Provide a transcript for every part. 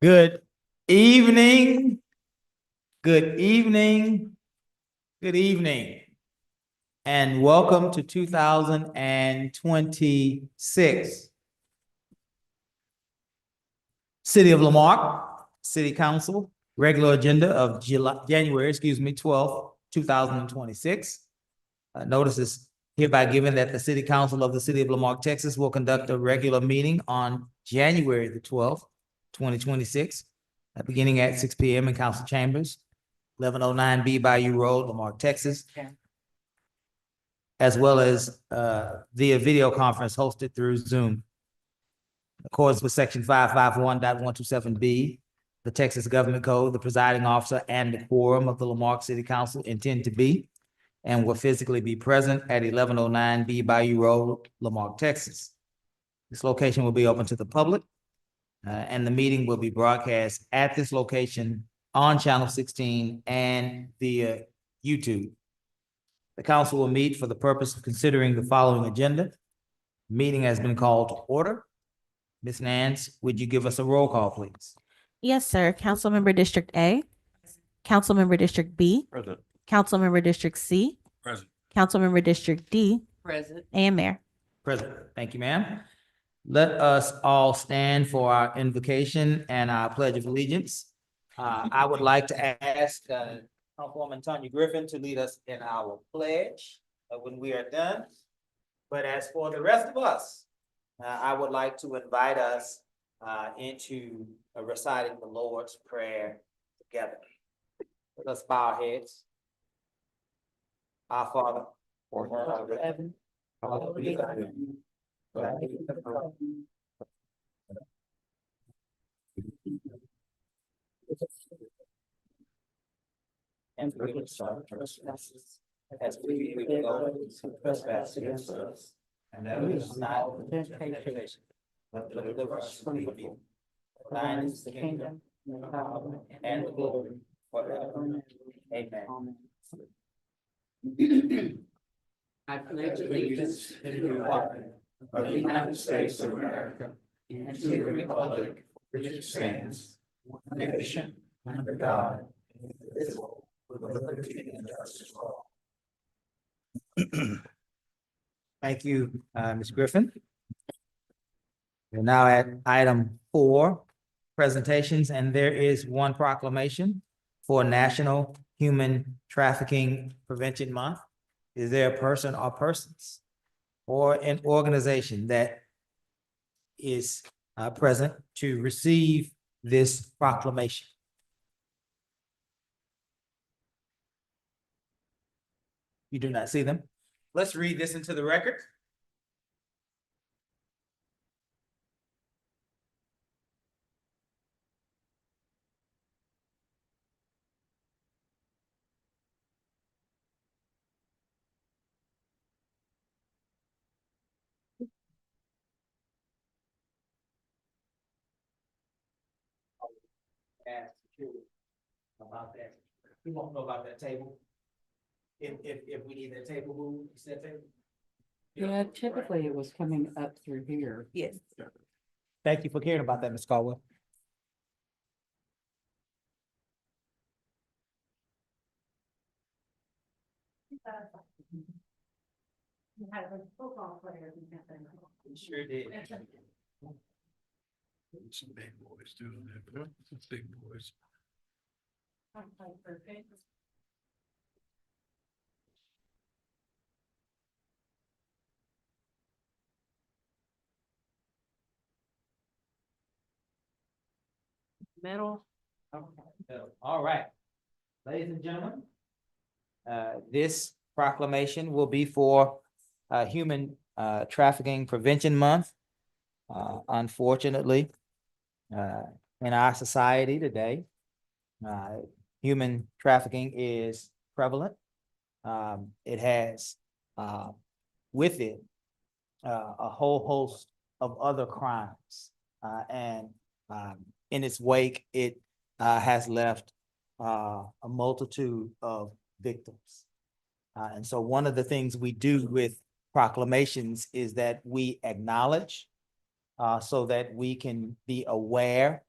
Good evening, good evening, good evening, and welcome to 2026. City of Lamarck, City Council, regular agenda of January 12th, 2026. Notice is hereby given that the City Council of the City of Lamarck, Texas will conduct a regular meeting on January the 12th, 2026, beginning at 6 p.m. in council chambers, 1109 B Bayou Road, Lamarck, Texas, as well as via video conference hosted through Zoom. In accordance with section 551.127B, the Texas Government Code, the presiding officer and the quorum of the Lamarck City Council intend to be and will physically be present at 1109 B Bayou Road, Lamarck, Texas. This location will be open to the public, and the meeting will be broadcast at this location on Channel 16 and via YouTube. The council will meet for the purpose of considering the following agenda. Meeting has been called to order. Ms. Nance, would you give us a roll call, please? Yes, sir. Councilmember District A, Councilmember District B, Present. Councilmember District C, Present. Councilmember District D, Present. and Mayor. Present. Thank you, ma'am. Let us all stand for our invocation and our pledge of allegiance. I would like to ask Councilwoman Tanya Griffin to lead us in our pledge when we are done. But as for the rest of us, I would like to invite us into reciting the Lord's Prayer together. Let us bow our heads. Our Father, Heaven. hallowed be thy name. Thy kingdom come. And forgive us our trespasses, as we forgive those who trespass against us. And that lead us not into temptation, but deliver us from evil. Thine is the kingdom, and the power, and the glory, forever. Amen. I pledge allegiance to the flag of the United States of America and to the republic which it stands, one nation, under God, indivisible, with liberty and justice for all. Thank you, Ms. Griffin. We're now at item 4, presentations, and there is one proclamation for National Human Trafficking Prevention Month. Is there a person or persons or an organization that is present to receive this proclamation? You do not see them? Let's read this into the record. Ask security about that. We won't know about that table. If we need that table moved, you said table? Yeah, typically it was coming up through here. Yes. Thank you for caring about that, Ms. Caldwell. You had a football player. Sure did. Some big boys doing that, some big boys. Metal. All right. Ladies and gentlemen, this proclamation will be for Human Trafficking Prevention Month. Unfortunately, in our society today, human trafficking is prevalent. It has with it a whole host of other crimes, and in its wake, it has left a multitude of victims. And so one of the things we do with proclamations is that we acknowledge so that we can be aware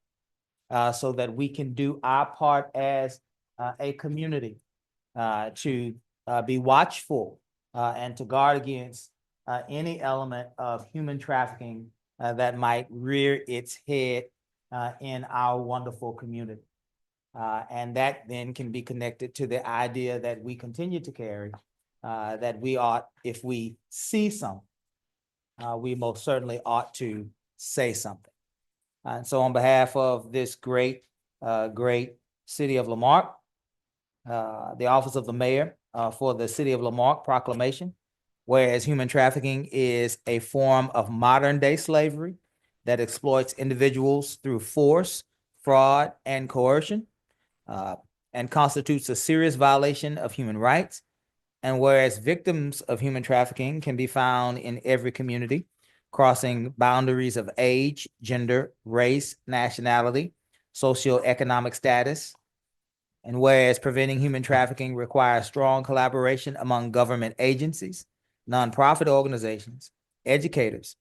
so that we can do our part as a community to be watchful and to guard against any element of human trafficking that might rear its head in our wonderful community. And that then can be connected to the idea that we continue to carry, that we ought, if we see something, we most certainly ought to say something. And so on behalf of this great city of Lamarck, the office of the mayor for the city of Lamarck proclamation, whereas human trafficking is a form of modern day slavery that exploits individuals through force, fraud, and coercion, and constitutes a serious violation of human rights. And whereas victims of human trafficking can be found in every community, crossing boundaries of age, gender, race, nationality, socioeconomic status. And whereas preventing human trafficking requires strong collaboration among government agencies, nonprofit organizations, educators,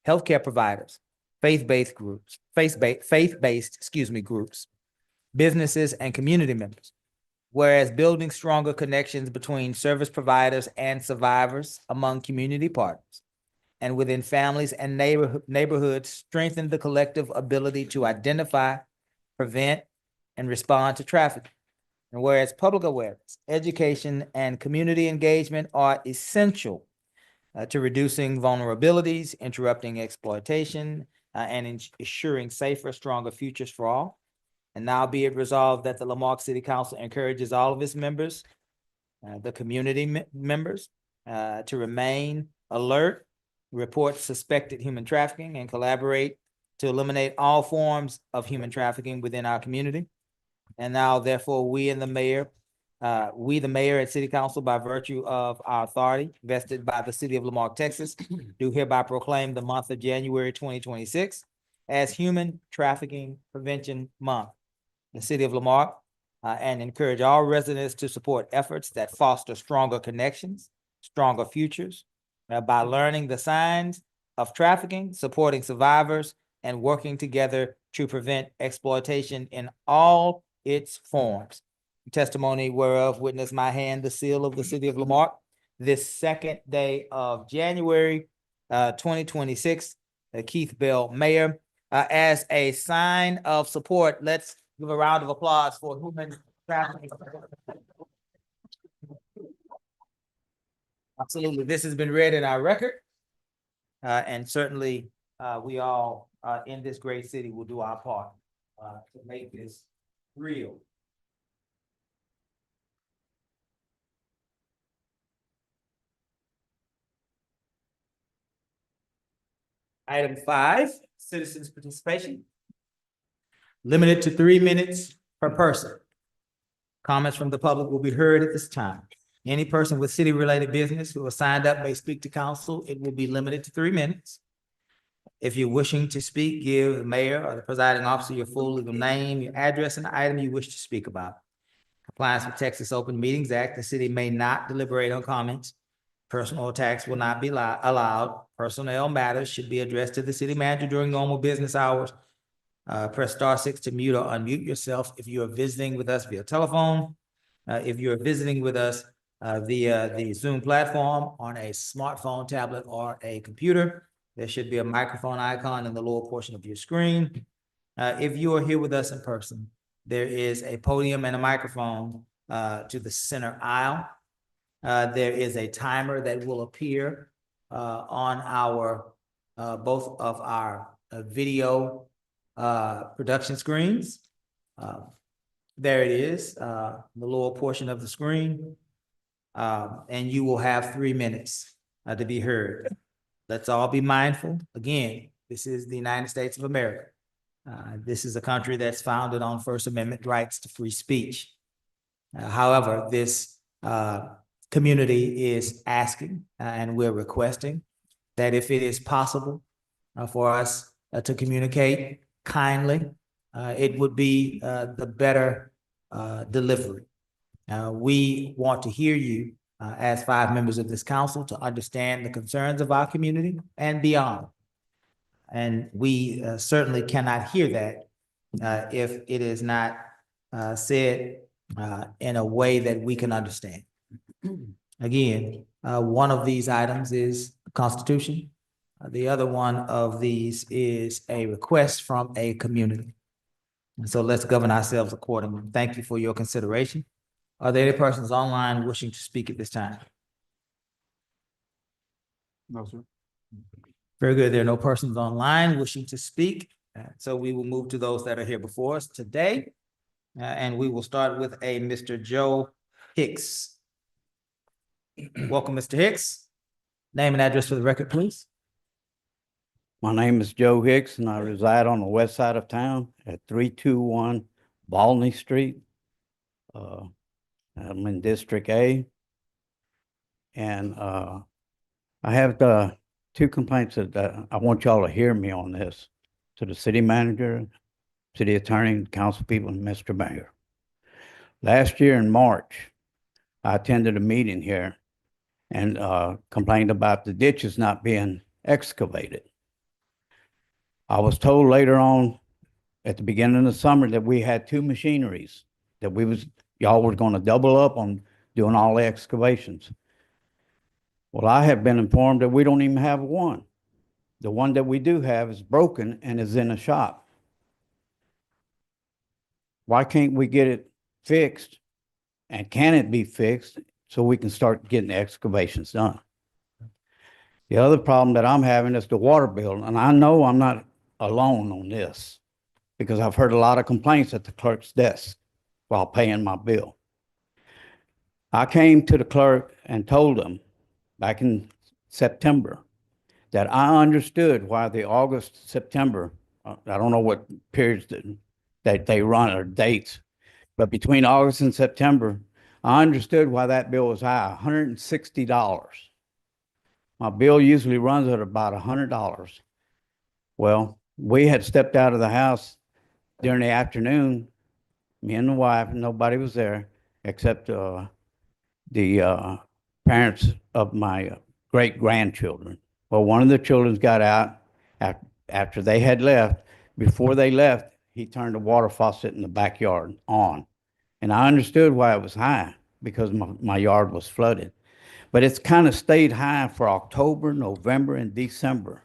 healthcare providers, faith-based groups, groups, businesses, and community members. Whereas building stronger connections between service providers and survivors among community partners and within families and neighborhoods strengthen the collective ability to identify, prevent, and respond to trafficking. And whereas public awareness, education, and community engagement are essential to reducing vulnerabilities, interrupting exploitation, and ensuring safer, stronger futures for all. And now be it resolved that the Lamarck City Council encourages all of its members, the community members, to remain alert, report suspected human trafficking, and collaborate to eliminate all forms of human trafficking within our community. And now, therefore, we the mayor at City Council, by virtue of our authority vested by the city of Lamarck, Texas, do hereby proclaim the month of January 2026 as Human Trafficking Prevention Month. The city of Lamarck, and encourage all residents to support efforts that foster stronger connections, stronger futures, by learning the signs of trafficking, supporting survivors, and working together to prevent exploitation in all its forms. Testimony whereof witness my hand, the seal of the city of Lamarck, this second day of January 2026, Keith Bell, Mayor. As a sign of support, let's give a round of applause for human trafficking. Absolutely. This has been read in our record. And certainly we all in this great city will do our part to make this real. Item 5, citizens' participation. Limited to 3 minutes per person. Comments from the public will be heard at this time. Any person with city-related business who has signed up may speak to council. It will be limited to 3 minutes. If you're wishing to speak, give the mayor or the presiding officer your full legal name, your address, and the item you wish to speak about. Compliance with Texas Open Meetings Act, the city may not deliberate on comments. Personal attacks will not be allowed. Personnel matters should be addressed to the city manager during normal business hours. Press *6 to mute or unmute yourself if you are visiting with us via telephone. If you're visiting with us via the Zoom platform on a smartphone, tablet, or a computer, there should be a microphone icon in the lower portion of your screen. If you are here with us in person, there is a podium and a microphone to the center aisle. There is a timer that will appear on our both of our video production screens. There it is, the lower portion of the screen. And you will have 3 minutes to be heard. Let's all be mindful. Again, this is the United States of America. This is a country that's founded on First Amendment rights to free speech. However, this community is asking and we're requesting that if it is possible for us to communicate kindly, it would be the better delivery. We want to hear you as 5 members of this council to understand the concerns of our community and beyond. And we certainly cannot hear that if it is not said in a way that we can understand. Again, one of these items is Constitution. The other one of these is a request from a community. And so let's govern ourselves accordingly. Thank you for your consideration. Are there any persons online wishing to speak at this time? No, sir. Very good. There are no persons online wishing to speak. So we will move to those that are here before us today. And we will start with a Mr. Joe Hicks. Welcome, Mr. Hicks. Name and address for the record, please. My name is Joe Hicks and I reside on the west side of town at 321 Balney Street. I'm in District A. And I have two complaints that I want y'all to hear me on this, to the city manager, city attorney, council people, and Mr. Mayor. Last year in March, I attended a meeting here and complained about the ditches not being excavated. I was told later on at the beginning of the summer that we had two machineries, that y'all were going to double up on doing all the excavations. Well, I have been informed that we don't even have one. The one that we do have is broken and is in a shop. Why can't we get it fixed? And can it be fixed so we can start getting the excavations done? The other problem that I'm having is the water bill. And I know I'm not alone on this because I've heard a lot of complaints at the clerk's desk while paying my bill. I came to the clerk and told him back in September that I understood why the August, September, I don't know what periods that they run or dates, but between August and September, I understood why that bill was high, $160. My bill usually runs at about $100. Well, we had stepped out of the house during the afternoon, me and the wife, and nobody was there except the parents of my great-grandchildren. Well, one of the children got out after they had left. Before they left, he turned the water faucet in the backyard on. And I understood why it was high, because my yard was flooded. But it's kind of stayed high for October, November, and December.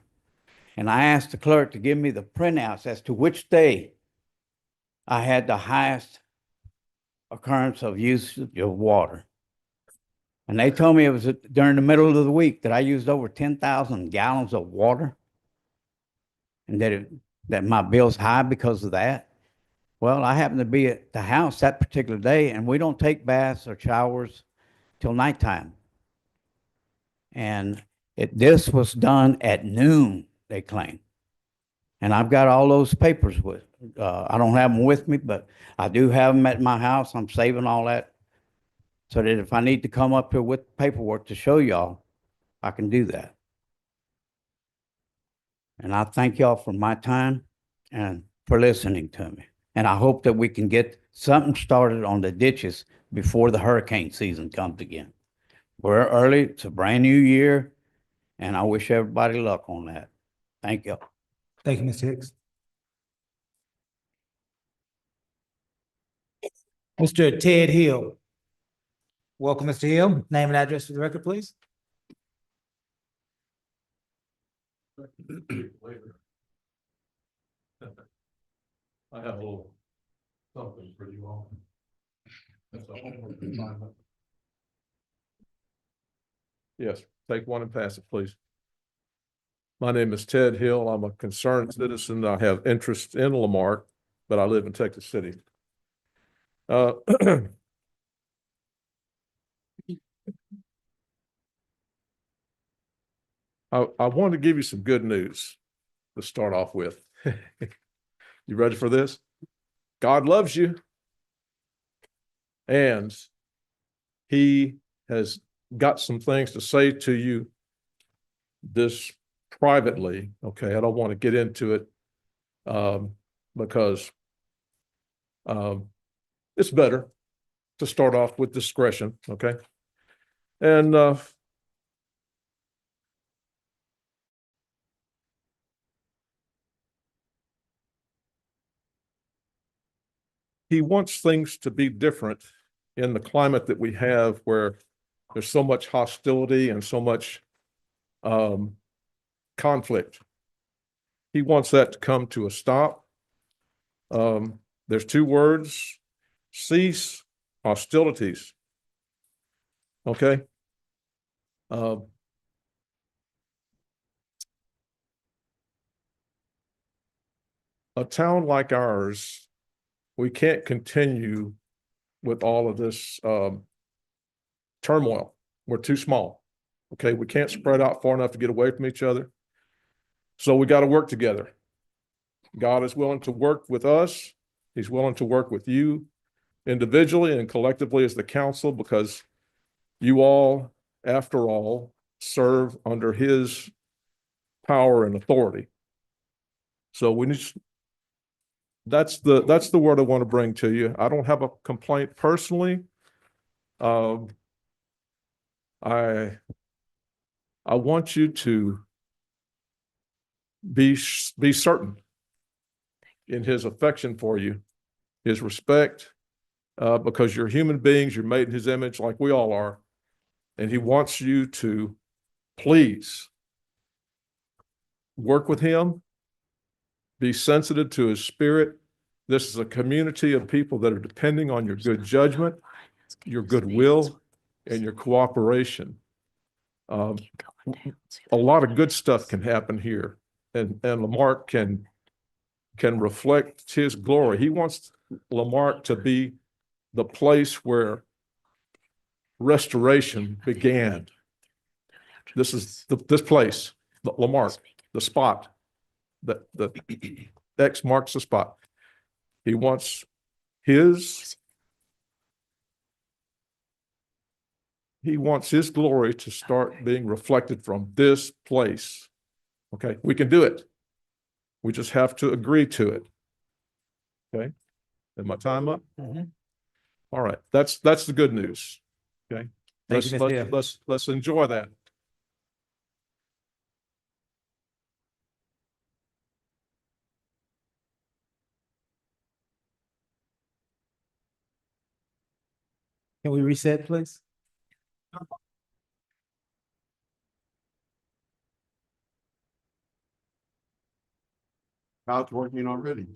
And I asked the clerk to give me the printouts as to which day I had the highest occurrence of usage of water. And they told me it was during the middle of the week that I used over 10,000 gallons of water, and that my bill's high because of that. Well, I happened to be at the house that particular day, and we don't take baths or showers till nighttime. And this was done at noon, they claim. And I've got all those papers with, I don't have them with me, but I do have them at my house. I'm saving all that so that if I need to come up here with paperwork to show y'all, I can do that. And I thank y'all for my time and for listening to me. And I hope that we can get something started on the ditches before the hurricane season comes again. We're early, it's a brand new year, and I wish everybody luck on that. Thank you. Thank you, Mr. Hicks. Mr. Ted Hill. Welcome, Mr. Hill. Name and address for the record, please. I have a little something for you all. That's a homework assignment. Yes, take one and pass it, please. My name is Ted Hill. I'm a concerned citizen. I have interest in Lamarque, but I live in Texas City. I want to give you some good news to start off with. You ready for this? God loves you. And he has got some things to say to you this privately. Okay, I don't want to get into it because it's better to start off with discretion. Okay. And he wants things to be different in the climate that we have where there's so much hostility and so much conflict. He wants that to come to a stop. There's two words: cease hostilities. Okay. A town like ours, we can't continue with all of this turmoil. We're too small. Okay, we can't spread out far enough to get away from each other. So we got to work together. God is willing to work with us. He's willing to work with you individually and collectively as the council, because you all, after all, serve under his power and authority. So we need, that's the word I want to bring to you. I don't have a complaint personally. I want you to be certain in his affection for you, his respect, because you're human beings, you're made in his image like we all are. And he wants you to please work with him, be sensitive to his spirit. This is a community of people that are depending on your good judgment, your goodwill, and your cooperation. A lot of good stuff can happen here, and Lamarque can reflect his glory. He wants Lamarque to be the place where restoration began. This is this place, Lamarque, the spot, the X marks the spot. He wants his glory to start being reflected from this place. Okay, we can do it. We just have to agree to it. Okay, is my time up? All right, that's the good news. Okay, Thank you, Mr. Hill. let's enjoy that. Can we reset, please? How's working already?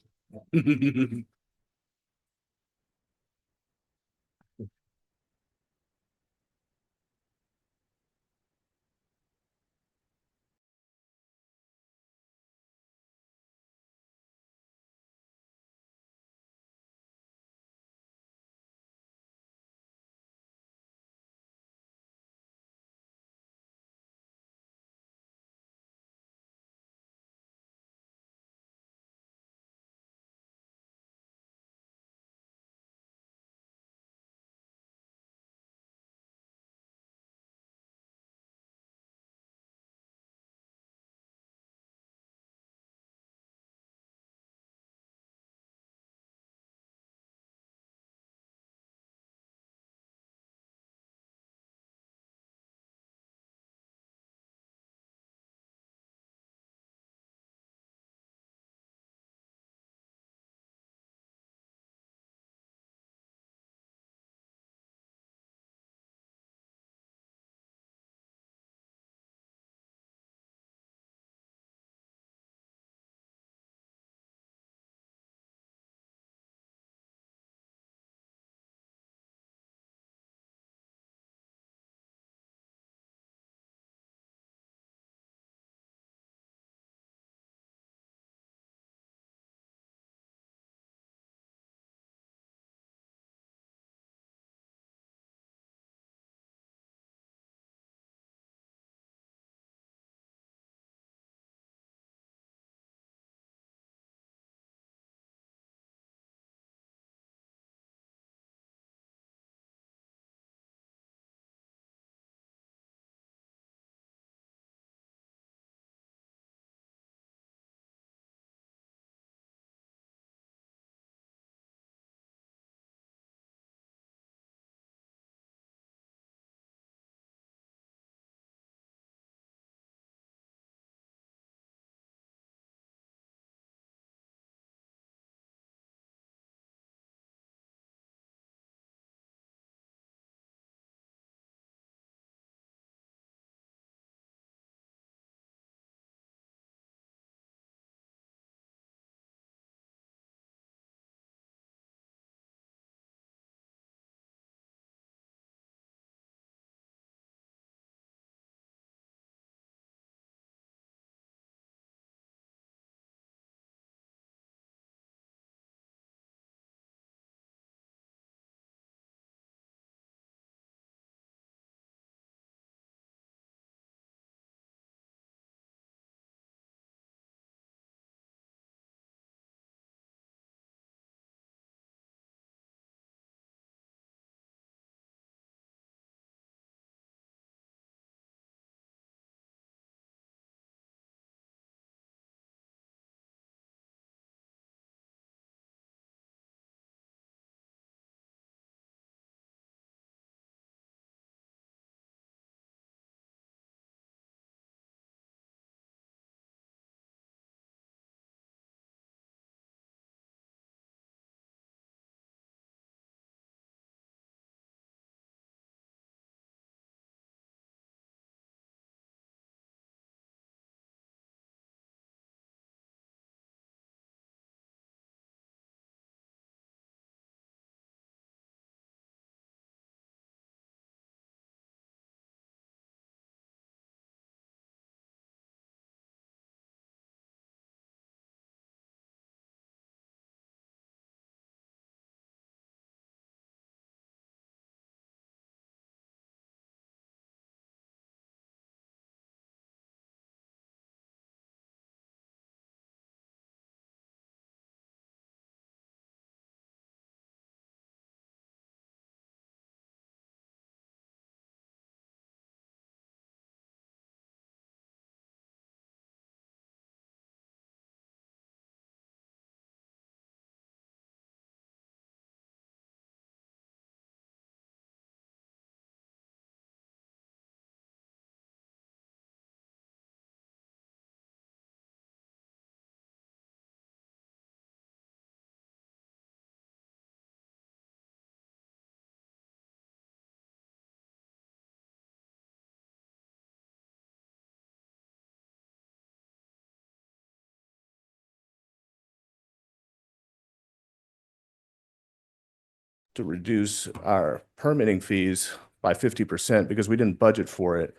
to reduce our permitting fees by 50% because we didn't budget for it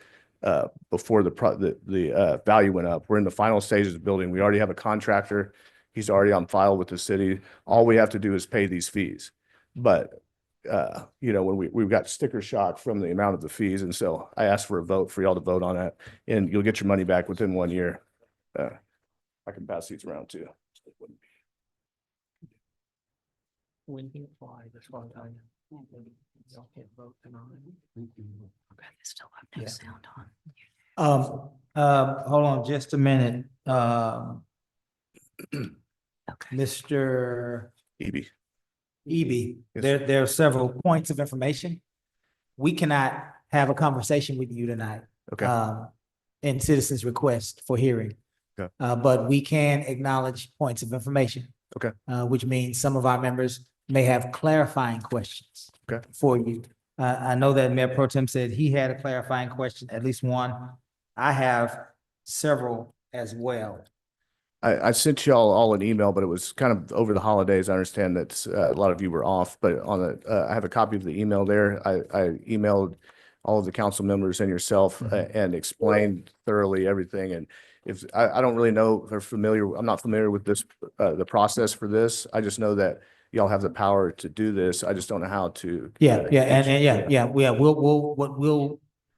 before the value went up. We're in the final stages of building. We already have a contractor. He's already on file with the city. All we have to do is pay these fees. But you know, when we've got sticker shock from the amount of the fees, and so I asked for a vote for y'all to vote on that, and you'll get your money back within 1 year. I can pass these around too. When he applied, that's what I'm telling you. Y'all can't vote tonight. Okay, still have no sound on. Hold on just a minute. Okay. Mr. Eby. Eby, Yes, there are several points of information. We cannot have a conversation with you tonight. Okay. In citizens' request for hearing. Okay. But we can acknowledge points of information. Okay. Which means some of our members may have clarifying questions. Okay. For you. I know that Mayor Pro Tem said he had a clarifying question, at least one. I have several as well. I sent y'all all an email, but it was kind of over the holidays. I understand that a lot of you were off, but on I have a copy of the email there. I emailed all of the council members and yourself and explained thoroughly everything. And if I don't really know if they're familiar, I'm not familiar with this, the process for this. I just know that y'all have the power to do this. I just don't know how to.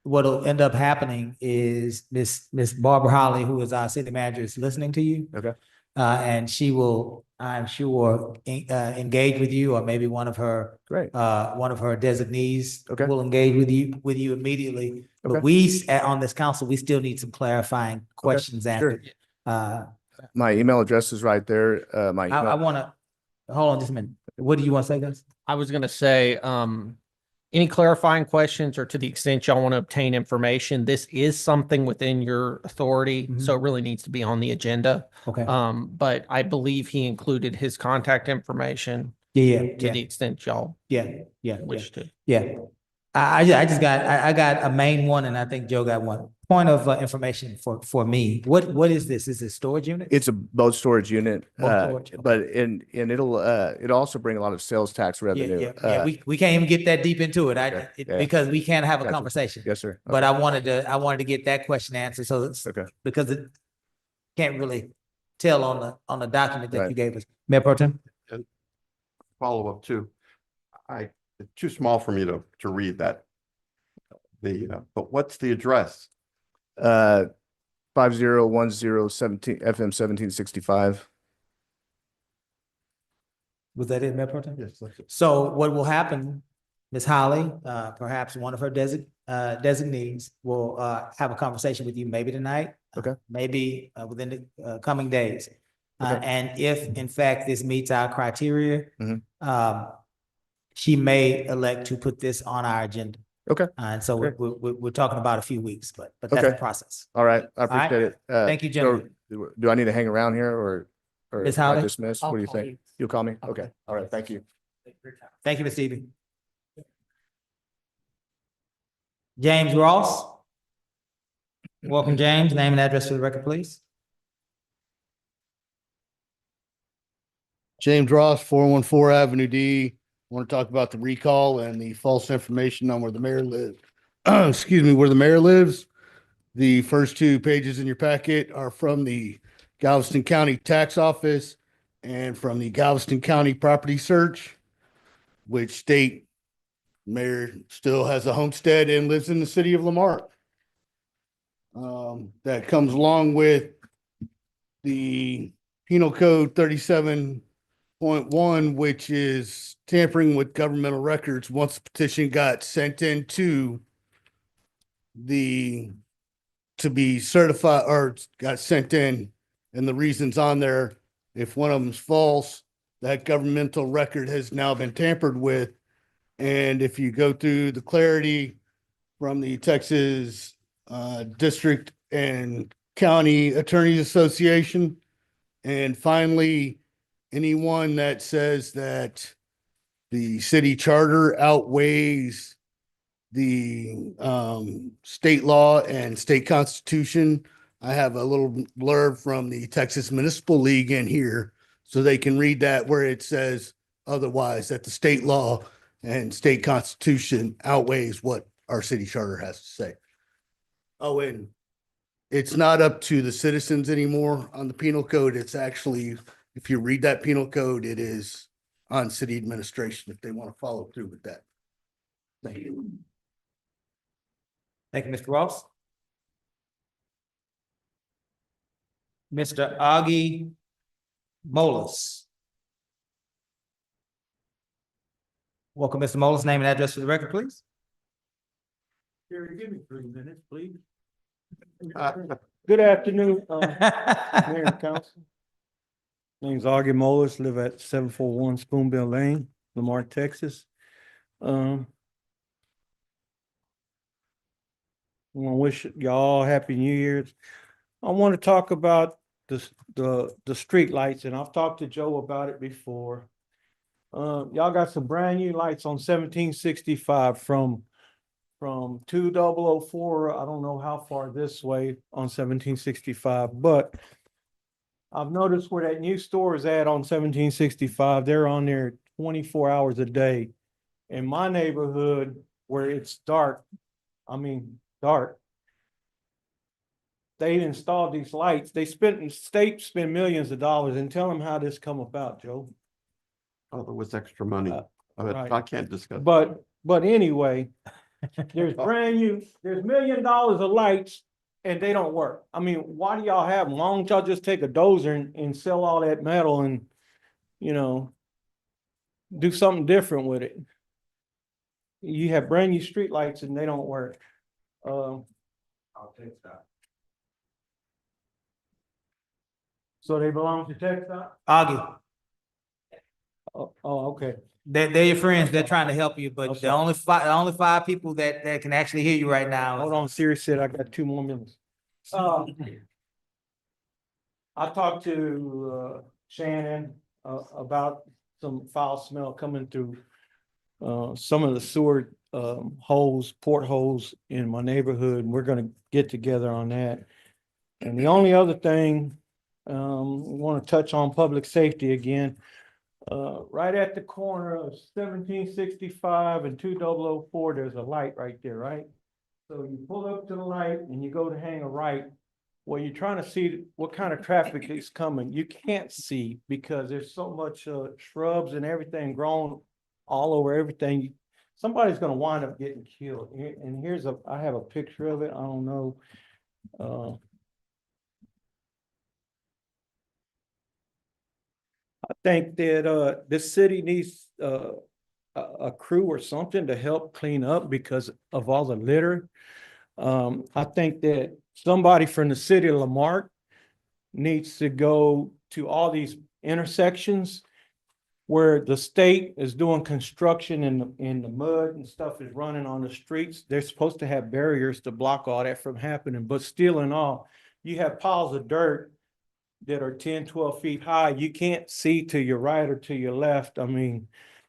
What'll end up happening is Miss Barbara Holly, who is our city manager, is listening to you. Okay. And she will, I'm sure, engage with you, or maybe one of her Great. one of her designees Okay. will engage with you immediately. But Okay. we, on this council, we still need some clarifying questions answered. My email address is right there. My I email. want to, hold on just a minute. What do you want to say, guys? I was gonna say, any clarifying questions or to the extent y'all want to obtain information, this is something within your authority, so it really needs to be on the agenda. Okay. But I believe he included his contact information Yeah, to the extent y'all yeah. wish to. Yeah. I just got, I got a main one, and I think Joe got one. Point of information for me. What is this? Is it storage unit? It's a boat storage unit, Boat storage, okay. but it'll also bring a lot of sales tax revenue. We can't even get that deep into it. Okay, yeah. Because we can't have a Gotcha. conversation. Yes, sir. But I wanted to get that question answered, so it's, Okay. because it can't really tell on the document that you Right. gave us. Mayor Pro Tem? Follow up too. It's too small for me to read that. But what's the address? 501017 FM 1765. Was that it, Mayor Pro Tem? Yes. That's it. So what will happen, Ms. Holly, perhaps one of her designees will have a conversation with you maybe tonight. Okay. Maybe within the coming days. Okay. And if in fact this meets our criteria, Mhm. She may elect to put this on our agenda. Okay. And so Great. we're talking about a few weeks, but that's the Okay. process. All right. I right. appreciate it. Thank you, so gentlemen. do I need to hang around here or Ms. am I Holly? dismissed? I'll What do you call think? you. You'll call me? Okay. All right. Thank you. Thank you, Ms. Stevie. James Ross. Welcome, James. Name and address for the record, please. James Ross, 414 Avenue D. Want to talk about the recall and the false information on where the mayor lives. Excuse me, where the mayor lives. The first 2 pages in your packet are from the Galveston County Tax Office and from the Galveston County Property Search, which state mayor still has a homestead and lives in the city of Lamarck. That comes along with the Penal Code 37.1, which is tampering with governmental records. Once the petition got sent into to be certified or got sent in, and the reasons on there, if one of them's false, that governmental record has now been tampered with. And if you go through the clarity from the Texas District and County Attorneys Association, and finally, anyone that says that the city charter outweighs the state law and state constitution, I have a little blurb from the Texas Municipal League in here so they can read that, where it says otherwise, that the state law and state constitution outweighs what our city charter has to say. Oh, and it's not up to the citizens anymore on the penal code. It's actually, if you read that penal code, it is on city administration if they want to follow through with that. Thank you. Thank you, Mr. Ross. Mr. Augie Molas. Welcome, Mr. Molas. Name and address for the record, please. Gary, give me 3 minutes, please. Uh, Good afternoon, Mayor and Council. Name's Augie Molas, live at 741 Spoonbill Lane, Marque, Texas. I want to wish y'all Happy New Year's. I want to talk about the street lights, and I've talked to Joe about it before. Y'all got some brand new lights on 1765 from 2004. I don't know how far this way on 1765, but I've noticed where that new store is at on 1765. They're on there 24 hours a day. In my neighborhood where it's dark, they installed these lights. The state spent millions of dollars, and tell them how this come about, Joe. Oh, there was extra money. right. I can't discuss. But anyway, there's $1 million of lights and they don't work. I mean, why do y'all have them? Why don't y'all just take a dozer and sell all that metal and, do something different with it? You have brand new street lights and they don't work. I'll take that. So they belong to TxDOT? Augie, Oh, okay. they're your friends. They're trying to help you, but Okay. the only five people that can actually hear you right now. Hold on, Siri said I got 2 more minutes. I talked to Shannon about some foul smell coming through some of the sewer portholes in my neighborhood, and we're gonna get together on that. And the only other thing, we want to touch on public safety again. Right at the corner of 1765 and 2004, there's a light right there, right? So you pull up to the light and you go to hang a right. Well, you're trying to see what kind of traffic is coming. You can't see because there's so much shrubs and everything grown all over everything. Somebody's gonna wind up getting killed. And I have a picture of it. I don't know. I think that this city needs a crew or something to help clean up because of all the litter. I think that somebody from the city of Lamarque needs to go to all these intersections where the state is doing construction and the mud and stuff is running on the streets. They're supposed to have barriers to block all that from happening, but still in all, you have piles of dirt that are 10, 12 feet high. You can't see to your right or to your left. I mean,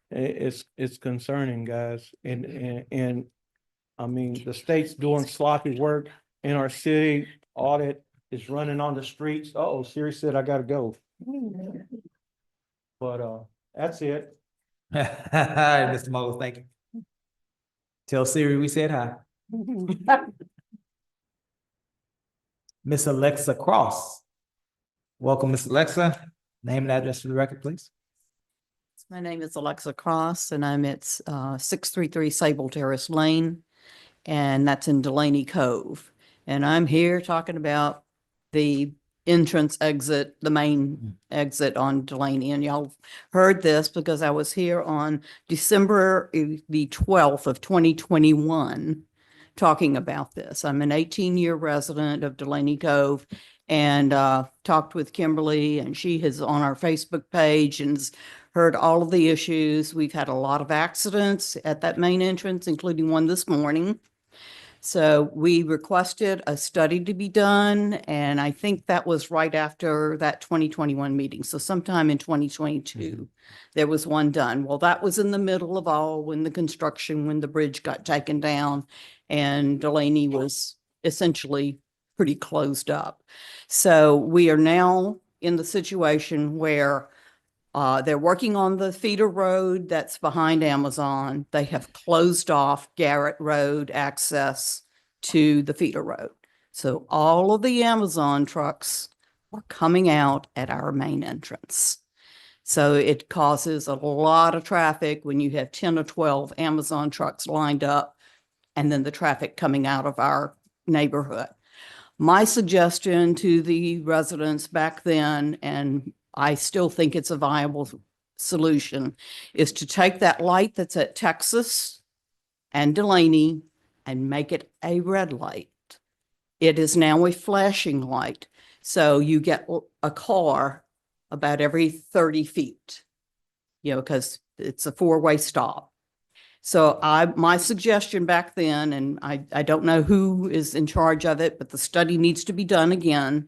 it's concerning, guys. And I mean, the state's doing sloppy work in our city. Audit is running on the streets. Uh-oh, Siri said I gotta go. But that's it. All right, Mr. Molas, thank you. Tell Siri we said hi. Miss Alexa Cross. Welcome, Miss Alexa. Name and address for the record, please. My name is Alexa Cross and I'm at 633 Sable Terrace Lane, and that's in Delaney Cove. And I'm here talking about the entrance exit, the main exit on Delaney. And y'all heard this because I was here on December the 12th of 2021 talking about this. I'm an 18-year resident of Delaney Cove and talked with Kimberly, and she is on our Facebook page and has heard all of the issues. We've had a lot of accidents at that main entrance, including one this morning. So we requested a study to be done, and I think that was right after that 2021 meeting. So sometime in 2022, there was one done. Well, that was in the middle of all when the bridge got taken down and Delaney was essentially pretty closed up. So we are now in the situation where They're working on the feeder road that's behind Amazon. They have closed off Garrett Road access to the feeder road. So all of the Amazon trucks are coming out at our main entrance. So it causes a lot of traffic when you have 10 or 12 Amazon trucks lined up and then the traffic coming out of our neighborhood. My suggestion to the residents back then, and I still think it's a viable solution, is to take that light that's at Texas and Delaney and make it a red light. It is now a flashing light. So you get a car about every 30 feet, because it's a four-way stop. So my suggestion back then, and I don't know who is in charge of it, but the study needs to be done again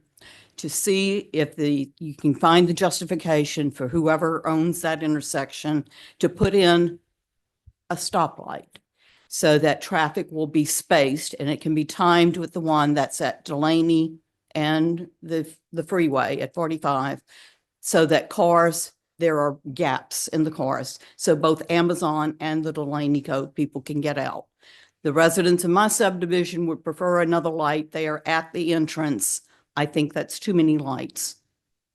to see if you can find the justification for whoever owns that intersection to put in a stoplight so that traffic will be spaced and it can be timed with the one that's at Delaney and the freeway at 45, so that there are gaps in the cars, so both Amazon and the Delaney Cove people can get out. The residents in my subdivision would prefer another light. They are at the entrance. I think that's too many lights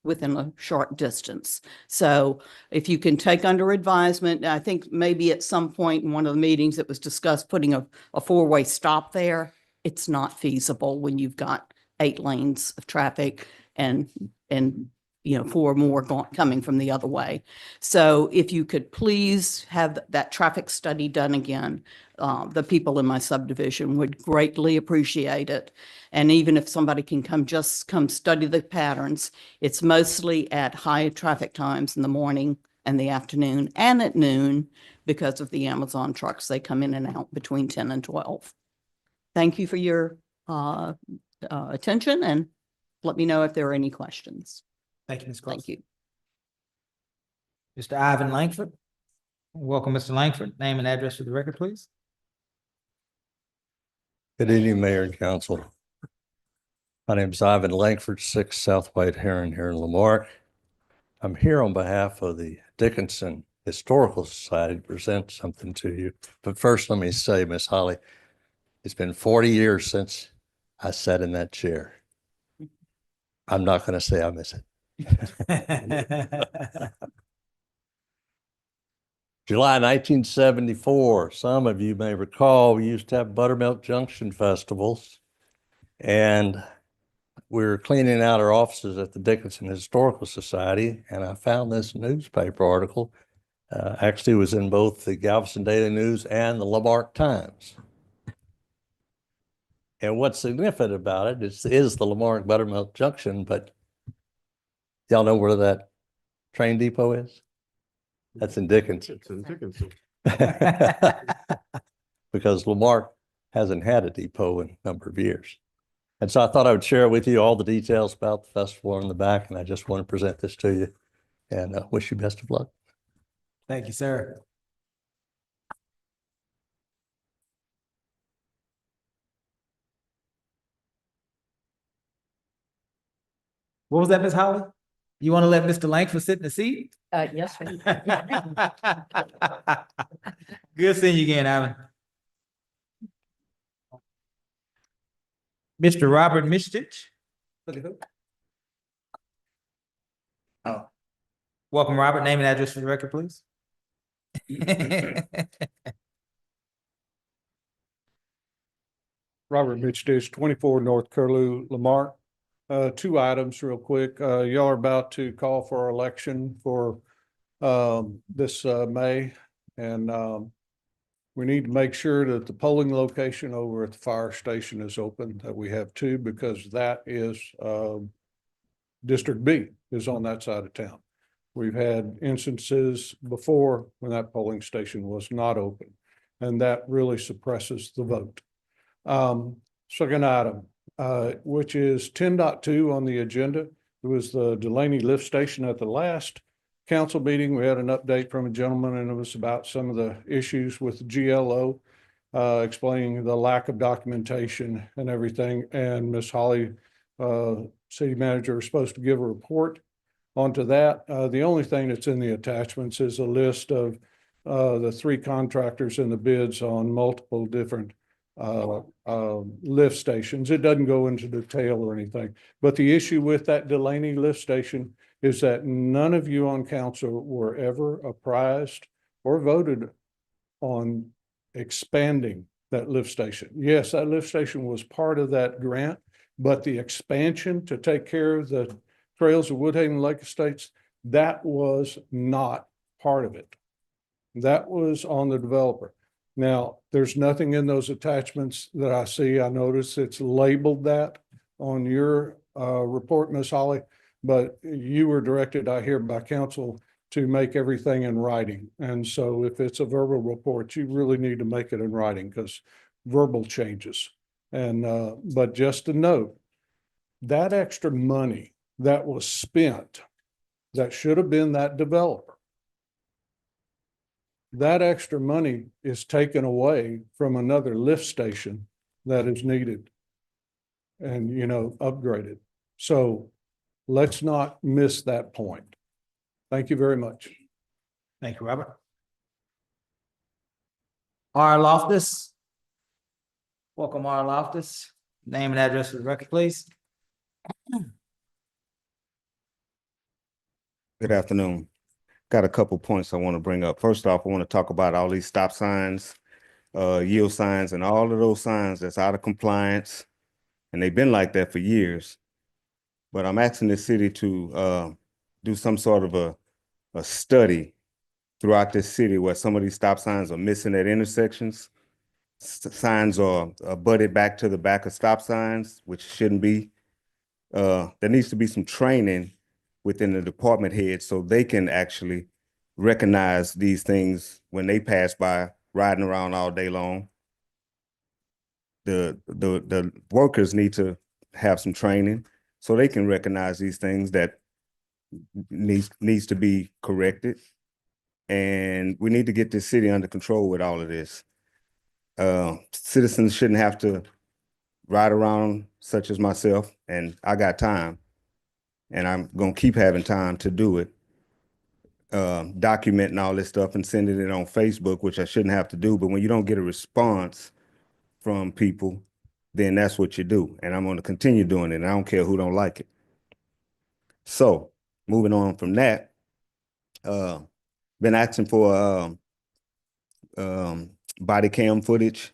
within a short distance. So if you can take under advisement, I think maybe at some point in one of the meetings it was discussed putting a four-way stop there. It's not feasible when you've got 8 lanes of traffic and 4 more coming from the other way. So if you could please have that traffic study done again, the people in my subdivision would greatly appreciate it. And even if somebody can come study the patterns, it's mostly at high traffic times in the morning and the afternoon and at noon because of the Amazon trucks. They come in and out between 10 and 12. Thank you for your attention, and let me know if there are any questions. Thank you, Ms. Cross. Thank you. Mr. Ivan Langford. Welcome, Mr. Langford. Name and address for the record, please. Good evening, Mayor and Council. My name is Ivan Langford, 6 South White Heron here in Lamarque. I'm here on behalf of the Dickinson Historical Society to present something to you. But first, let me say, Miss Holly, it's been 40 years since I sat in that chair. I'm not going to say I miss it. July 1974, some of you may recall, we used to have Buttermilk Junction festivals, and we were cleaning out our offices at the Dickinson Historical Society, and I found this newspaper article. Actually, it was in both the Galveston Daily News and the Lamarque Times. And what's significant about it is the Lamarque Buttermilk Junction, but y'all know where that train depot is? That's in Dickinson. It's in Dickinson. Because Lamarque hasn't had a depot in a number of years. And so I thought I would share with you all the details about the festival in the back, and I just want to present this to you and wish you best of luck. Thank you, sir. What was that, Ms. Holly? You want to let Mr. Langford sit in the seat? Yes, sir. Good seeing you again, Ivan. Mr. Robert Mistich. Oh. Welcome, Robert. Name and address for the record, please. Robert Mitch, 24 North Curlew, Lamarque. 2 items real quick. Y'all are about to call for our election for this May. And we need to make sure that the polling location over at the fire station is open, that we have 2, because that is District B is on that side of town. We've had instances before when that polling station was not open, and that really suppresses the vote. Second item, which is 10.2 on the agenda. It was the Delaney lift station. At the last council meeting, we had an update from a gentleman, and it was about some of the issues with the GLO, explaining the lack of documentation and everything. And Ms. Holly, city manager, is supposed to give a report onto that. The only thing that's in the attachments is a list of the 3 contractors in the bids on multiple different lift stations. It doesn't go into detail or anything. But the issue with that Delaney lift station is that none of you on council were ever apprised or voted on expanding that lift station. Yes, that lift station was part of that grant, but the expansion to take care of the trails of Woodhaven Lake Estates, that was not part of it. That was on the developer. Now, there's nothing in those attachments that I see. I notice it's labeled that on your report, Ms. Holly, but you were directed, I hear, by council to make everything in writing. And so if it's a verbal report, you really need to make it in writing because verbal changes. And but just to note, that extra money that was spent, that should have been that developer, that extra money is taken away from another lift station that is needed and, you know, upgraded. So let's not miss that point. Thank you very much. Thank you, Robert. R. Loftus. Welcome, R. Loftus. Name and address for the record, please. Good afternoon. Got a couple points I want to bring up. First off, I want to talk about all these stop signs, yield signs, and all of those signs that's out of compliance. And they've been like that for years. But I'm asking the city to do some sort of a study throughout this city where some of these stop signs are missing at intersections. Signs are butted back to the back of stop signs, which shouldn't be. There needs to be some training within the department head so they can actually recognize these things when they pass by riding around all day long. The workers need to have some training so they can recognize these things that needs to be corrected. And we need to get this city under control with all of this. Citizens shouldn't have to ride around, such as myself, and I got time. And I'm going to keep having time to do it, documenting all this stuff and sending it on Facebook, which I shouldn't have to do. But when you don't get a response from people, then that's what you do. And I'm going to continue doing it. And I don't care who don't like it. So moving on from that, been asking for body cam footage,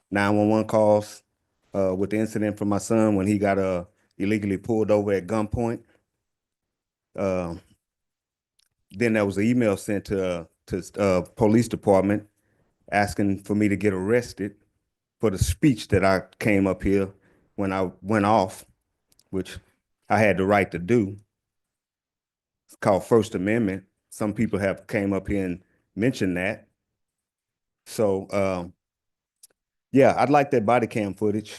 911 calls with the incident from my son when he got illegally pulled over at gunpoint. Then there was an email sent to police department asking for me to get arrested for the speech that I came up here when I went off, which I had the right to do. It's called First Amendment. Some people have came up here and mentioned that. So yeah, I'd like that body cam footage.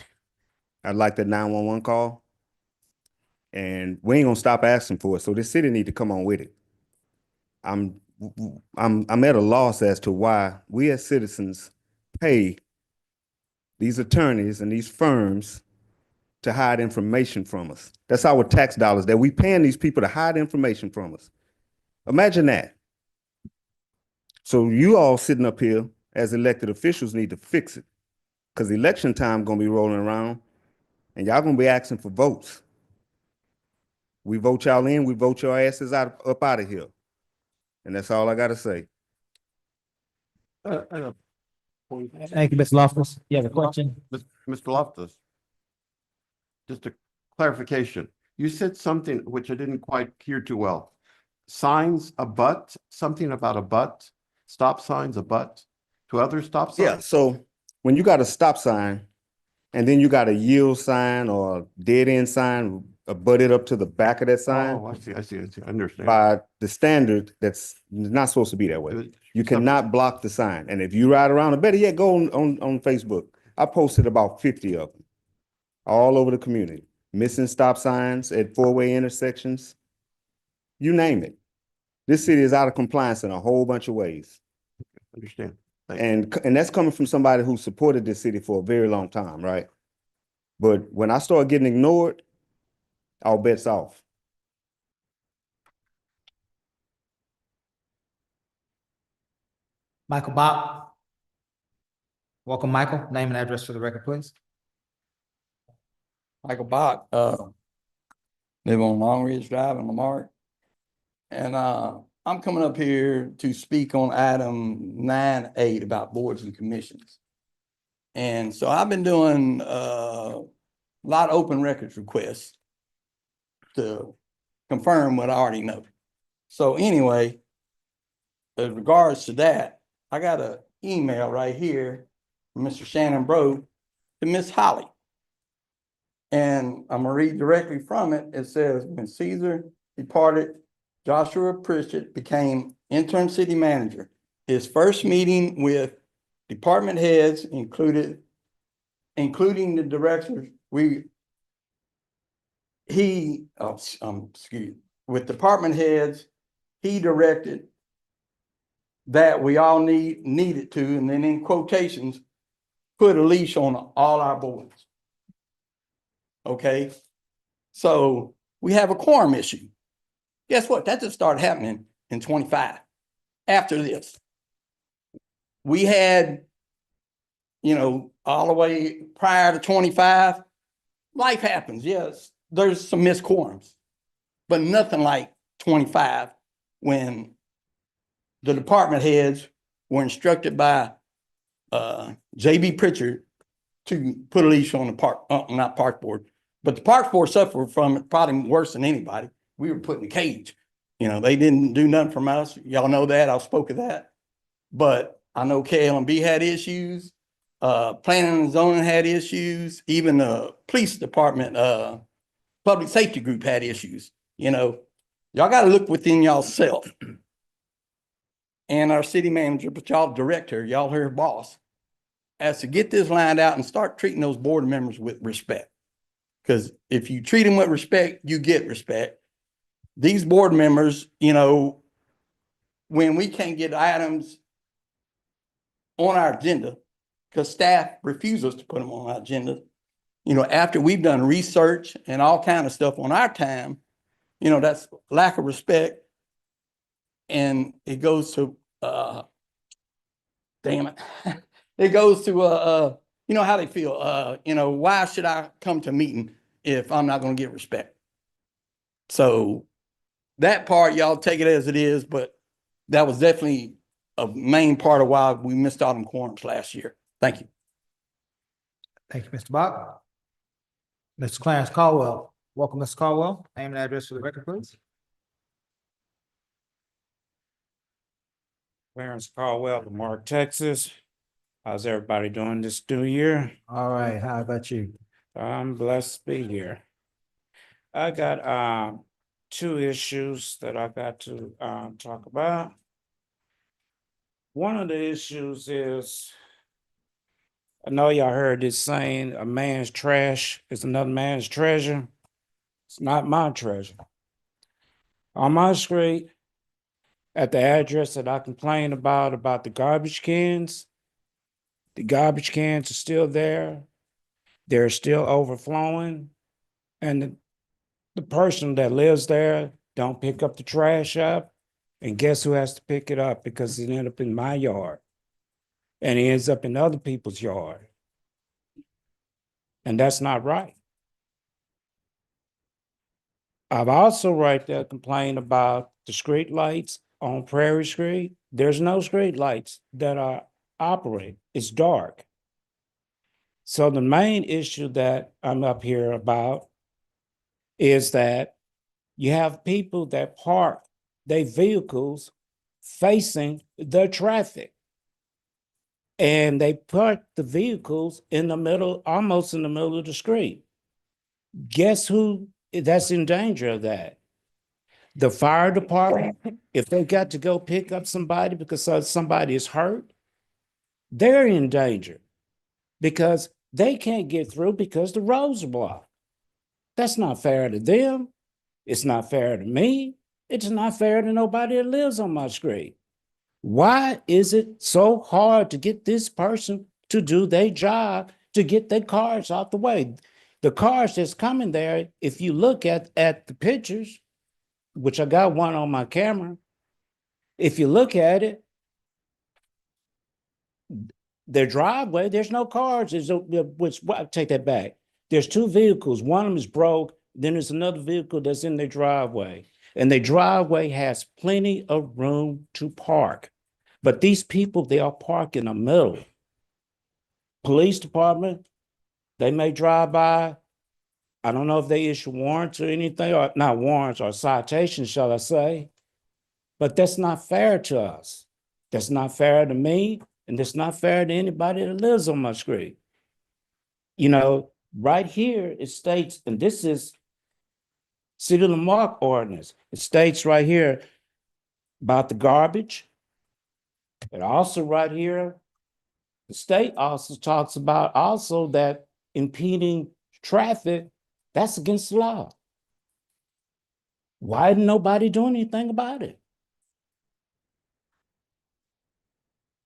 I'd like that 911 call. And we ain't gonna stop asking for it. So this city need to come on with it. I'm at a loss as to why we as citizens pay these attorneys and these firms to hide information from us. That's our tax dollars that we paying these people to hide information from us. Imagine that. So you all sitting up here as elected officials need to fix it, because election time gonna be rolling around and y'all gonna be asking for votes. We vote y'all in, we vote your asses up out of here. And that's all I gotta say. Thank you, Mr. Loftus. You have a question? Mr. Loftus, just a clarification. You said something which I didn't quite hear too well. Signs abut, something about abut, stop signs abut to other stop signs? Yeah, so when you got a stop sign and then you got a yield sign or a dead end sign butted up to the back of that sign. Oh, I see, I understand. By the standard, that's not supposed to be that way. You cannot block the sign. And if you ride around, or better yet, go on Facebook. I posted about 50 of them all over the community. Missing stop signs at four-way intersections. You name it. This city is out of compliance in a whole bunch of ways. Understand. And that's coming from somebody who supported this city for a very long time, right? But when I start getting ignored, all bets off. Michael Bach. Welcome, Michael. Name and address for the record, please. Michael Bach, live on Long Ridge Drive in Lamarck. And I'm coming up here to speak on item 9.8 about boards and commissions. And so I've been doing a lot of open records requests to confirm what I already know. So anyway, in regards to that, I got an email right here from Mr. Shannon Bro to Miss Holly. And I'm gonna read directly from it. It says, when Caesar departed, Joshua Pritchett became interim city manager. His first meeting with department heads including the directors, with department heads, he directed that we all needed to, and then in quotations, put a leash on all our boards. Okay, so we have a quorum issue. Guess what? That just started happening in 25. After this, we had, all the way prior to 25, life happens. Yes, there's some missed quorums, but nothing like 25 when the department heads were instructed by J.B. Pritchard to put a leash on the not park board, but the park board suffered from it probably worse than anybody. We were put in a cage. They didn't do nothing from us. Y'all know that. I spoke of that. But I know KLMB had issues. Planning and zoning had issues. Even the police department, public safety group had issues. Y'all got to look within y'all self. And our city manager, but y'all director, y'all her boss, has to get this lined out and start treating those board members with respect. Because if you treat them with respect, you get respect. These board members, when we can't get items on our agenda, because staff refuses to put them on our agenda, after we've done research and all kind of stuff on our time, that's lack of respect. And it goes to, damn it. It goes to, how they feel. Why should I come to a meeting if I'm not going to get respect? So that part, y'all take it as it is, but that was definitely a main part of why we missed all them quorums last year. Thank you. Thank you, Mr. Bach. Mr. Clarence Caldwell. Welcome, Mr. Caldwell. Name and address for the record, please. Clarence Caldwell, Marque, Texas. How's everybody doing this new year? All right. How about you? I'm blessed to be here. I got two issues that I got to talk about. One of the issues is, I know y'all heard this saying, a man's trash is another man's treasure. It's not my treasure. On my street, at the address that I complained about the garbage cans are still there. They're still overflowing. And the person that lives there don't pick up the trash up. And guess who has to pick it up? Because it ended up in my yard. And it ends up in other people's yard. And that's not right. I've also right there complained about the street lights on Prairie Street. There's no street lights that are operating. It's dark. So the main issue that I'm up here about is that you have people that park their vehicles facing the traffic. And they park the vehicles in the middle, almost in the middle of the street. Guess who that's in danger of that? The fire department. If they got to go pick up somebody because somebody is hurt, they're in danger because they can't get through because the roads are blocked. That's not fair to them. It's not fair to me. It's not fair to nobody that lives on my street. Why is it so hard to get this person to do their job, to get their cars out the way? The cars that's coming there, if you look at the pictures, which I got one on my camera, if you look at it, Their driveway, there's no cars, take that back. There's two vehicles, one of them is broke, then there's another vehicle that's in their driveway. And their driveway has plenty of room to park. But these people, they are parked in the middle. Police department, they may drive by. I don't know if they issue warrants or anything, or not warrants or citations, shall I say. But that's not fair to us. That's not fair to me, and it's not fair to anybody that lives on my street. You know, right here, it states, and this is City of Lamarque ordinance. It states right here about the garbage. And also right here, the state also talks about also that impeding traffic, that's against the law. Why didn't nobody do anything about it?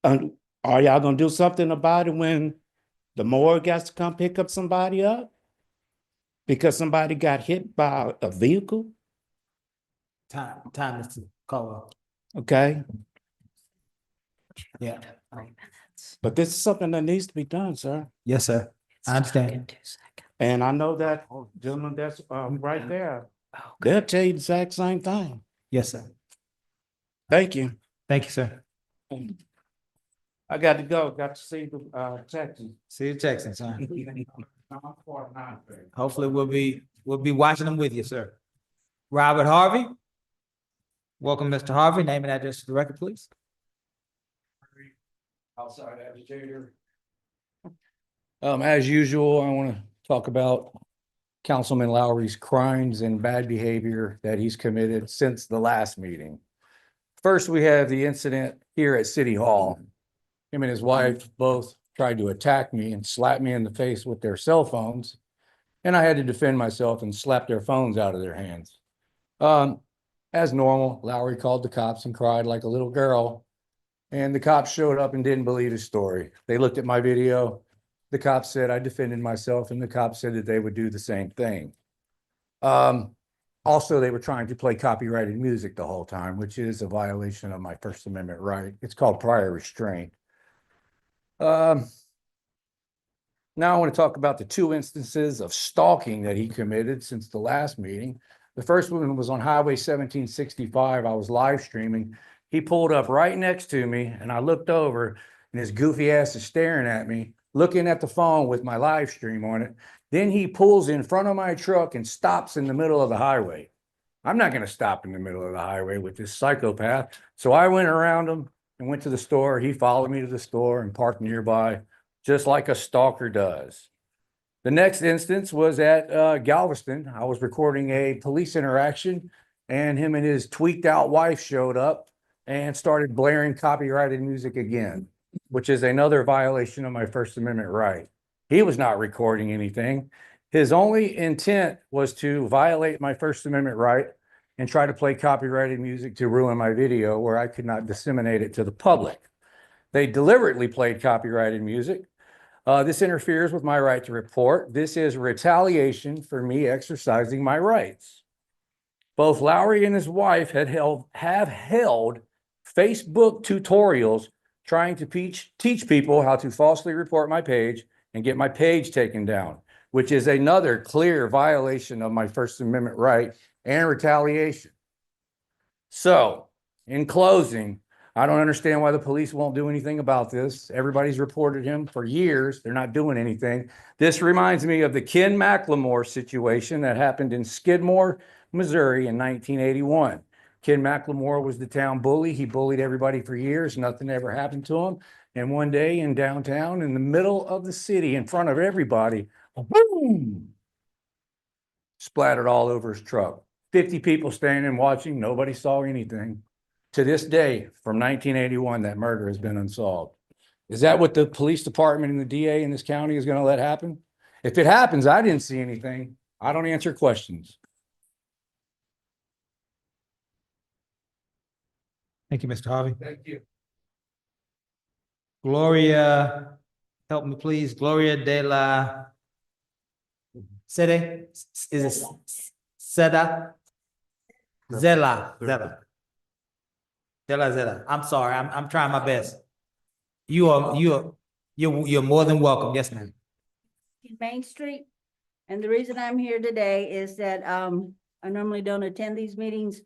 Are y'all gonna do something about it when the morgue has to come pick up somebody up? Because somebody got hit by a vehicle? Time is to call. Okay, Yeah. but this is something that needs to be done, sir. Yes, sir. I understand. And I know that gentleman that's right there, they'll tell you the exact same thing. Yes, sir. Thank you. Thank you, sir. I got to go, got to see the Texans. See you Texans, sir. Hopefully we'll be watching them with you, sir. Robert Harvey. Welcome, Mr. Harvey. Name and address to the record, please. Outside agitator. As usual, I want to talk about Councilman Lowry's crimes and bad behavior that he's committed since the last meeting. First, we have the incident here at City Hall. Him and his wife both tried to attack me and slap me in the face with their cell phones. And I had to defend myself and slap their phones out of their hands. As normal, Lowry called the cops and cried like a little girl. And the cops showed up and didn't believe his story. They looked at my video. The cops said I defended myself, and the cops said that they would do the same thing. Also, they were trying to play copyrighted music the whole time, which is a violation of my First Amendment right. It's called prior restraint. Now I want to talk about the two instances of stalking that he committed since the last meeting. The first one was on Highway 1765. I was live streaming. He pulled up right next to me, and I looked over, and his goofy ass is staring at me, looking at the phone with my live stream on it. Then he pulls in front of my truck and stops in the middle of the highway. I'm not going to stop in the middle of the highway with this psychopath. So I went around him and went to the store. He followed me to the store and parked nearby, just like a stalker does. The next instance was at Galveston. I was recording a police interaction, and him and his tweaked out wife showed up and started blaring copyrighted music again, which is another violation of my First Amendment right. He was not recording anything. His only intent was to violate my First Amendment right and try to play copyrighted music to ruin my video where I could not disseminate it to the public. They deliberately played copyrighted music. This interferes with my right to report. This is retaliation for me exercising my rights. Both Lowry and his wife have held Facebook tutorials trying to teach people how to falsely report my page and get my page taken down, which is another clear violation of my First Amendment right and retaliation. So, in closing, I don't understand why the police won't do anything about this. Everybody's reported him for years. They're not doing anything. This reminds me of the Ken McLemore situation that happened in Skidmore, Missouri in 1981. Ken McLemore was the town bully. He bullied everybody for years. Nothing ever happened to him. And one day in downtown, in the middle of the city, in front of everybody, boom, splattered all over his truck. 50 people standing watching. Nobody saw anything. To this day, from 1981, that murder has been unsolved. Is that what the police department and the DA in this county is going to let happen? If it happens, I didn't see anything. I don't answer questions. Thank you, Mr. Harvey. Thank you. Gloria, help me please. Gloria de la Sede, is it Seda? Zela. De la Zela. I'm sorry, I'm trying my best. You are You're more than welcome. Yes, ma'am. Main Street. And the reason I'm here today is that I normally don't attend these meetings,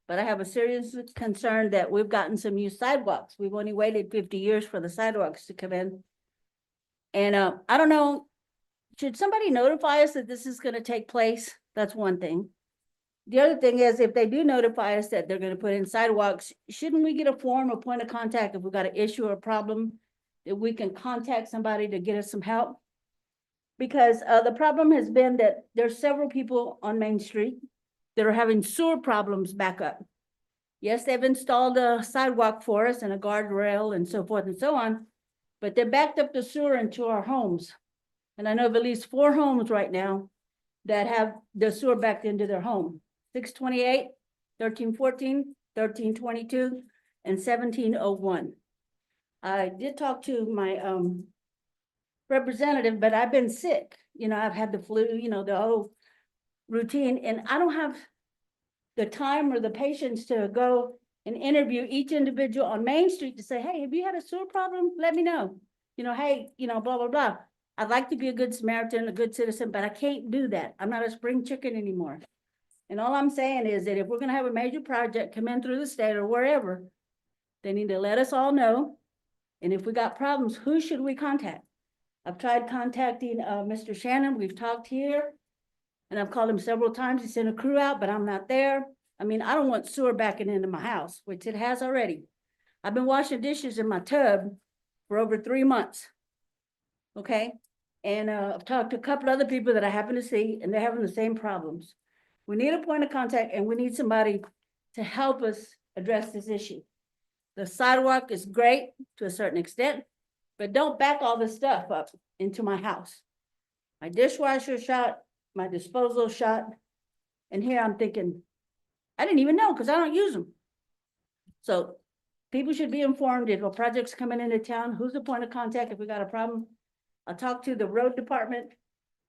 but I have a serious concern that we've gotten some new sidewalks. We've only waited 50 years for the sidewalks to come in. And I don't know, should somebody notify us that this is gonna take place? That's one thing. The other thing is, if they do notify us that they're gonna put in sidewalks, shouldn't we get a form, a point of contact if we got an issue or a problem, that we can contact somebody to get us some help? Because the problem has been that there's several people on Main Street that are having sewer problems back up. Yes, they've installed a sidewalk for us and a guardrail and so forth and so on, but they backed up the sewer into our homes. And I know of at least 4 homes right now that have the sewer backed into their home. 628, 1314, 1322, and 1701. I did talk to my representative, but I've been sick. You know, I've had the flu, you know, the whole routine, and I don't have the time or the patience to go and interview each individual on Main Street to say, hey, have you had a sewer problem? Let me know. You know, hey, you know, blah, blah, blah. I'd like to be a good Samaritan, a good citizen, but I can't do that. I'm not a spring chicken anymore. And all I'm saying is that if we're gonna have a major project come in through the state or wherever, they need to let us all know. And if we got problems, who should we contact? I've tried contacting Mr. Shannon. We've talked here. And I've called him several times. He sent a crew out, but I'm not there. I mean, I don't want sewer backing into my house, which it has already. I've been washing dishes in my tub for over 3 months. Okay? And I've talked to a couple other people that I happen to see, and they're having the same problems. We need a point of contact, and we need somebody to help us address this issue. The sidewalk is great to a certain extent, but don't back all this stuff up into my house. My dishwasher shot, my disposal shot, and here I'm thinking, I didn't even know because I don't use them. So people should be informed if a project's coming into town, who's the point of contact if we got a problem. I'll talk to the road department,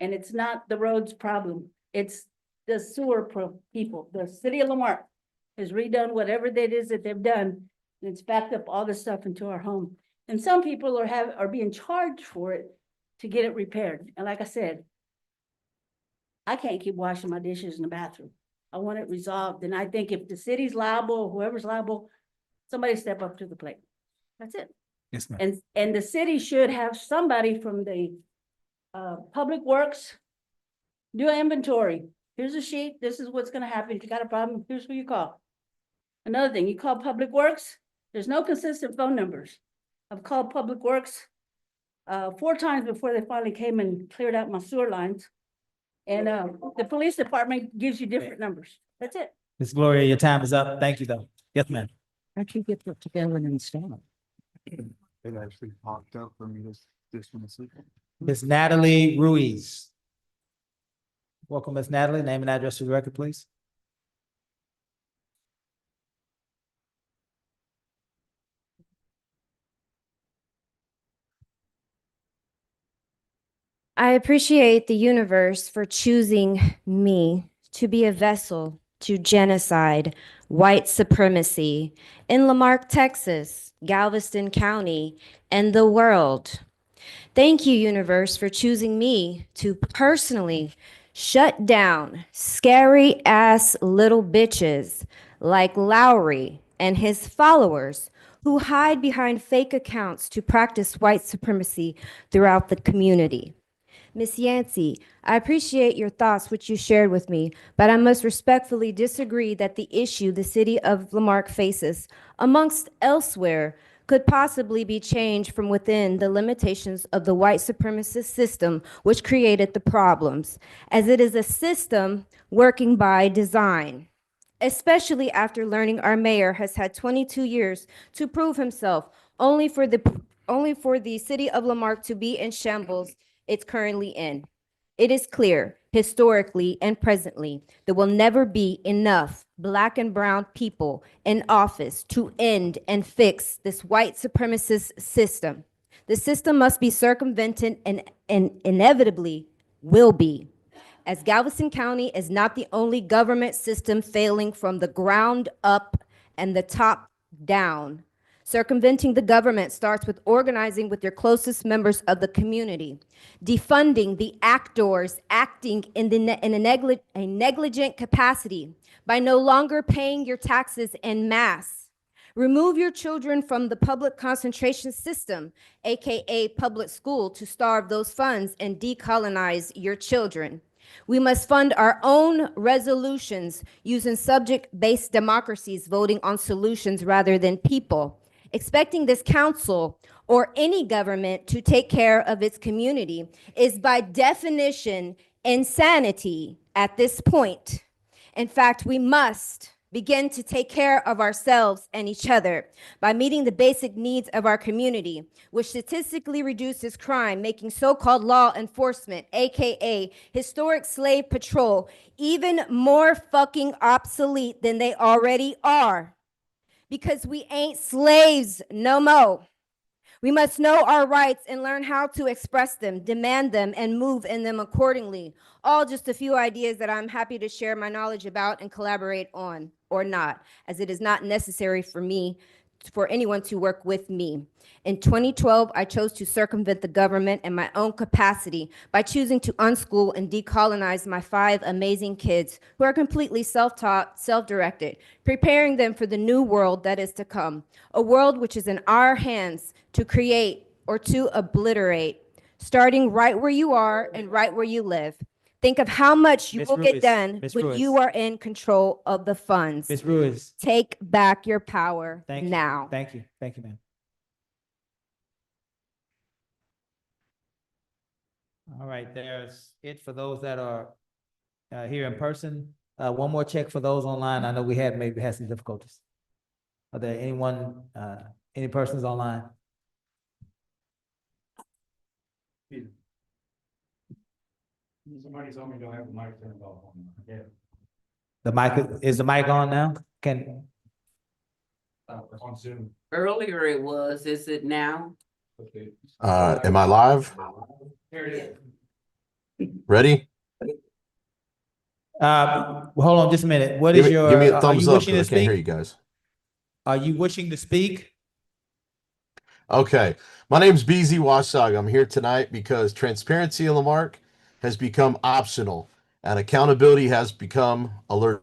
and it's not the road's problem. It's the sewer people. The city of Lamarque has redone whatever that is that they've done, and it's backed up all this stuff into our home. And some people are being charged for it to get it repaired. And like I said, I can't keep washing my dishes in the bathroom. I want it resolved. And I think if the city's liable, whoever's liable, somebody step up to the plate. That's it. Yes, ma'am. And the city should have somebody from the Public Works do an inventory. Here's a sheet. This is what's gonna happen. If you got a problem, here's who you call. Another thing, you call Public Works, there's no consistent phone numbers. I've called Public Works 4 times before they finally came and cleared out my sewer lines. And the police department gives you different numbers. That's it. Ms. Gloria, your time is up. Thank you, though. Yes, ma'am. How'd you get that together and install it? It actually popped up for me this one. Ms. Natalie Ruiz. Welcome, Ms. Natalie. Name and address for the record, please. I appreciate the universe for choosing me to be a vessel to genocide, white supremacy in Lamarque, Texas, Galveston County, and the world. Thank you, universe, for choosing me to personally shut down scary ass little bitches like Lowry and his followers who hide behind fake accounts to practice white supremacy throughout the community. Miss Yancey, I appreciate your thoughts which you shared with me, but I must respectfully disagree that the issue the city of Lamarque faces, amongst elsewhere, could possibly be changed from within the limitations of the white supremacist system which created the problems, as it is a system working by design. Especially after learning our mayor has had 22 years to prove himself, only for the city of Lamarque to be in shambles it's currently in. It is clear, historically and presently, there will never be enough Black and brown people in office to end and fix this white supremacist system. The system must be circumvented and inevitably will be, as Galveston County is not the only government system failing from the ground up and the top down. Circumventing the government starts with organizing with your closest members of the community, defunding the actors acting in a negligent capacity by no longer paying your taxes en masse. Remove your children from the public concentration system, aka public school, to starve those funds and decolonize your children. We must fund our own resolutions using subject-based democracies, voting on solutions rather than people. Expecting this council or any government to take care of its community is by definition insanity at this point. In fact, we must begin to take care of ourselves and each other by meeting the basic needs of our community, which statistically reduces crime, making so-called law enforcement, aka historic slave patrol, even more fucking obsolete than they already are. Because we ain't slaves no more. We must know our rights and learn how to express them, demand them, and move in them accordingly. All just a few ideas that I'm happy to share my knowledge about and collaborate on, or not, as it is not necessary for anyone to work with me. In 2012, I chose to circumvent the government in my own capacity by choosing to unschool and decolonize my 5 amazing kids who are completely self-taught, self-directed, preparing them for the new world that is to come, a world which is in our hands to create or to obliterate, starting right where you are and right where you live. Think of how much you Ms. will get Ruiz, done Ms. when Ruiz. you are in control of the funds. Ms. Ruiz, Take back your power thank you. now. Thank you. Thank you, ma'am. All right, there's it for those that are here in person. One more check for those online. I know we had some difficulties. Are there any persons online? Somebody told me don't have a mic turned off. Is the mic on now? Can, On Zoom. Earlier it was, is it now? Okay. Am I live? Here it is. Ready? hold on just a minute. What Give is me, your, give me a are thumbs you up wishing to because I can't hear you speak? guys. Are you wishing to speak? Okay. My name's BZ Washog. I'm here tonight because transparency in Lamarck has become optional and accountability has become allergic.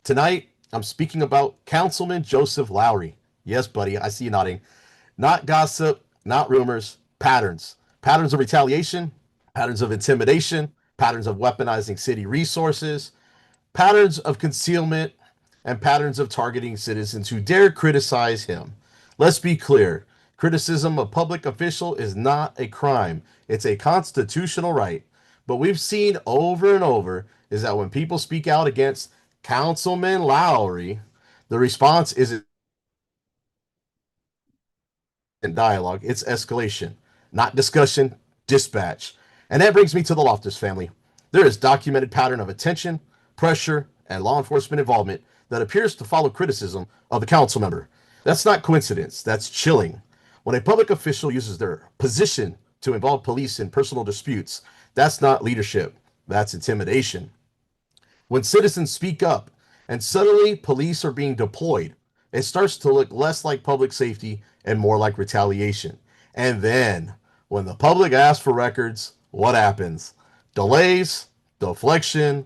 Tonight, I'm speaking about Councilman Joseph Lowry. Yes, buddy, I see you nodding. Not gossip, not rumors, patterns. Patterns of retaliation, patterns of intimidation, patterns of weaponizing city resources, patterns of concealment, and patterns of targeting citizens who dare criticize him. Let's be clear. Criticism of public official is not a crime. It's a constitutional right. But we've seen over and over is that when people speak out against Councilman Lowry, the response isn't dialogue, it's escalation, not discussion, dispatch. And that brings me to the Loftus family. There is documented pattern of attention, pressure, and law enforcement involvement that appears to follow criticism of the council member. That's not coincidence, that's chilling. When a public official uses their position to involve police in personal disputes, that's not leadership, that's intimidation. When citizens speak up and suddenly police are being deployed, it starts to look less like public safety and more like retaliation. And then, when the public asks for records, what happens? Delays, deflection,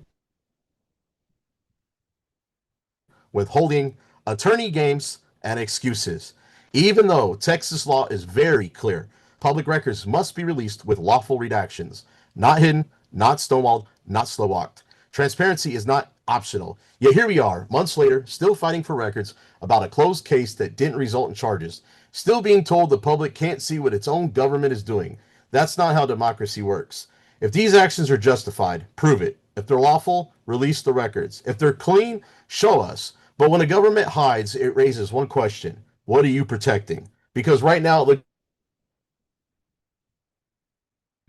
withholding, attorney games, and excuses. Even though Texas law is very clear, public records must be released with lawful redactions, not hidden, not stonewalled, not slow-walked. Transparency is not optional. Yet here we are, months later, still fighting for records about a closed case that didn't result in charges, still being told the public can't see what its own government is doing. That's not how democracy works. If these actions are justified, prove it. If they're lawful, release the records. If they're clean, show us. But when a government hides, it raises one question. What are you protecting? Because right now it looks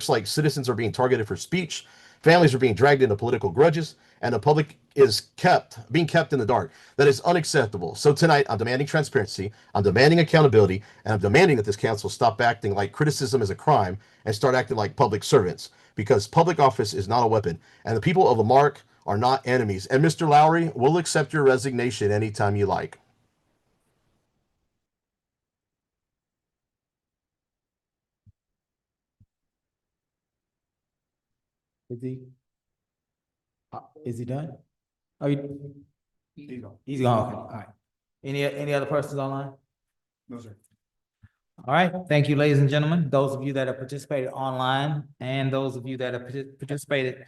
like citizens are being targeted for speech, families are being dragged into political grudges, and the public is being kept in the dark. That is unacceptable. So tonight, I'm demanding transparency, I'm demanding accountability, and I'm demanding that this council stop acting like criticism is a crime and start acting like public servants, because public office is not a weapon. And the people of Lamarck are not enemies. And Mr. Lowry, we'll accept your resignation anytime you like. Is he done? Are you? He's gone. Okay, all right. Any other persons online? No, sir. All right, thank you, ladies and gentlemen, those of you that have participated online and those of you that have participated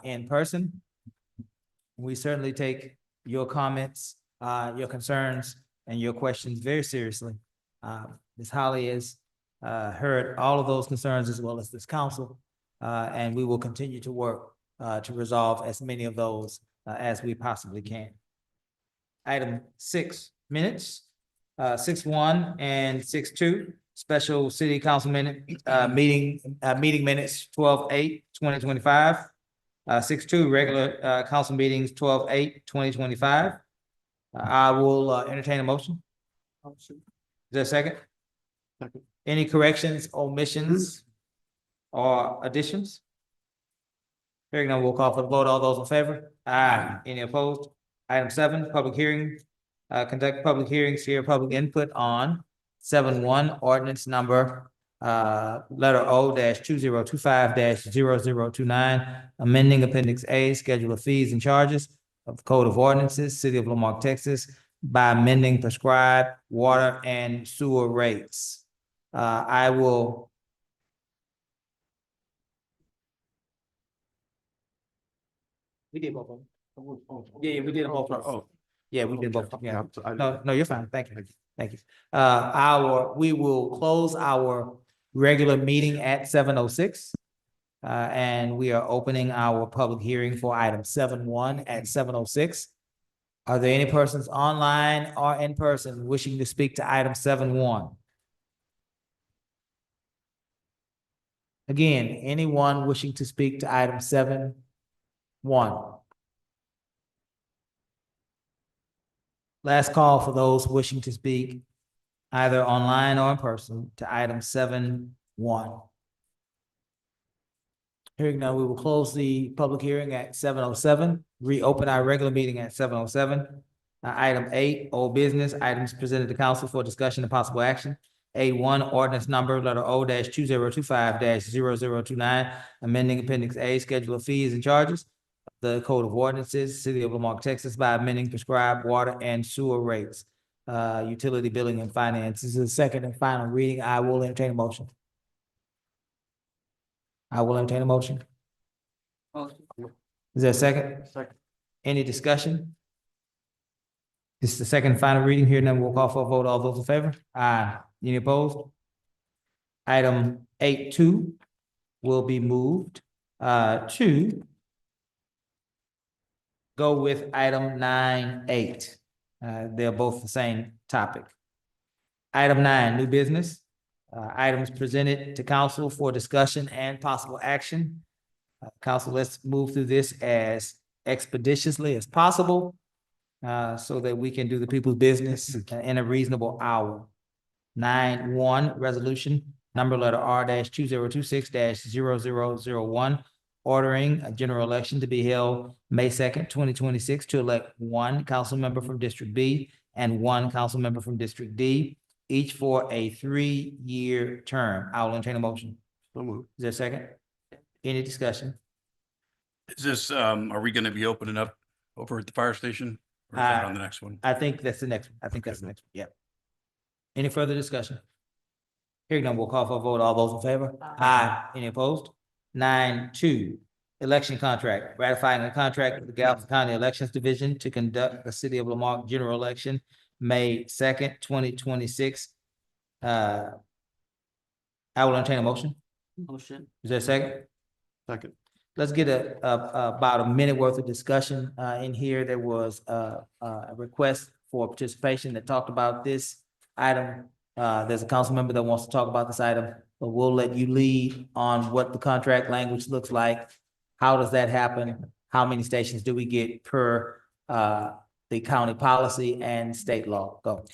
in person. We certainly take your comments, your concerns, and your questions very seriously. Ms. Holly has heard all of those concerns as well as this council, and we will continue to work to resolve as many of those as we possibly can. Item 6 minutes, 6-1 and 6-2, special city council meeting minutes 12/8/2025. 6-2, regular council meetings 12/8/2025. I will entertain a motion. Is there a second? Second. Any corrections, omissions, or additions? Hearing none, we'll call for the vote. All those in favor? Aye. Any opposed? Item 7, public hearing. Conduct public hearings, hear public input on 7-1 ordinance number letter O-2025-0029, amending Appendix A, Schedule of Fees and Charges of the Code of Ordinances, City of Lamarque, Texas, by amending prescribed water and sewer rates. I will. We did both of them. Yeah, we did both. Oh, yeah, we did both. Yeah. No, you're fine. Thank you. Thank you. We will close our regular meeting at 7:06. And we are opening our public hearing for item 7-1 at 7:06. Are there any persons online or in person wishing to speak to item 7-1? Again, anyone wishing to speak to item 7-1? Last call for those wishing to speak either online or in person to item 7-1. Hearing none, we will close the public hearing at 7:07, reopen our regular meeting at 7:07. Item 8, old business, items presented to council for discussion and possible action. A1, ordinance number letter O-2025-0029, amending Appendix A, Schedule of Fees and Charges, the Code of Ordinances, City of Lamarque, Texas, by amending prescribed water and sewer rates, utility billing and finance. This is the second and final reading. I will entertain a motion. Is there a second? Second. Any discussion? This is the second and final reading here, and then we'll call for a vote. All those in favor? Aye. Any opposed? Item 8-2 will be moved to go with item 9-8. They're both the same topic. Item 9, new business. Items presented to council for discussion and possible action. Council, let's move through this as expeditiously as possible so that we can do the people's business in a reasonable hour. 9-1, resolution number letter R-2026-0001, ordering a general election to be held May 2nd, 2026, to elect one council member from District B and one council member from District D, each for a 3-year term. I will entertain a motion. So moved. Is there a second? Any discussion? Is this, are we gonna be opening up over at the fire station? Or is that on the next one? I think that's the next one. I think that's the next one. Yeah. Any further discussion? Hearing none, we'll call for a vote. All those in favor? Aye. Any opposed? 9-2, election contract, ratifying a contract with the Galveston County Elections Division to conduct the City of Lamarque general election May 2nd, 2026. I will entertain a motion. Motion. Is there a second? Second. Let's get about a minute worth of discussion in here. There was a request for participation that talked about this item. There's a council member that wants to talk about this item, but we'll let you lead on what the contract language looks like. How does that happen? How many stations do we get per the county policy and state law? Go.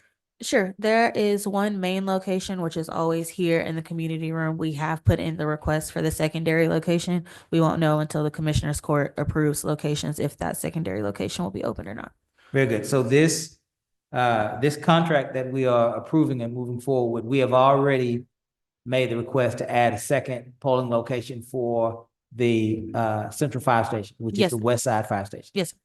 Sure. There is one main location, which is always here in the community room. We have put in the request for the secondary location. We won't know until the commissioner's court approves locations if that secondary location will be open or not. Very good. So this contract that we are approving and moving forward, we have already made the request to add a second polling location for the Central Fire Station, which is Yes. the West Side Fire Station. Yes,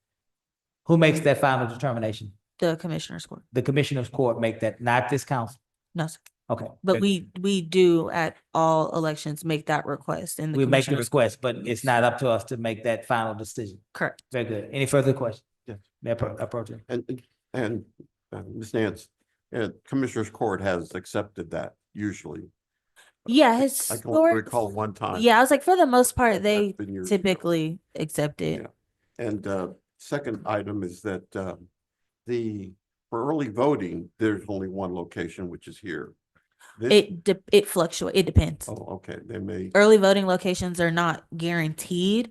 Who makes that final determination? the commissioner's court. The Commissioner's Court make that, not this council? No, sir. Okay. But we do at all elections make that request in the We make the commissioner's. request, but it's not up to us to make that final decision. Correct. Very good. Any further questions? Yes. Mayor Pro Tem. And Ms. Nance, Commissioner's Court has accepted that usually. Yeah, I can only recall one time. Yeah, I was like, for the most part, they That's been years ago. typically accept it. Yeah. And second item is that for early voting, there's only one location, which is here. It fluctuates. It depends. Oh, okay, they may. Early voting locations are not guaranteed.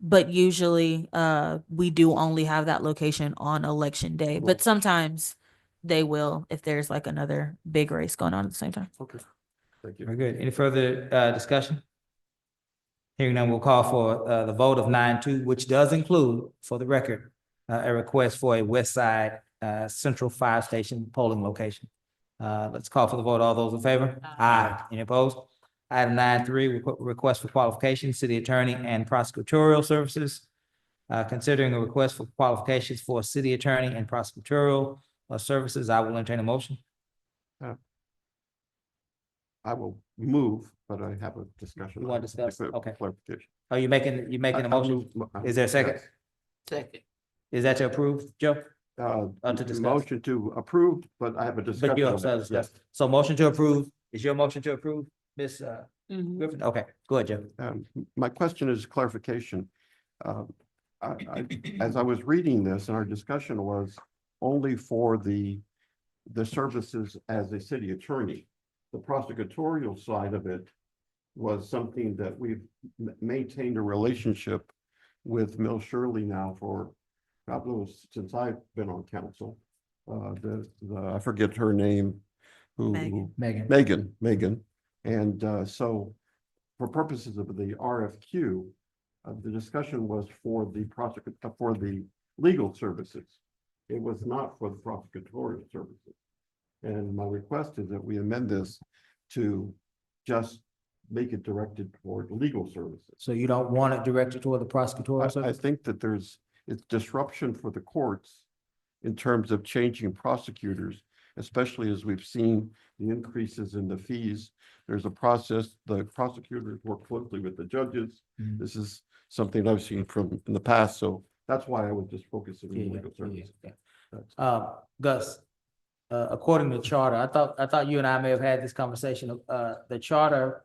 But usually we do only have that location on election day, but sometimes they will if there's like another big race going on at the same time. Okay, thank you. Very good. Any further discussion? Hearing none, we'll call for the vote of 9-2, which does include, for the record, a request for a West Side Central Fire Station polling location. Let's call for the vote. All those in favor? Aye. Any opposed? Item 9-3, request for qualifications, city attorney and prosecutorial services. Considering a request for qualifications for city attorney and prosecutorial services, I will entertain a motion. I will move, but I have a discussion. You want to discuss? Okay. Clarification. Are you making a motion? Is there a second? Second. Is that to approve, Joe? To discuss? Motion to approve, but I have a discussion. But you on also that. discuss. So motion to approve, is your motion to approve, Ms. Griffin? Okay, go ahead, Joe. My question is clarification. As I was reading this, and our discussion was only for the services as a city attorney. The prosecutorial side of it was something that we've maintained a relationship with Mill Shirley now for probably since I've been on council. I forget her name. Megan. And so for purposes of the RFQ, the discussion was for the legal services. It was not for the prosecutorial services. And my request is that we amend this to just make it directed toward legal services. So you don't want it directed toward the prosecutorial I service? think that it's disruption for the courts in terms of changing prosecutors, especially as we've seen the increases in the fees. There's a process, the prosecutors work closely with the judges. This is something I've seen from in the past, so that's why I was just focusing on legal services. Gus, according to the charter, I thought you and I may have had this conversation. The charter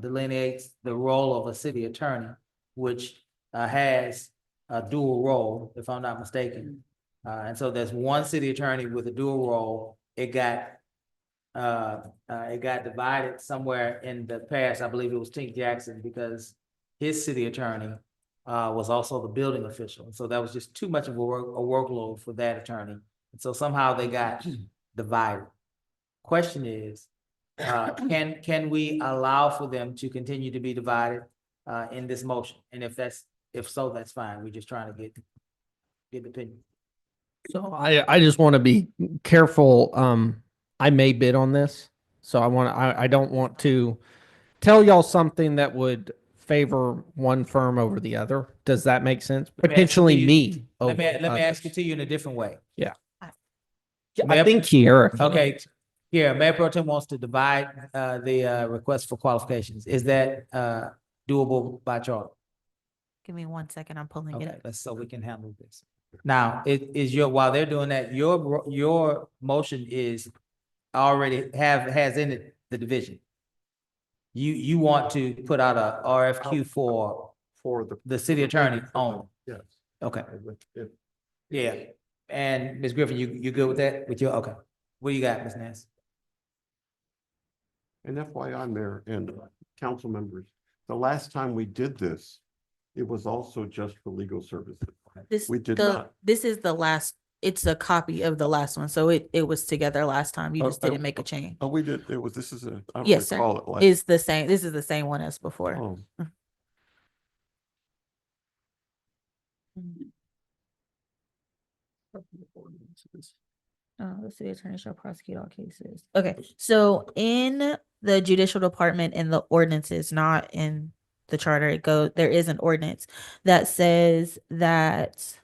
delineates the role of a city attorney, which has a dual role, if I'm not mistaken. And so there's one city attorney with a dual role. It got divided somewhere in the past. I believe it was Tink Jackson, because his city attorney was also the building official. And so that was just too much of a workload for that attorney. And so somehow they got divided. Question is, can we allow for them to continue to be divided in this motion? And if so, that's fine. We're just trying to get the opinion. So I just want to be careful. I may bid on this. So I don't want to tell y'all something that would favor one firm over the other. Does that make sense? Potentially me. Let me ask it to you in a different way. Yeah. I think here. Okay. Yeah, Mayor Pro Tem wants to divide the request for qualifications. Is that doable by charter? Give me 1 second. I'm pulling it Okay, up. so we can handle this. Now, while they're doing that, your motion is already has in it the division. You want to put out a RFQ for the city attorney only? Yes. Okay. Yeah. And Ms. Griffin, you good with that? Okay. What you got, Ms. Nance? And FYI, Mayor and council members, the last time we did this, it was also just for legal services. We did not. This is the last it's a copy of the last one, so it was together last time. You just didn't make a change. Oh, we did, it was, this is a, I don't Yes, sir. recall it like. It's the same. This is the same one as before. Oh. The city attorney shall prosecute all cases. Okay, so in the judicial department and the ordinances, not in the charter, there is an ordinance that says that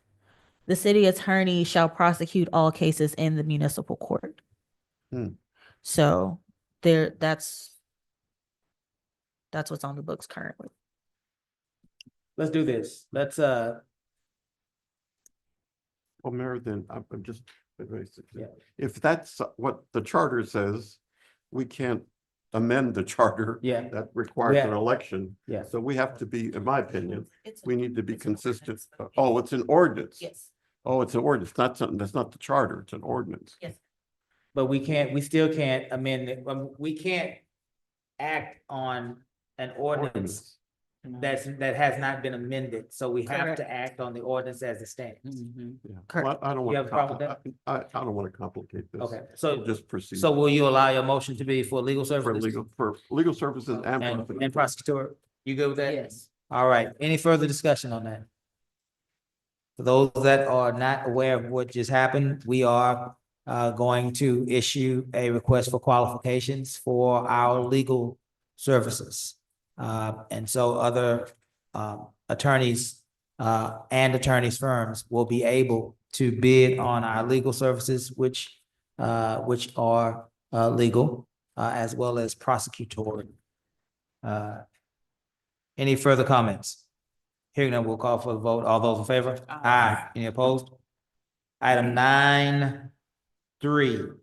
the city attorney shall prosecute all cases in the municipal court. Hmm. So that's what's on the books currently. Let's do this. Let's, Well, Mayor, then I'm just, Yeah. if that's what the charter says, we can't amend the charter. Yeah. That requires an Yeah. election. Yeah. So we have to be, in my opinion, It's we need to be it's an consistent. ordinance. Oh, it's an ordinance. Yes, Oh, it's an ordinance, not something, that's not the charter, it's an ordinance. yes. but we still can't amend it. We can't act on an ordinance that has not been amended. So we have Correct. to act on the ordinance as it stands. Yeah. Correct. Well, I don't You want have a problem with to, I don't want to complicate this. Okay, so, We'll just proceed. so will you allow your motion to be for legal services? For legal services and. And prosecutor, you good with that? Yes. All right, any further discussion on that? For those that are not aware of what just happened, we are going to issue a request for qualifications for our legal services. And so other attorneys and attorneys firms will be able to bid on our legal services, which are legal, as well as prosecutorial. Any further comments? Hearing none, we'll call for the vote. All those in favor? Aye. Any opposed? Item 9.3.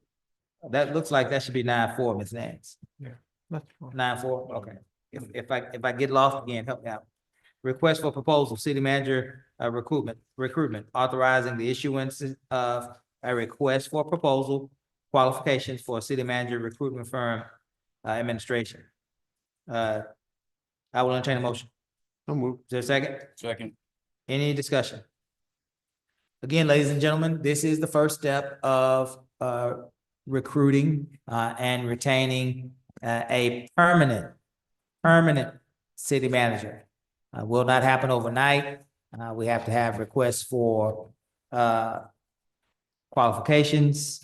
That looks like that should be 9.4, Ms. Nance. That's fine. 9.4, okay. If I get lost again, help me out. Request for proposal, city manager, recruitment, authorizing the issuance of a request for proposal, qualifications for city manager recruitment firm, administration. I will entertain a motion. So moved. Is there a second? Second. Any discussion? Again, ladies and gentlemen, this is the first step of recruiting and retaining a permanent city manager. Will not happen overnight. We have to have requests for qualifications.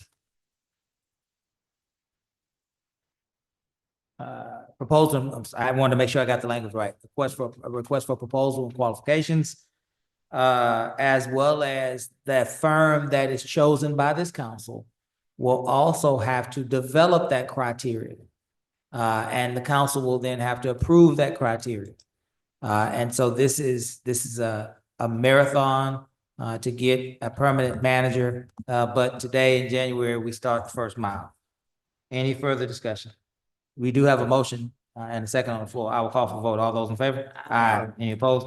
Proposal, I wanted to make sure I got the language right. Request for proposal and qualifications, as well as that firm that is chosen by this council will also have to develop that criteria. And the council will then have to approve that criteria. And so this is a marathon to get a permanent manager. But today in January, we start the first mile. Any further discussion? We do have a motion and a second on the floor. I will call for a vote. All those in favor? Aye. Any opposed?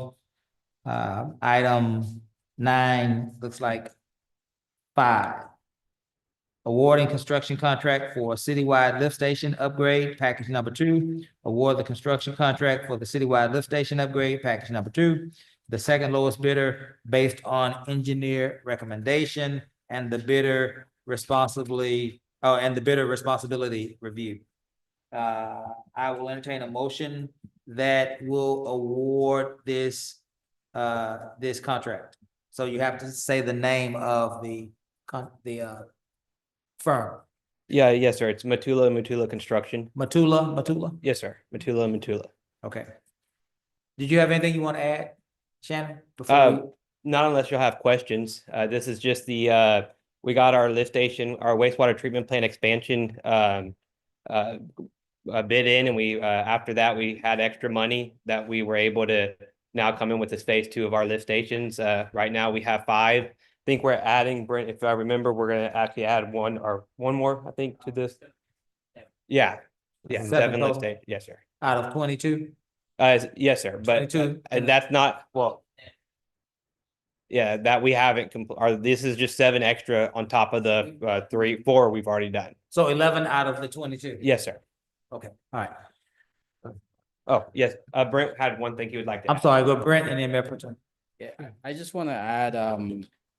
Item 9 looks like 5. Awarding construction contract for citywide lift station upgrade, package number 2. Award the construction contract for the citywide lift station upgrade, package number 2. The second lowest bidder based on engineer recommendation and the bidder responsibility review. I will entertain a motion that will award this contract. So you have to say the name of the firm. Yes, sir. It's Matula Construction. Matula? Yes, sir. Matula. Okay. Did you have anything you want to add, Shannon? before Not unless you'll have questions. This is just we got our lift station, our wastewater treatment plant expansion bid in, and we after that we had extra money that we were able to now come in with this phase 2 of our lift stations. Right now we have 5. I think we're adding, Brent, if I remember, we're going to actually add one more, I think, to this. Yeah. 7 lift stations. Yes, sir. Out of 22? Yes, sir. But 22? and that's not, well, yeah, that we haven't this is just 7 extra on top of the 4 we've already done. So 11 out of the 22? Yes, sir. Okay, all right. Oh, yes. Brent had one thing he would like to I'm add. sorry, go Brent and then Mayor Pro Tem. Yeah, I just want to add,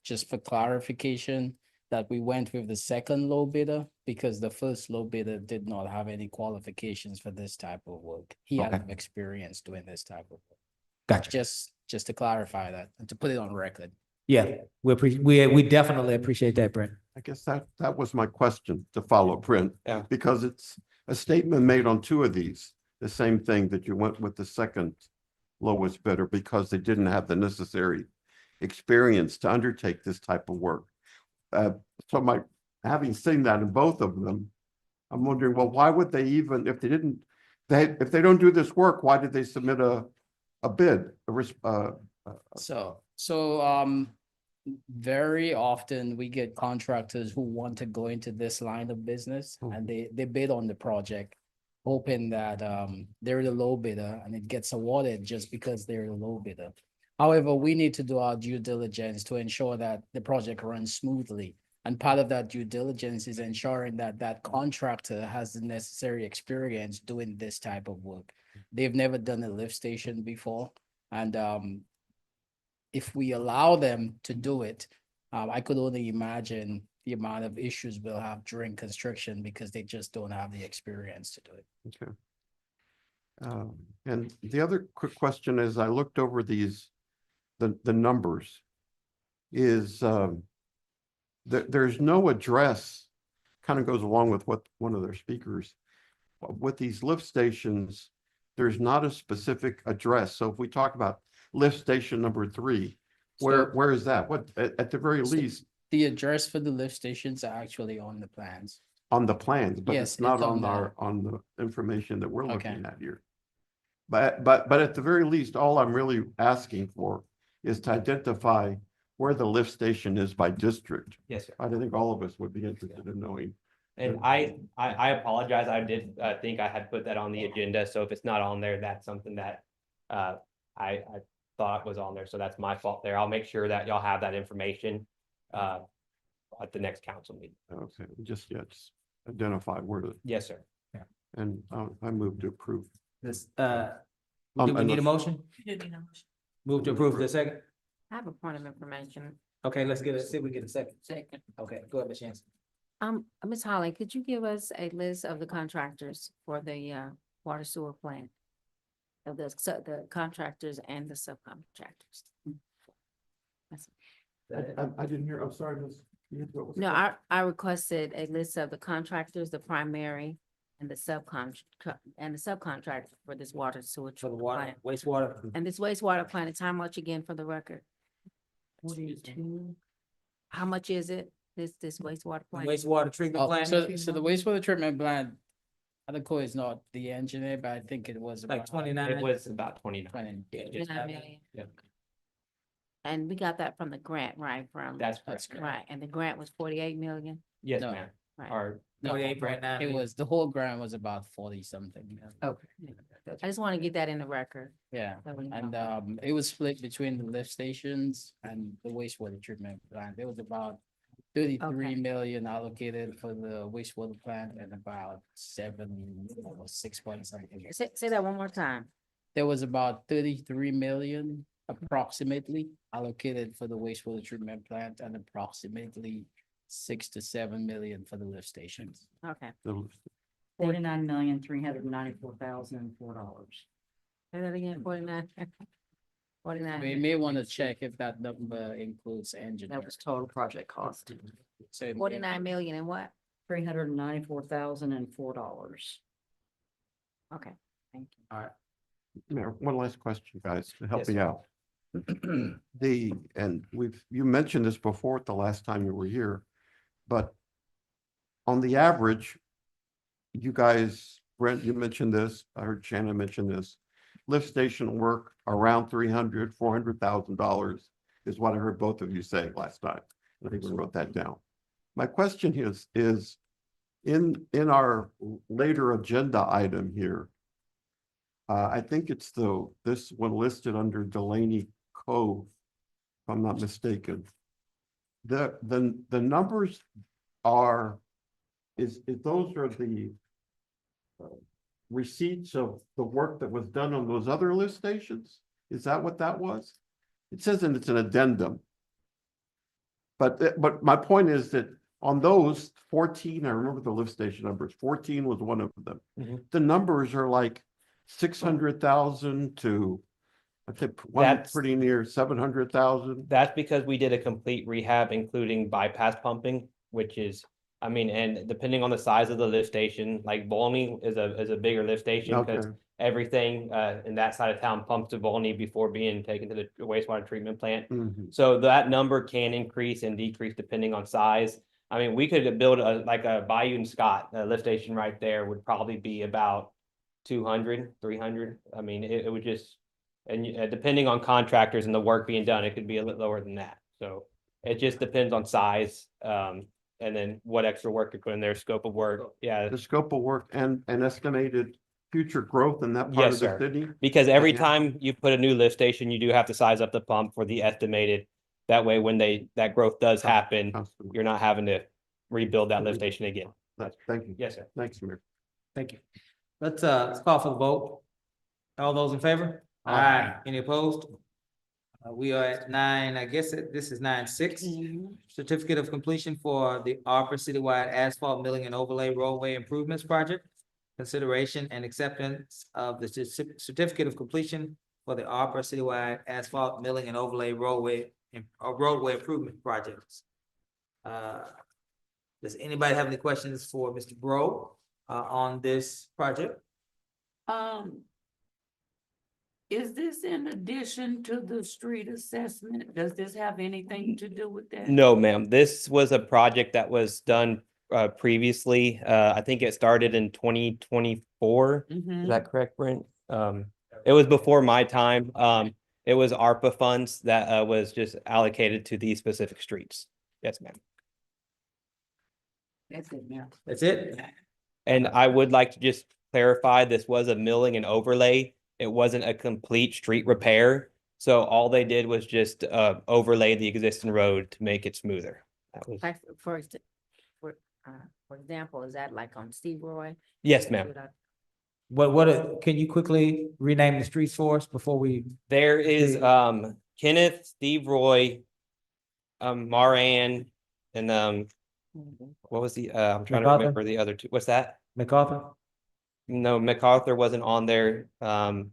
just for clarification, that we went with the second low bidder because the first low bidder did not have any qualifications for this type of work. He had Okay. no experience doing this type of work. Gotcha. Just to clarify that and to put it on record. Yeah, we definitely appreciate that, Brent. I guess that was my question to follow, Brent. Yeah. Because it's a statement made on two of these, the same thing, that you went with the second lowest bidder because they didn't have the necessary experience to undertake this type of work. So having seen that in both of them, I'm wondering, well, why would they even, if they don't do this work, why did they submit a bid? Very often we get contractors who want to go into this line of business and they bid on the project, hoping that they're the low bidder and it gets awarded just because they're the low bidder. However, we need to do our due diligence to ensure that the project runs smoothly. And part of that due diligence is ensuring that that contractor has the necessary experience doing this type of work. They've never done a lift station before. And if we allow them to do it, I could only imagine the amount of issues we'll have during construction because they just don't have the experience to do it. Okay. And the other quick question is, I looked over the numbers, is there's no address, kind of goes along with what one of their speakers, with these lift stations, there's not a specific address. So if we talk about lift station number 3, where is that? What, at the very least? The address for the lift stations are actually on the plans. On the plans, but Yes, it's not it's on on the information that we're Okay. looking at here. But at the very least, all I'm really asking for is to identify where the lift station is by district. Yes, sir. I think all of us would be interested in knowing. And I apologize. I did think I had put that on the agenda. So if it's not on there, that's something that I thought was on there. So that's my fault there. I'll make sure that y'all have that information at the next council meeting. Okay, just identify where to. Yes, sir. And I move to approve. This, do we need a motion? Move to approve the second? I have a point of information. Okay, let's see if we get a second. Second. Okay, go ahead, Ms. Jansen. Ms. Holly, could you give us a list of the contractors for the water sewer plant? Of the contractors and the subcontractors? I didn't hear, I'm sorry, Ms. No, I requested a list of the contractors, the primary and the subcontractor for this water sewer. For the water, plant. wastewater. And this wastewater plant, it's how much again for the record? 42. How much is it? This wastewater plant? Wastewater treatment plant. So the wastewater treatment plant, Adako is not the engineer, but I think it was Like about 29. It was about 29. 29 million. Yeah. And we got that from the grant, right? That's correct. Right, and the grant was 48 million? Yes, No. ma'am. Right. Or No, 48.9 it was, the whole grant was about 40 something. Okay. I just want to get that in the record. Yeah, that we know. and it was split between the lift stations and the wastewater treatment plant. There was about 33 million allocated for the wastewater plant and about 7 or 6 point something. Say that one more time. There was about 33 million approximately allocated for the wastewater treatment plant and approximately 6 to 7 million for the lift stations. Okay. 49,394,004. Say that again, 49. 49. We may want to check if that number includes engineering. That was total project cost. So it may- 49 million and what? $394,004. Okay, thank you. All right. Mayor, one last question, guys, to help Yes, me sir. out. You mentioned this before at the last time you were here, but on the average, you guys, Brent, you mentioned this, I heard Shannon mention this, lift station work around $400,000 is what I heard both of you say last time. I think we wrote that down. My question is in our later agenda item here, I think it's this one listed under Delaney Cove, if I'm not mistaken. The numbers are, those are the receipts of the work that was done on those other lift stations? Is that what that was? It says, and it's an addendum. But my point is that on those 14, I remember the lift station numbers, 14 was one of them. Mhm. The numbers are like 600,000 to, I think one That's- pretty near 700,000. That's because we did a complete rehab, including bypass pumping, which is, I mean, and depending on the size of the lift station, like Volney is a bigger lift station because Okay. everything in that side of town pumps to Volney before being taken to the wastewater treatment plant. Mhm. So that number can increase and decrease depending on size. I mean, we could build like a Bayou and Scott, a lift station right there would probably be about 200, 300. I mean, it would just, and depending on contractors and the work being done, it could be a little lower than that. So it just depends on size, and then what extra work you put in their scope of work. Yeah. The scope of work and estimated future growth in that part Yes, of the sir. city. Because every Yeah. time you put a new lift station, you do have to size up the pump for the estimated. That way, when that growth does happen, you're not having to rebuild that lift station again. Thank you. Yes, sir. Thanks, Mayor. Thank you. Let's call for the vote. All those in favor? Aye. Any opposed? We are at nine, I guess this is 9-6. Certificate of completion for the ARPA citywide asphalt milling and overlay roadway improvements project. Consideration and acceptance of the certificate of completion for the ARPA citywide asphalt milling and overlay roadway improvement projects. Does anybody have any questions for Mr. Bro on this project? Is this in addition to the street assessment? Does this have anything to do with that? No, ma'am. This was a project that was done previously. I think it started in 2024. Is that correct, Brent? It was before my time. It was ARPA funds that was just allocated to these specific streets. Yes, ma'am. That's it, ma'am. That's it? And I would like to just clarify, this was a milling and overlay. It wasn't a complete street repair. So all they did was just overlay the existing road to make it smoother. That was, Like, for example, is that like on Steve Roy? yes, ma'am. Can you quickly rename the streets for us before we? There is Kenneth, Steve Roy, Maran, and what was the I'm trying to MacArthur? remember the other two. What's that? MacArthur? No, MacArthur wasn't on there. McKinney,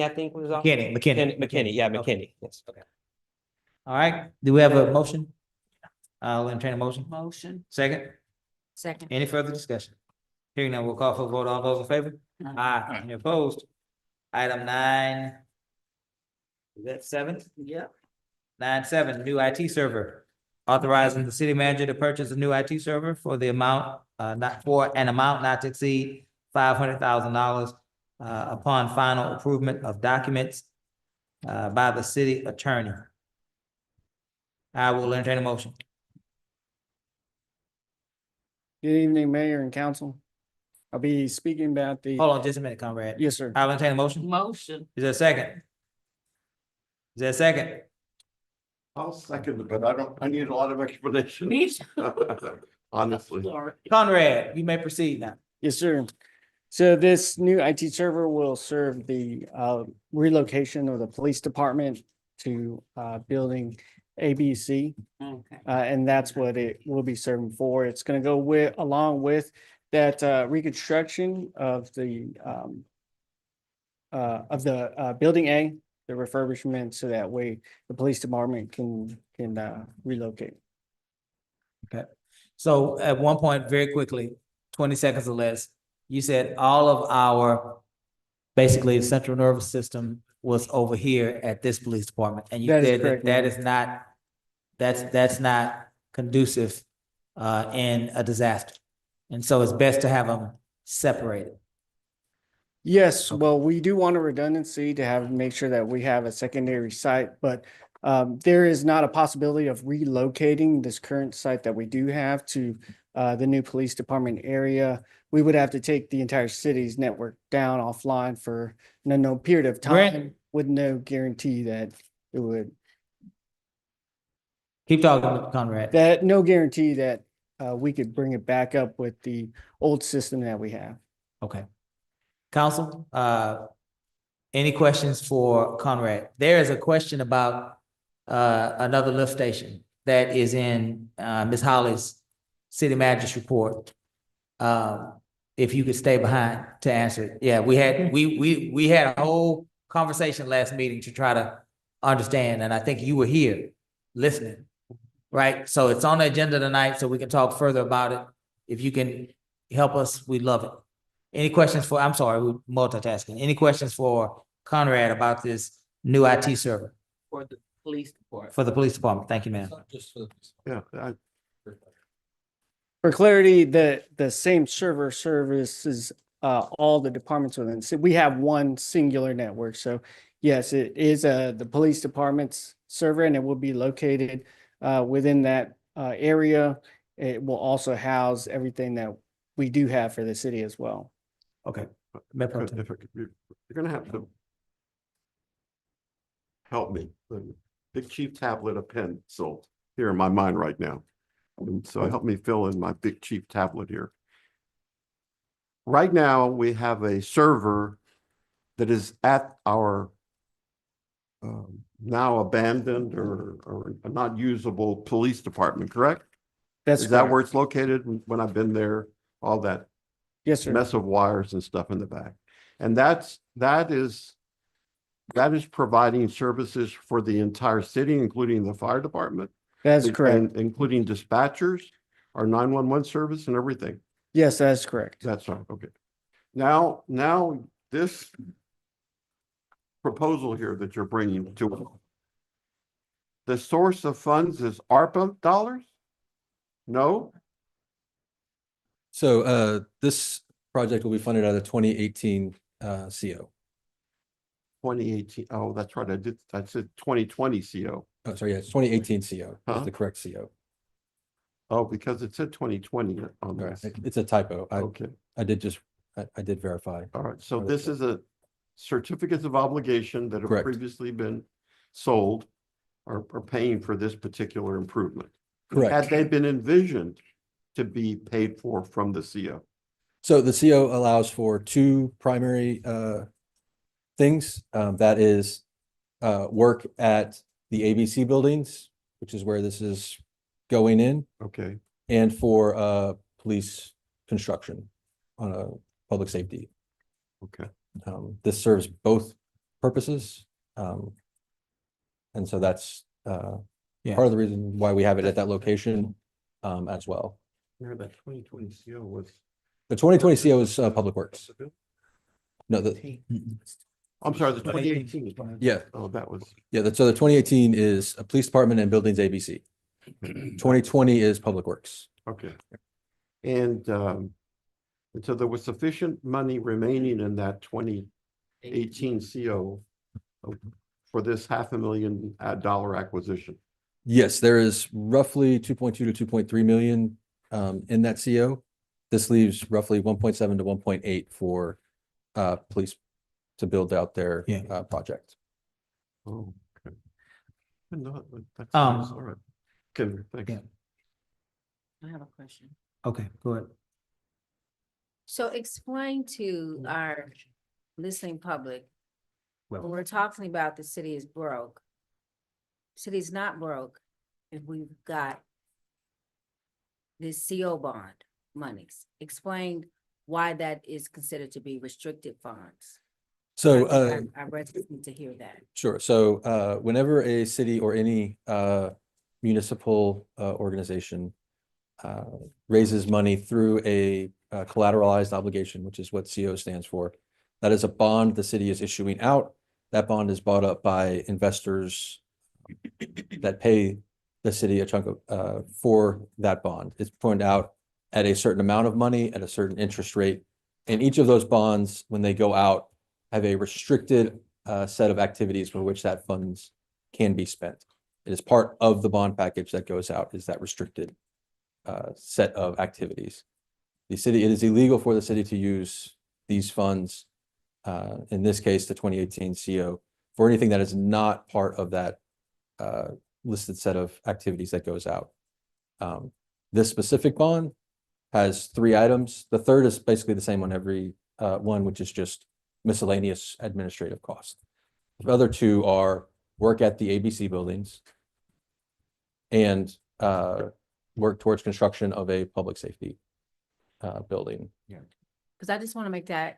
I think was on. McKinney. Yeah, Okay. McKinney. Yes. Okay. All right, do we have a motion? I'll entertain a motion. Motion. Second, Second. any further discussion? Hearing none, we'll call for a vote. All those in favor? Aye. Any opposed? Item 9. Is that 7? Yeah. 9-7, new IT server. Authorizing the city manager to purchase a new IT server for the amount, not to exceed $500,000 upon final approval of documents by the city attorney. I will entertain a motion. Good evening, Mayor and Council. I'll be speaking about the. Hold on just a minute, Conrad. Yes, sir. I'll entertain a motion. Motion. Is there a second? Is there a second? I'll second it, but I need a lot of explanation. Me too. Honestly. Sorry. Conrad, you may proceed now. Yes, sir. So this new IT server will serve the relocation of the police department to building ABC. Okay. And that's what it will be serving for. It's going to go along with that reconstruction of the building A, the refurbishment, so that way the police department can relocate. Okay. So at one point, very quickly, 20 seconds or less, you said all of our, basically, central nervous system was over here at this police department. And you That is said correct, that Mayor. is not, that's not conducive in a disaster. And so it's best to have them separated. Yes, well, we do want a redundancy to make sure that we have a secondary site, but there is not a possibility of relocating this current site that we do have to the new police department area. We would have to take the entire city's network down offline for no period of time with no guarantee that it would. Keep talking, Conrad. That no guarantee that we could bring it back up with the old system that we have. Okay. Council, any questions for Conrad? There is a question about another lift station that is in, Ms. Holly's city manager's report. If you could stay behind to answer it. Yeah, we had a whole conversation last meeting to try to understand, and I think you were here listening, right? So it's on the agenda tonight, so we can talk further about it. If you can help us, we'd love it. Any questions for, I'm sorry, we're multitasking. Any questions for Conrad about this new IT server For the police department. for the police department? Thank you, ma'am. Yeah, For clarity, the same server services all the departments within. So we have one singular network. So yes, it is the police department's server, and it will be located within that area. It will also house everything that we do have for the city as well. Okay. You're gonna have to help me. The Big Chief tablet, a pencil here in my mind right now. And so help me fill in my Big Chief tablet here. Right now, we have a server that is at our now abandoned or not usable police department, correct? That's Is that correct. where it's located when I've been there? All that Yes, sir. mess of wires and stuff in the back. And that is providing services for the entire city, including the fire department. That's and- correct. and including dispatchers, our 911 service and everything. Yes, that's correct. That's right, okay. Now this proposal here that you're bringing to us, the source of funds is ARPA dollars? No? So this project will be funded out of the 2018 CO. 2018, oh, that's right, I said 2020 CO. Oh, sorry, yeah, it's 2018 CO. That's Huh? the correct CO. Oh, because it said 2020 on All right, this. it's a typo. Okay. I did verify. All right, so Or this is a certificates of obligation that have Correct. previously been sold or paying for this particular improvement. Correct. Had they been envisioned to be paid for from the CO? So the CO allows for two primary things. That is work at the ABC buildings, which is where this is going in, Okay, and for police construction on public safety. okay. This serves both purposes. And so that's Yeah. part of the reason why we have it at that location as well. Yeah, that 2020 CO was. The 2020 CO is Public Works. No, I'm sorry, the 2018. yeah, Oh, that was, so the 2018 is a police department and buildings ABC. 2020 is Public Works. okay. And so there was sufficient money remaining in that 2018 CO for this $500,000 acquisition. Yes, there is roughly 2.2 to 2.3 million in that CO. This leaves roughly 1.7 to 1.8 for police to build out their project. Oh, okay. No, that's, Um, all right. Okay, thanks. yeah. I have a question. Okay, go ahead. So explain to our listening public, Well- when we're talking about the city is broke, city's not broke if we've got this CO bond monies. Explain why that is considered to be restricted funds. So I registered need to hear that. sure. So whenever a city or any municipal organization raises money through a collateralized obligation, which is what CO stands for, that is a bond the city is issuing out. That bond is bought up by investors that pay the city a chunk of for that bond. It's pointed out at a certain amount of money at a certain interest rate. And each of those bonds, when they go out, have a restricted set of activities for which that funds can be spent. It is part of the bond package that goes out, is that restricted set of activities. It is illegal for the city to use these funds, in this case, the 2018 CO, for anything that is not part of that listed set of activities that goes out. This specific bond has 3 items. The third is basically the same on every one, which is just miscellaneous administrative costs. The other 2 are work at the ABC buildings and work towards construction of a public safety building. Because I just want to make that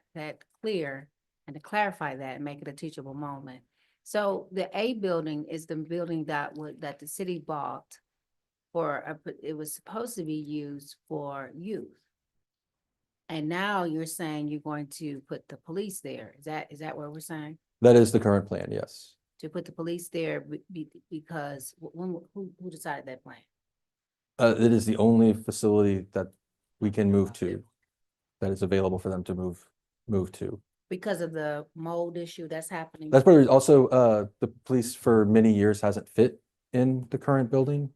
clear and to clarify that and make it a teachable moment. So the A building is the building that the city bought it was supposed to be used for youth. And now you're saying you're going to put the police there. Is that what we're saying? That is the current plan, yes. To put the police there because who decided that plan? It is the only facility that we can move to, that is available for them to move to. Because of the mold issue that's happening? That's where also the police for many years hasn't fit in the current building.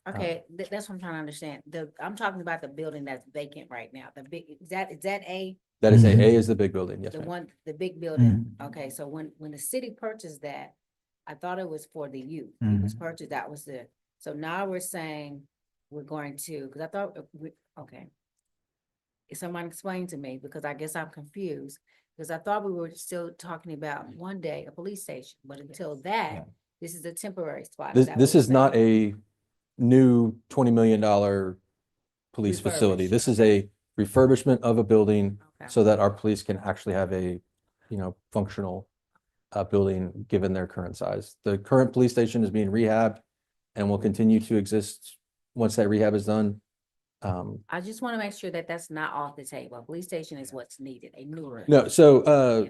Okay, that's what I'm trying to understand. I'm talking about the building that's vacant right now. The big, is that A? That is A is the big building, yes, The ma'am. one, the big building. Okay, so when the city purchased that, I thought it was for the youth. It was purchased, that was so now we're saying we're going to, because I thought, okay. If someone explain to me, because I guess I'm confused, because I thought we were still talking about one day a police station, but until that, this is a temporary spot. This is not a new $20 million police facility. This is a refurbishment of a building so that our police can actually have a, functional building given their current size. The current police station is being rehabbed and will continue to exist once that rehab is done. I just want to make sure that that's not off the table. A police station is what's needed, a new one. No, so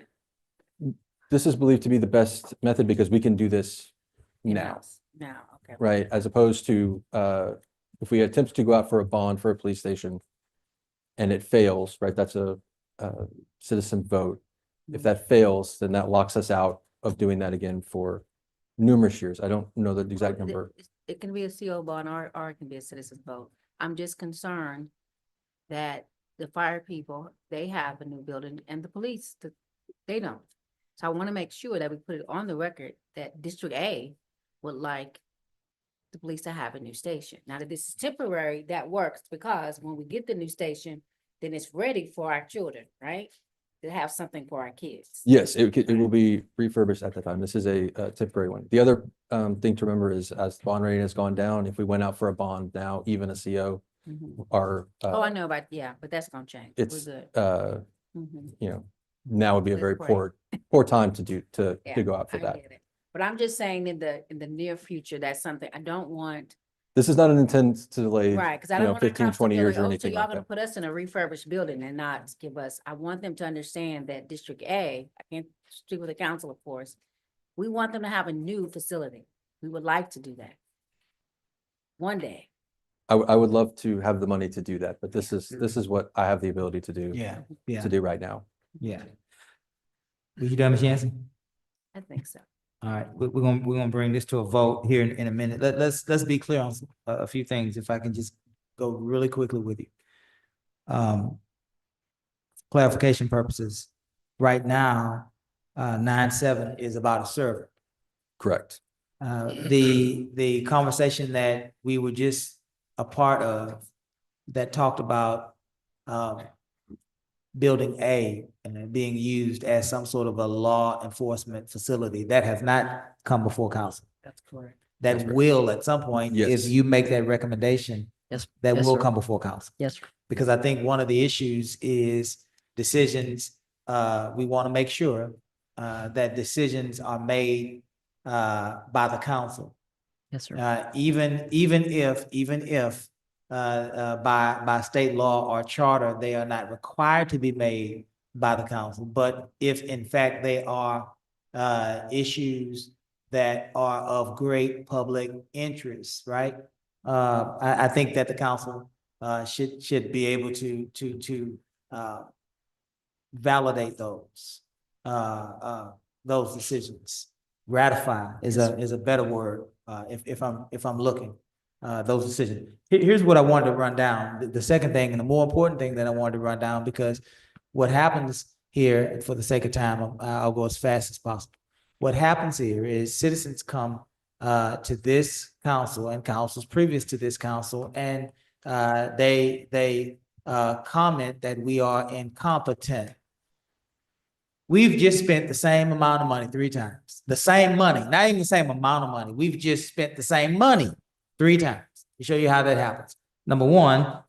this is believed to be the best method because we can do this now. In-house. Now, okay. Right, as opposed to if we attempt to go out for a bond for a police station and it fails, right, that's a citizen vote. If that fails, then that locks us out of doing that again for numerous years. I don't know the exact number. It can be a CO bond or it can be a citizen's vote. I'm just concerned that the fire people, they have a new building and the police, they don't. So I want to make sure that we put it on the record that District A would like the police to have a new station. Now that this is temporary, that works because when we get the new station, then it's ready for our children, right? To have something for our kids. Yes, it will be refurbished at the time. This is a temporary one. The other thing to remember is as bond rating has gone down, if we went out for a bond now, even a CO, our Oh, I know about, but that's gonna change. We're it's good. now would be a very poor time to go out for I that. get it. But I'm just saying in the near future, that's something I don't want. This is not an intent to delay, Right, because I don't want 15, 20 years or so anything y'all like gonna that. put us in a refurbished building and not give us, I want them to understand that District A, I can't speak with the council, of course. We want them to have a new facility. We would like to do that. One day. I would love to have the money to do that, but this is what I have the ability to do. To do right now. Yeah. Were you done, Ms. Jansen? I think so. All right, we're gonna bring this to a vote here in a minute. Let's be clear on a few things, if I can just go really quickly with you. Clarification purposes, right now, 9-7 is about a server. Correct. The conversation that we were just a part of that talked about Building A and being used as some sort of a law enforcement facility, that has not come before council. That's correct. That will at some point, if Yes. you make that recommendation, Yes. that Yes, will sir. come before council. Yes. Because I think one of the issues is decisions, we want to make sure that decisions are made by the council. Yes, sir. Even if by state law or charter, they are not required to be made by the council. But if in fact they are issues that are of great public interest, right? I think that the council should be able to validate those decisions. Ratify is a better word if I'm looking. Those decisions. Here's what I wanted to run down. The second thing and the more important thing that I wanted to run down, because what happens here, for the sake of time, I'll go as fast as possible. What happens here is citizens come to this council and councils previous to this council, and they comment that we are incompetent. We've just spent the same amount of money 3 times. The same money, not even the same amount of money. We've just spent the same money 3 times. To show you how that happens. Number one,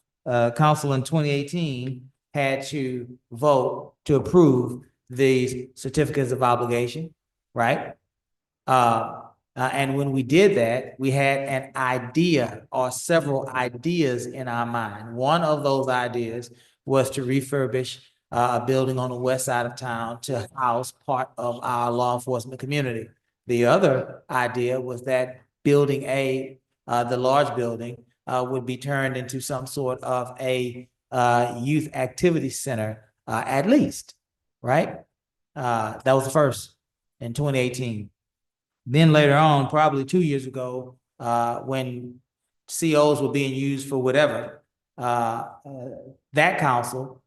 council in 2018 had to vote to approve these certificates of obligation, right? And when we did that, we had an idea or several ideas in our mind. One of those ideas was to refurbish a building on the west side of town to house part of our law enforcement community. The other idea was that building A, the large building, would be turned into some sort of a youth activity center, at least, right? That was the first in 2018. Then later on, probably 2 years ago, when COs were being used for whatever, that council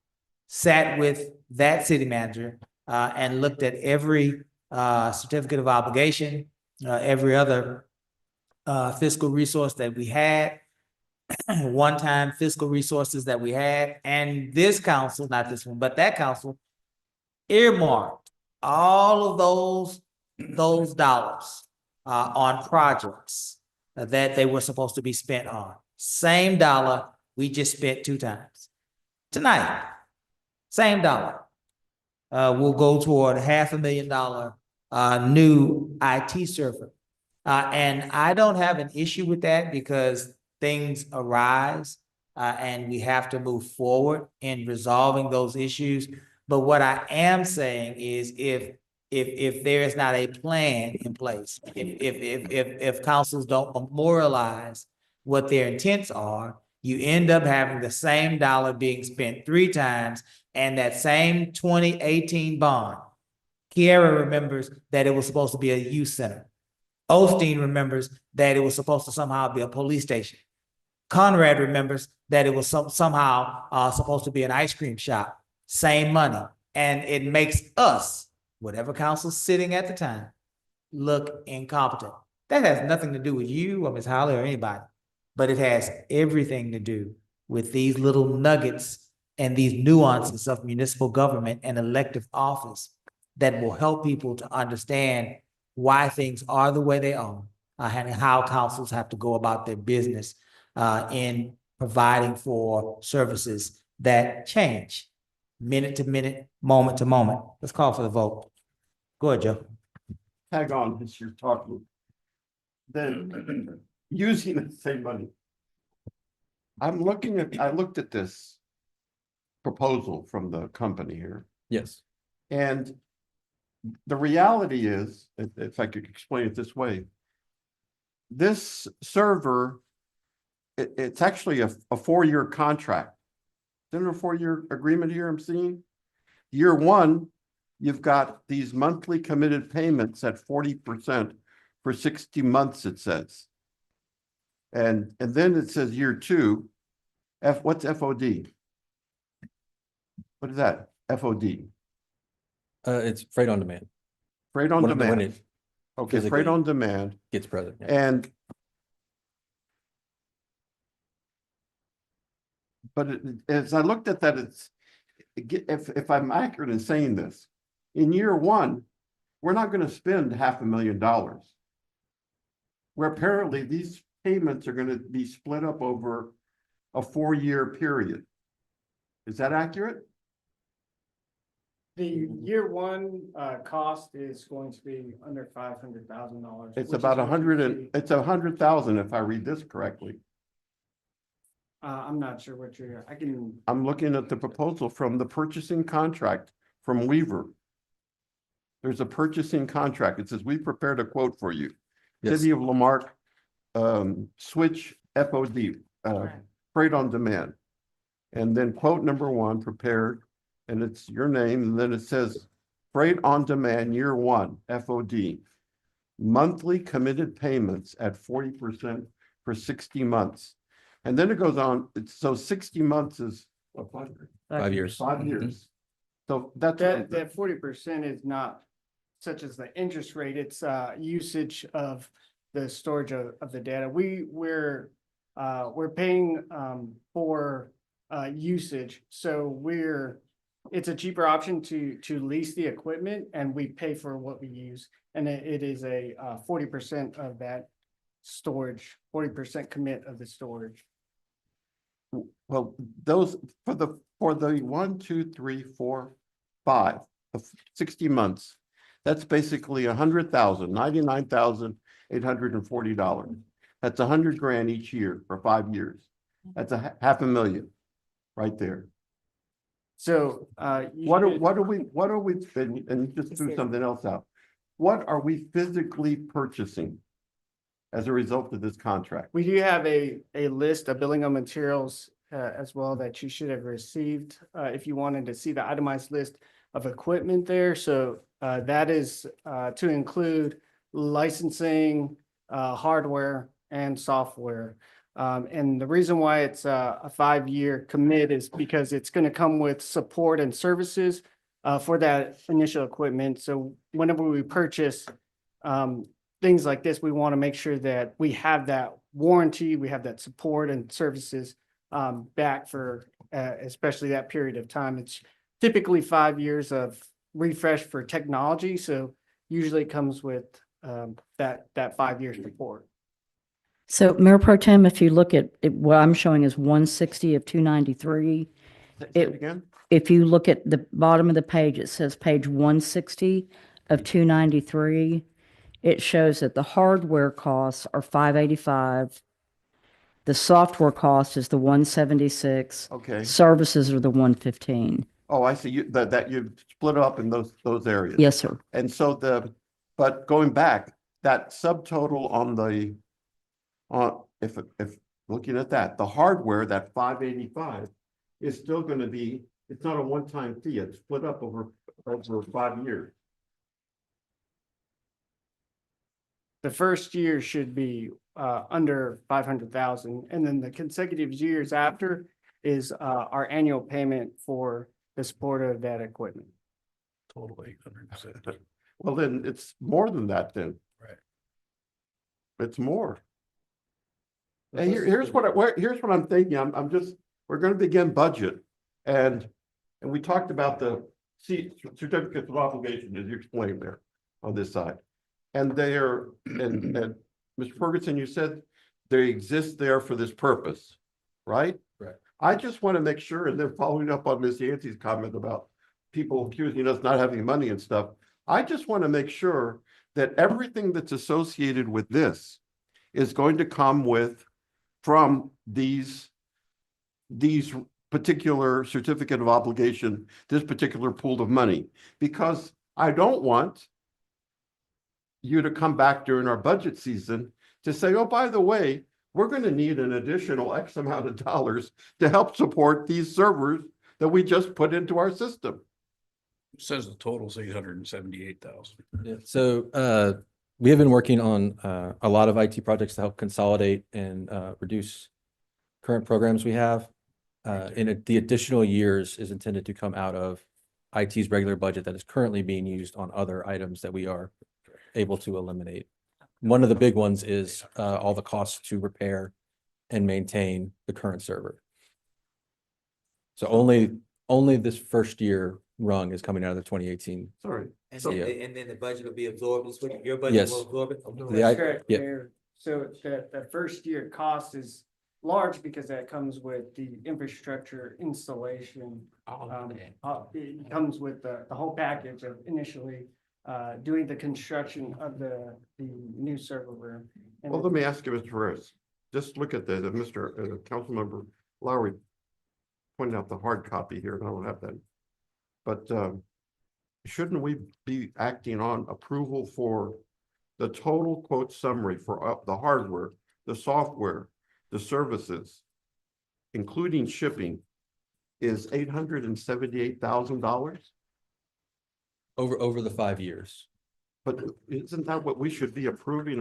sat with that city manager and looked at every certificate of obligation, every other fiscal resource that we had, one-time fiscal resources that we had, and this council, not this one, but that council earmarked all of those dollars on projects that they were supposed to be spent on. Same dollar, we just spent 2 times. Tonight, same dollar. Will go toward $500,000 new IT server. And I don't have an issue with that because things arise and we have to move forward in resolving those issues. But what I am saying is if there is not a plan in place, if councils don't memorialize what their intents are, you end up having the same dollar being spent 3 times and that same 2018 bond. Kiara remembers that it was supposed to be a youth center. Osteen remembers that it was supposed to somehow be a police station. Conrad remembers that it was somehow supposed to be an ice cream shop. Same money. And it makes us, whatever council's sitting at the time, look incompetent. That has nothing to do with you or Ms. Holly or anybody, but it has everything to do with these little nuggets and these nuances of municipal government and elective office that will help people to understand why things are the way they are and how councils have to go about their business in providing for services that change minute to minute, moment to moment. Let's call for the vote. Go ahead, Joe. Tag on as you're talking. Then using the same money. I looked at this proposal from the company here. Yes. And the reality is, if I could explain it this way, this server, it's actually a 4-year contract. Isn't there a 4-year agreement here I'm seeing? Year 1, you've got these monthly committed payments at 40% for 60 months, it says. And then it says year 2, what's FOD? What is that? FOD? It's freight on demand. Freight on When demand. it Okay, physically freight on demand. gets present. Yeah. And as I looked at that, if I'm accurate in saying this, in year 1, we're not going to spend $500,000. Where apparently these payments are going to be split up over a 4-year period. Is that accurate? The year 1 cost is going to be under $500,000. It's about 100,000 if I read this correctly. I'm not sure what I'm looking at the proposal from the purchasing contract from Weaver. There's a purchasing contract. It says, we prepared a quote for you. Yes. City of Lamarck, switch FOD, freight on demand. And then quote number 1 prepared, and it's your name. And then it says freight on demand year 1, FOD, monthly committed payments at 40% for 60 months. And then it goes on. So 60 months is what, 5 years. 5 years. So that 40% is not such as the interest rate. It's usage of the storage of the data. We're paying for usage, so it's a cheaper option to lease the equipment, and we pay for what we use, and it is a 40% of that storage, 40% commit of the storage. Well, those, for the 1, 2, 3, 4, 5, of 60 months, that's basically $99,840. That's $100,000 each year for 5 years. That's half a million right there. So, What are we, and you just threw something else out. What are we physically purchasing as a result of this contract? we do have a list, a billing of materials as well that you should have received. If you wanted to see the itemized list of equipment there. So that is to include licensing, hardware and software. And the reason why it's a 5-year commit is because it's going to come with support and services for that initial equipment. So whenever we purchase things like this, we want to make sure that we have that warranty, we have that support and services back for especially that period of time. It's typically 5 years of refresh for technology. So usually it comes with that 5 years support. So Mayor Pro Tem, if you look at what I'm showing is 160 of 293. Say it again? If you look at the bottom of the page, it says page 160 of 293. It shows that the hardware costs are 585. The software cost is the 176. Okay. Services are the 115. Oh, I see. That you split up in those areas. Yes, sir. And so but going back, that subtotal on the, if looking at that, the hardware, that 585 is still going to be, it's not a one-time fee. It's split up over 5 years. The first year should be under 500,000, and then the consecutive years after is our annual payment for the support of that equipment. Total 800. Well, then it's more than that then. Right. It's more. And here's what I'm thinking. We're going to begin budget, and we talked about the certificates of obligation, as you explained there on this side. And and Mr. Ferguson, you said they exist there for this purpose, right? Right. I just want to make sure, and then following up on Ms. Yancey's comment about people accusing us not having money and stuff, I just want to make sure that everything that's associated with this is going to come from these particular certificate of obligation, this particular pool of money, because I don't want you to come back during our budget season to say, oh, by the way, we're going to need an additional X amount of dollars to help support these servers that we just put into our system. It says the total's 878,000. Yeah, so we have been working on a lot of IT projects to help consolidate and reduce current programs we have. The additional years is intended to come out of IT's regular budget that is currently being used on other items that we are able to eliminate. One of the big ones is all the costs to repair and maintain the current server. So only this first year rung is coming out of the 2018. Sorry. And So- then the budget will be absorbed, your budget Yes. will absorb it? Yeah, Correct, yeah. Mayor. So the first year cost is large because that comes with the infrastructure installation. It comes with the whole package of initially doing the construction of the new server room. And Well, let me ask you, Mr. Ferris, just look at the Councilmember Lowry pointed out the hard copy here, and I don't have that. But shouldn't we be acting on approval for the total quote summary for the hardware, the software, the services, including shipping, is $878,000? Over the 5 years. But isn't that what we should be approving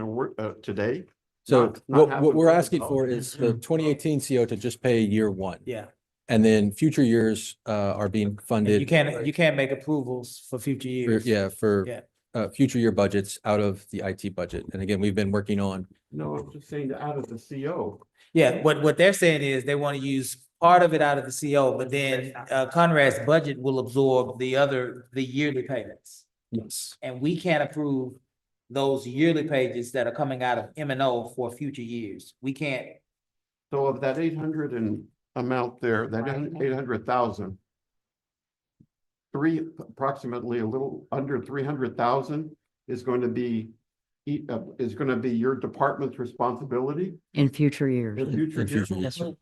today? So Not have what we're to- asking for is the 2018 CO to just pay year one. Yeah. And then future years are being And funded. you can't make approvals for future years. For Yeah. future year budgets out of the IT budget. And again, we've been working on. No, I'm just saying out of the CO. Yeah, what they're saying is they want to use part of it out of the CO, but then Conrad's budget will absorb the yearly payments. Yes. And we can't approve those yearly pages that are coming out of M&O for future years. We can't, So of that 800 and amount there, that 800,000, approximately a little under 300,000 is going to be your department's responsibility In future years. in future In future years? years. Yes, sir.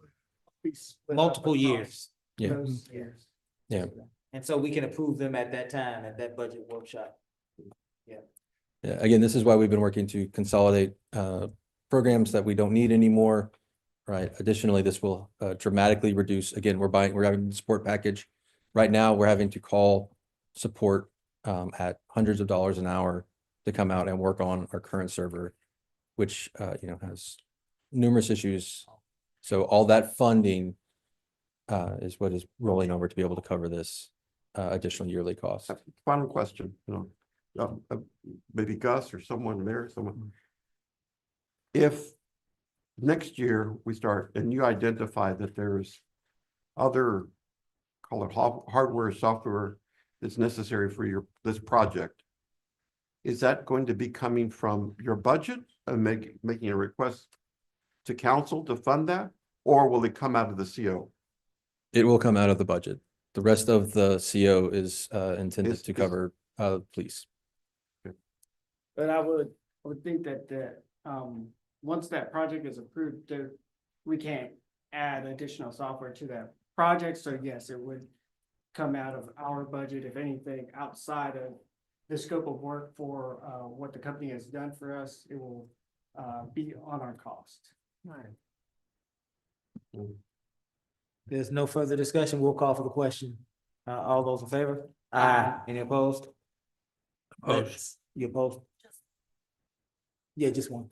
multiple years. Yeah. Those years. Yeah. And so we can approve them at that time, at that budget workshop. Yeah, again, this is why we've been working to consolidate programs that we don't need anymore, right? Additionally, this will dramatically reduce, again, we're having the support package. Right now, we're having to call support at hundreds of dollars an hour to come out and work on our current server, which, has numerous issues. So all that funding is what is rolling over to be able to cover this additional yearly cost. Final question, maybe Gus or someone there, someone. If next year we start and you identify that there's other, call it hardware, software that's necessary for this project, is that going to be coming from your budget and making a request to council to fund that? Or will it come out of the CO? It will come out of the budget. The rest of the CO is intended to cover police. But I would think that once that project is approved, we can't add additional software to that project. So yes, it would come out of our budget. If anything, outside of the scope of work for what the company has done for us, it will be on our cost. There's no further discussion. We'll call for the question. All those in favor? Aye. Any opposed? You opposed? Yeah, just one.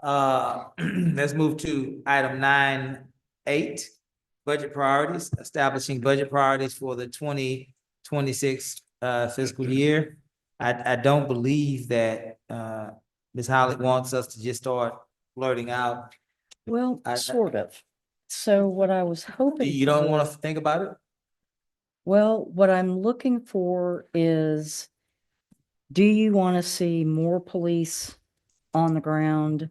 Let's move to item 9.8, budget priorities, establishing budget priorities for the 2026 fiscal year. I don't believe that Ms. Holly wants us to just start blurting out. Well, sort of. So what I was hoping. You don't want us to think about it? Well, what I'm looking for is, do you want to see more police on the ground?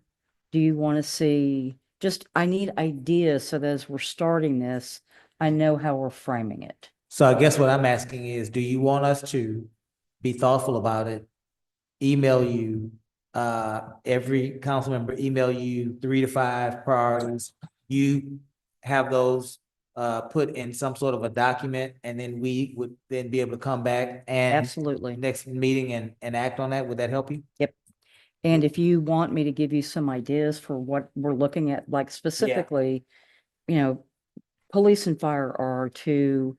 Do you want to see, I need ideas so that as we're starting this, I know how we're framing it. So I guess what I'm asking is, do you want us to be thoughtful about it? Email you, every council member email you 3 to 5 priorities. You have those put in some sort of a document, and then we would then be able to come back and Absolutely. next meeting and act on that. Would that help you? Yep. And if you want me to give you some ideas for what we're looking at, like specifically, police and fire are our two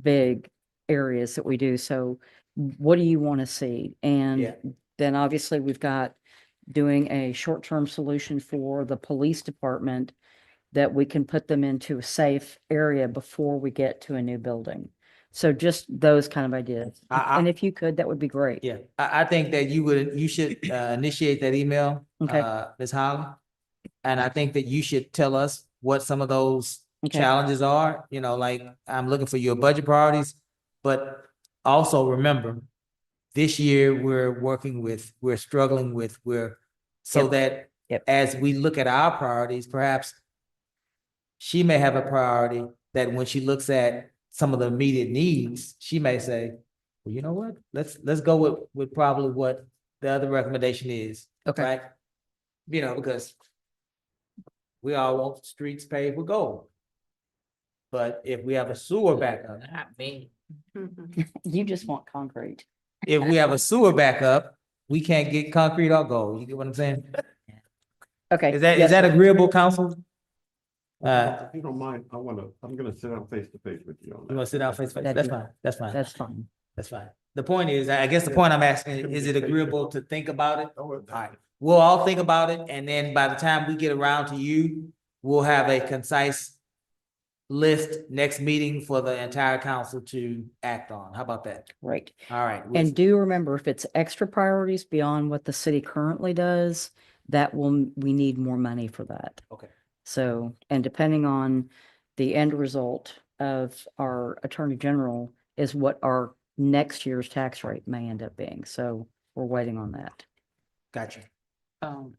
big areas that we do. So what do you want to see? And then obviously we've got doing a short-term solution for the police department that we can put them into a safe area before we get to a new building. So just those kind of ideas. And if you could, that would be great. Yeah, I think that you should initiate that email, Okay. Ms. Holly. And I think that you should tell us what some of those Okay. challenges are, like I'm looking for your budget priorities. But also remember, this year we're struggling with, that as we look at our priorities, perhaps she may have a priority that when she looks at some of the immediate needs, she may say, well, you know what, let's go with probably what the other recommendation is. Okay. Right? Because we all want streets paved with gold. But if we have a sewer backup, Not me. You just want concrete. if we have a sewer backup, we can't get concrete or gold. You get what I'm saying? Okay. Is that agreeable, council? If you don't mind, I'm gonna sit down face to face with you on that. You want to sit down face to face? That'd That's be- fine. That's fine. That's fine. That's fine. The point is, I guess the point I'm asking, is it agreeable to think about it? All right, we'll all think about it, and then by the time we get around to you, we'll have a concise list next meeting for the entire council to act on. How about that? Right. All right. And do remember, if it's extra priorities beyond what the city currently does, we need more money for that. Okay. So, and depending on the end result of our attorney general is what our next year's tax rate may end up being. So we're waiting on that. Gotcha. Um,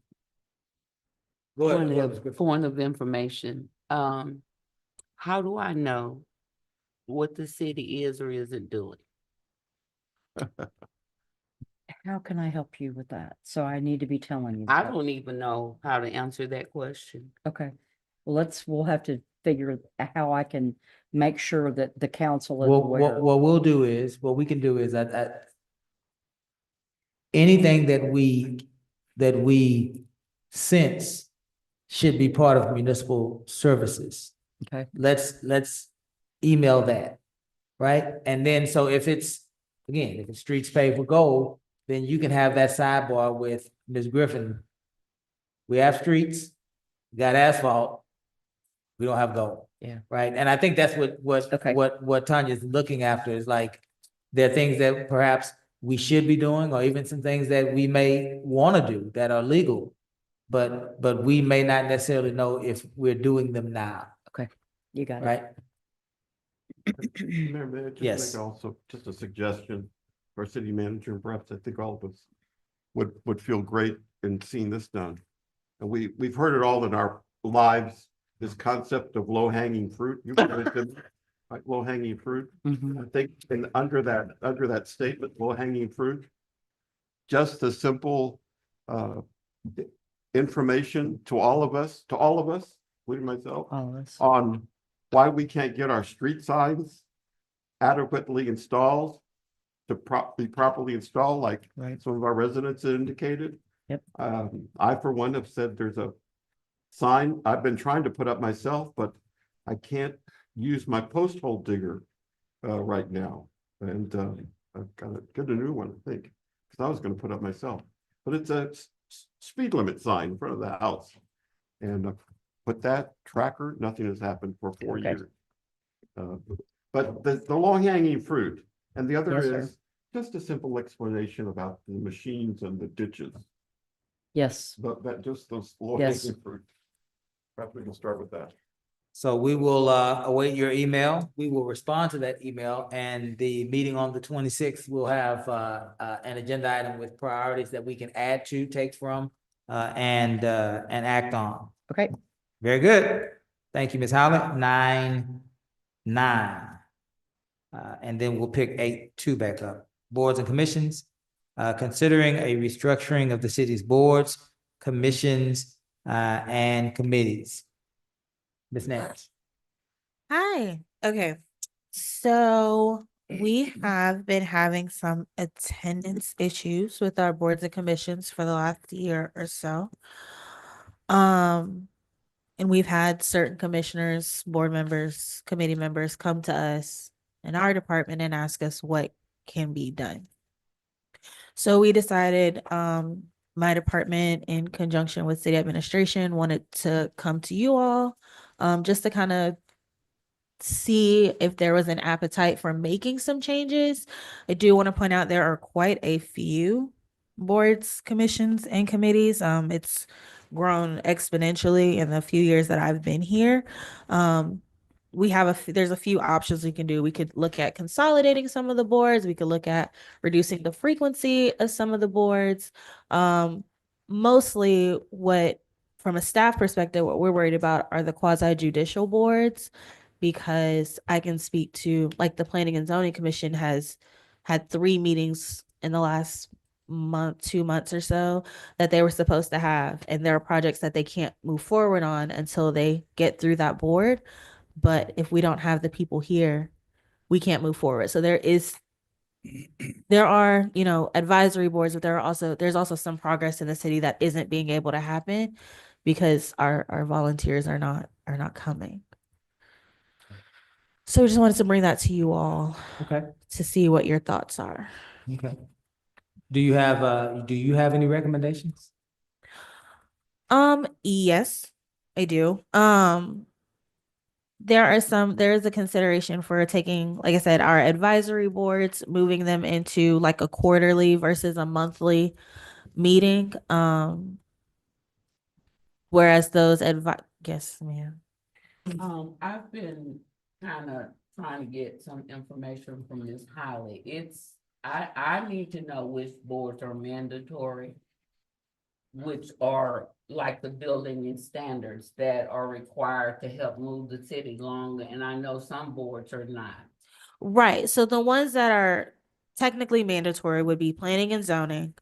Go ahead. point Go ahead, of, Ms. Griffin. point of information, how do I know what the city is or isn't doing? How can I help you with that? So I need to be telling you. I that. don't even know how to answer that question. Okay. Well, we'll have to figure how I can make sure that the council is Well, aware. what we'll do is, what we can do is that anything that we sense should be part of municipal services. Okay. Let's email that, right? And then, so if it's, again, if it's streets paved with gold, then you can have that sidebar with Ms. Griffin. We have streets, got asphalt, we don't have gold. Yeah. Right? And I think that's Okay. what Tanya's looking after is like, there are things that perhaps we should be doing, or even some things that we may want to do that are legal, but we may not necessarily know if we're doing them now, Okay. You got it. right? Mayor, may I just Yes. make also just a suggestion for our city manager, and perhaps I think all of us would feel great in seeing this done. And we've heard it all in our lives, this concept of low-hanging fruit. You've heard it, like low-hanging fruit. Mhm. I think under that statement, low-hanging fruit, just the simple information to all of us, including myself, All of us. on why we can't get our street signs adequately installed to be properly installed, like Right. some of our residents indicated. Yep. I, for one, have said there's a sign I've been trying to put up myself, but I can't use my post hole digger right now. And I've got to get a new one, I think, because I was going to put up myself. But it's a speed limit sign in front of the house. And with that tracker, nothing has happened for 4 Okay. years. But the low-hanging fruit, and the other Yes, sir. is just a simple explanation about the machines and the ditches. Yes. But that just those Yes. low-hanging fruit. Perhaps we can start with that. So we will await your email. We will respond to that email, and the meeting on the 26th will have an agenda item with priorities that we can add to, take from, and act on. Okay. Very good. Thank you, Ms. Howland. 9-9. And then we'll pick 8-2 back up. Boards and commissions, considering a restructuring of the city's boards, commissions, and committees. Ms. Nance. Hi. Okay. So we have been having some attendance issues with our boards and commissions for the last year or so. And we've had certain commissioners, board members, committee members come to us in our department and ask us what can be done. So we decided, my department in conjunction with city administration wanted to come to you all, just to kind of see if there was an appetite for making some changes. I do want to point out there are quite a few boards, commissions, and committees. It's grown exponentially in the few years that I've been here. We have there's a few options we can do. We could look at consolidating some of the boards. We could look at reducing the frequency of some of the boards. Mostly from a staff perspective, what we're worried about are the quasi judicial boards, because I can speak to, like, the Planning and Zoning Commission has had 3 meetings in the last month, 2 months or so that they were supposed to have. And there are projects that they can't move forward on until they get through that board. But if we don't have the people here, we can't move forward. So there are, advisory boards, but there's also some progress in the city that isn't being able to happen because our volunteers are not coming. So we just wanted to bring that to you all. Okay. To see what your thoughts are. Okay. Do you have any recommendations? Yes, I do. There is a consideration for taking, like I said, our advisory boards, moving them into like a quarterly versus a monthly meeting. Whereas those yes, ma'am. I've been kind of trying to get some information from Ms. Holly. I need to know which boards are mandatory which are like the building and standards that are required to help move the city along, and I know some boards are not. Right. So the ones that are technically mandatory would be planning and zoning,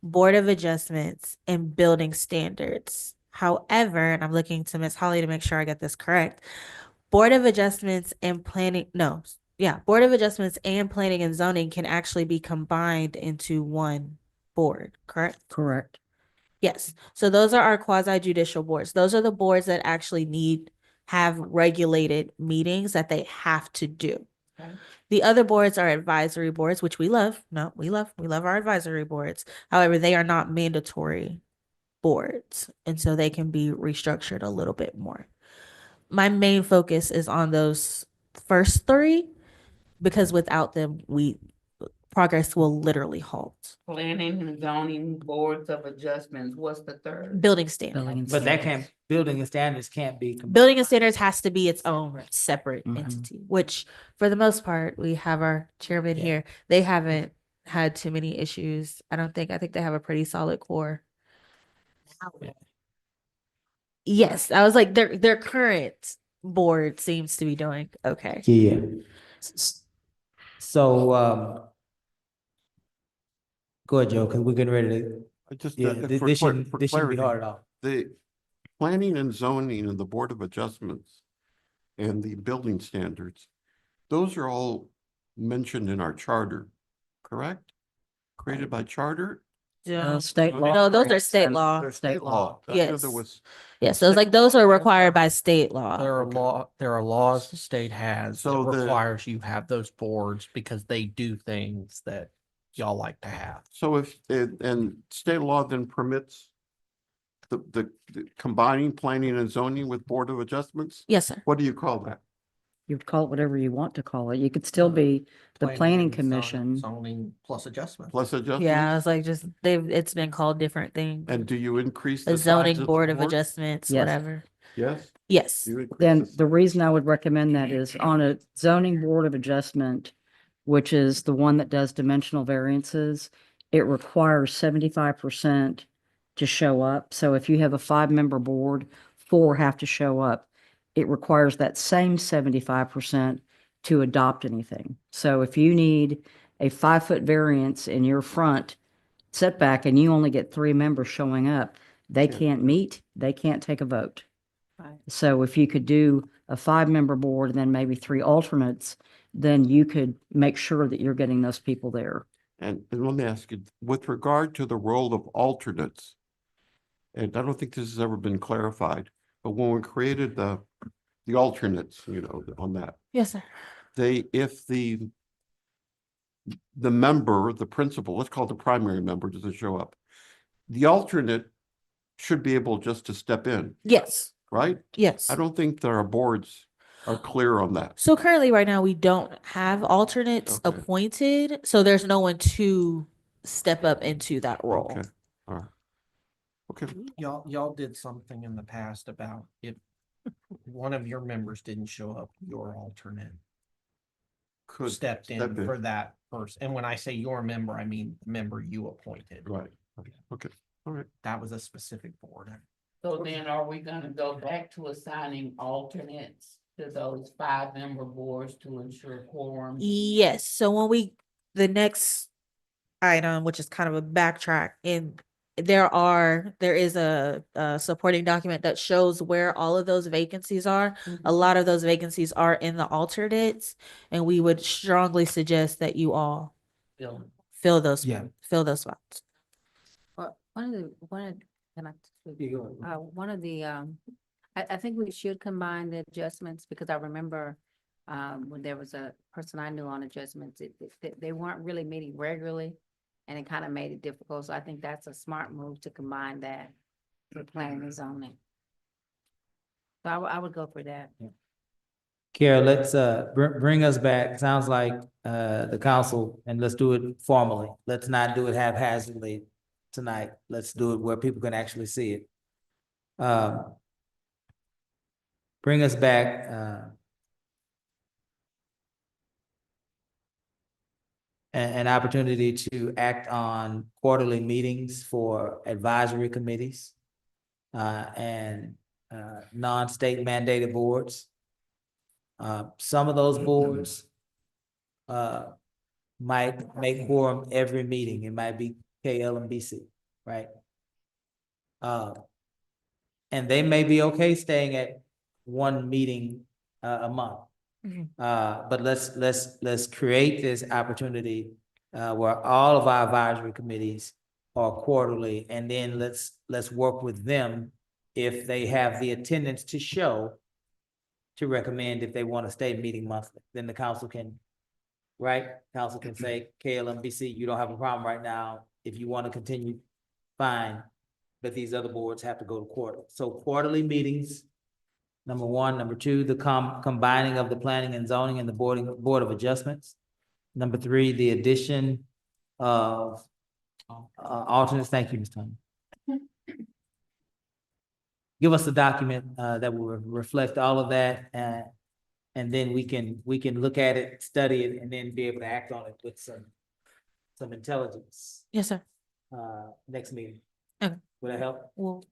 board of adjustments, and building standards. However, and I'm looking to Miss Holly to make sure I get this correct, board of adjustments and planning, no, yeah, board of adjustments and planning and zoning can actually be combined into one board, correct? Correct. Yes. So those are our quasi judicial boards. Those are the boards that actually have regulated meetings that they have to do. Okay. The other boards are advisory boards, which we love. No, we love our advisory boards. However, they are not mandatory boards. And so they can be restructured a little bit more. My main focus is on those first three because without them, progress will literally halt. Planning and zoning boards of adjustments, what's the third? Building standards. But that can't, building and standards can't be. Building and standards has to be its own separate Mhm. entity, which for the most part, we have our chairman here. They haven't had too many issues. I think they have a pretty solid core. Yes, I was like, their current board seems to be doing okay. Yeah. So, go ahead, Joe, because we're getting ready to, Just, yeah, for this shouldn't be clarity, hard at all. the planning and zoning and the Board of Adjustments and the building standards, those are all mentioned in our charter, correct? Created by charter? Yeah. State law. No, those are state law. They're state law. I knew Yes. there was- Yes, those are required by state law. There are laws the state has So that the- requires you have those boards because they do things that y'all like to have. So and state law then permits the combining planning and zoning with Board of Adjustments? Yes, sir. What do you call that? You'd call it whatever you want to call it. You could still be the planning and commission. Zoning plus adjustment. Plus adjustments? Yeah, I was like, it's been called different things. And do you increase The the size zoning of board the of board? adjustments, Yes. whatever. Yes? Yes. You increase Then the- the reason I would recommend that is on a zoning board of adjustment, which is the one that does dimensional variances, it requires 75% to show up. So if you have a 5-member board, 4 have to show up. It requires that same 75% to adopt anything. So if you need a 5-foot variance in your front setback and you only get 3 members showing up, they can't meet, they can't take a vote. Right. So if you could do a 5-member board and then maybe 3 alternates, then you could make sure that you're getting those people there. And let me ask you, with regard to the role of alternates, and I don't think this has ever been clarified, but when we created the alternates, on that, Yes, sir. if the member, the principal, let's call it the primary member, doesn't show up, the alternate should be able just to step in, Yes. right? Yes. I don't think that our boards are clear on that. So currently, right now, we don't have alternates Okay. appointed, so there's no one to step up into that role. Okay, all right. Okay, Y'all did something in the past about if one of your members didn't show up, your alternate could stepped step in in. for that person. And when I say your member, I mean the member you appointed. Right, okay, all right. That was a specific board. So then are we gonna go back to assigning alternates to those 5-member boards to ensure quorum? Yes, so the next item, which is kind of a backtrack, there is a supporting document that shows where all of those vacancies are. A lot of those vacancies are in the alternates, and we would strongly suggest that you all fill those spots. Well, I think we should combine the adjustments because I remember when there was a person I knew on adjustments, they weren't really meeting regularly and it kind of made it difficult. So I think that's a smart move to combine that with planning and zoning. So I would go for that. Kara, let's bring us back. Sounds like the council, and let's do it formally. Let's not do it haphazardly tonight. Let's do it where people can actually see it. Bring us back an opportunity to act on quarterly meetings for advisory committees and non-state mandated boards. Some of those boards might make quorum every meeting. It might be KLMBC, right? And they may be okay staying at one meeting a month. But let's create this opportunity where all of our advisory committees are quarterly, and then let's work with them if they have the attendance to show to recommend if they want to stay meeting monthly. Then the council can, right? Council can say, KLMBC, you don't have a problem right now. If you want to continue, fine. But these other boards have to go to quarter. So quarterly meetings, number one. Number two, the combining of the planning and zoning and the board of adjustments. Number three, the addition of alternates. Thank you, Ms. Tony. Give us a document that will reflect all of that, and then we can look at it, study it, and then be able to act on it with some intelligence. Yes, sir. Next meeting. Okay. Will that help? Well,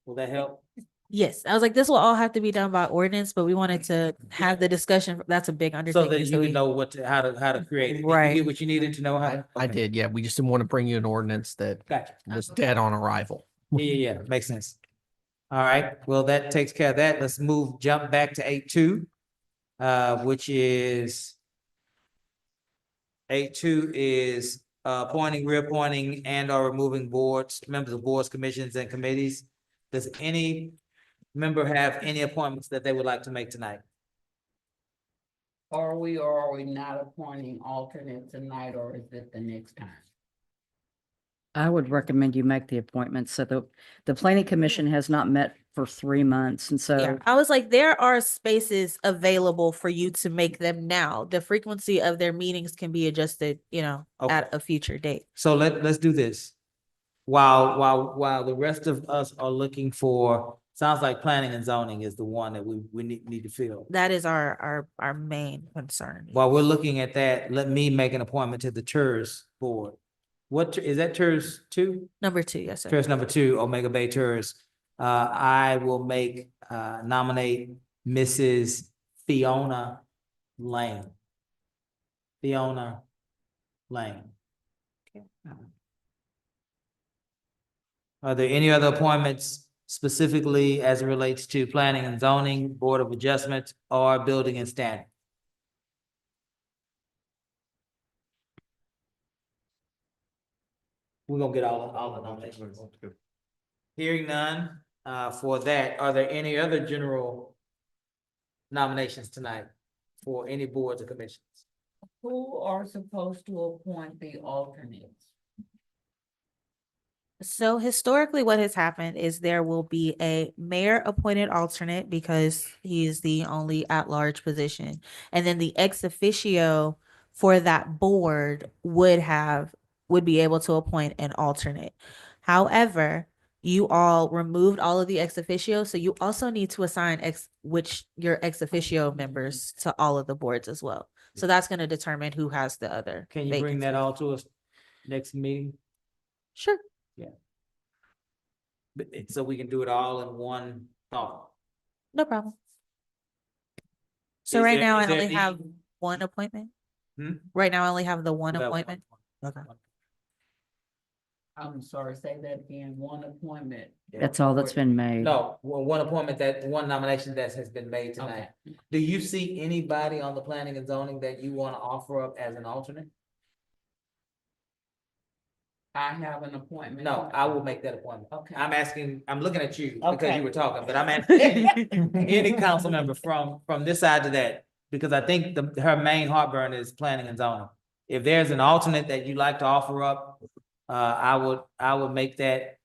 Will that help? yes, I was like, this will all have to be done by ordinance, but we wanted to have the discussion. That's a big So undertaking. that you can know how to create it. Did you Right. get what you needed to know how? I did, yeah. We just didn't want to bring you an ordinance that Gotcha. was dead on arrival. Yeah, makes sense. All right, well, that takes care of that. Let's jump back to 8.2, which is 8.2 is appointing, reappointing, and or removing members of boards, commissions, and committees. Does any member have any appointments that they would like to make tonight? Are we or are we not appointing alternate tonight, or is it the next time? I would recommend you make the appointment. So the planning commission has not met for 3 months. And so Yeah, I was like, there are spaces available for you to make them now. The frequency of their meetings can be adjusted, Okay. at a future date. So let's do this. While the rest of us are looking for, sounds like planning and zoning is the one that we need to fill. That is our main concern. While we're looking at that, let me make an appointment to the TERS board. What is that, TERS 2? Number 2, yes, sir. TERS number 2, Omega Bay TERS. I will nominate Mrs. Fiona Lane. Fiona Lane. Are there any other appointments specifically as it relates to planning and zoning, board of adjustments, or building and standard? We're gonna get all the nominations. Hearing none, for that, are there any other general nominations tonight for any boards or commissions? Who are supposed to appoint the alternates? So historically, what has happened is there will be a mayor appointed alternate because he is the only at-large position. And then the ex officio for that board would be able to appoint an alternate. However, you all removed all of the ex officio, so you also need to assign your ex officio members to all of the boards as well. So that's going to determine who has the other. Can you bring that all to us next meeting? Sure. Yeah. But so we can do it all in one thought. No problem. So Is right there- now is I there only any- have one appointment. Hmm? Right now I only have the one You have one appointment. Okay. I'm sorry, say that again, one appointment. that's all that's been made. No, one appointment one nomination that has been made tonight. Do you see anybody on the planning and zoning that you want to offer up as an alternate? I have an appointment. No, I will make that appointment. Okay. I'm looking at you because Okay. you were talking, but I'm asking any council member from this side to that, because I think her main heartburn is planning and zoning. If there's an alternate that you'd like to offer up, I would make that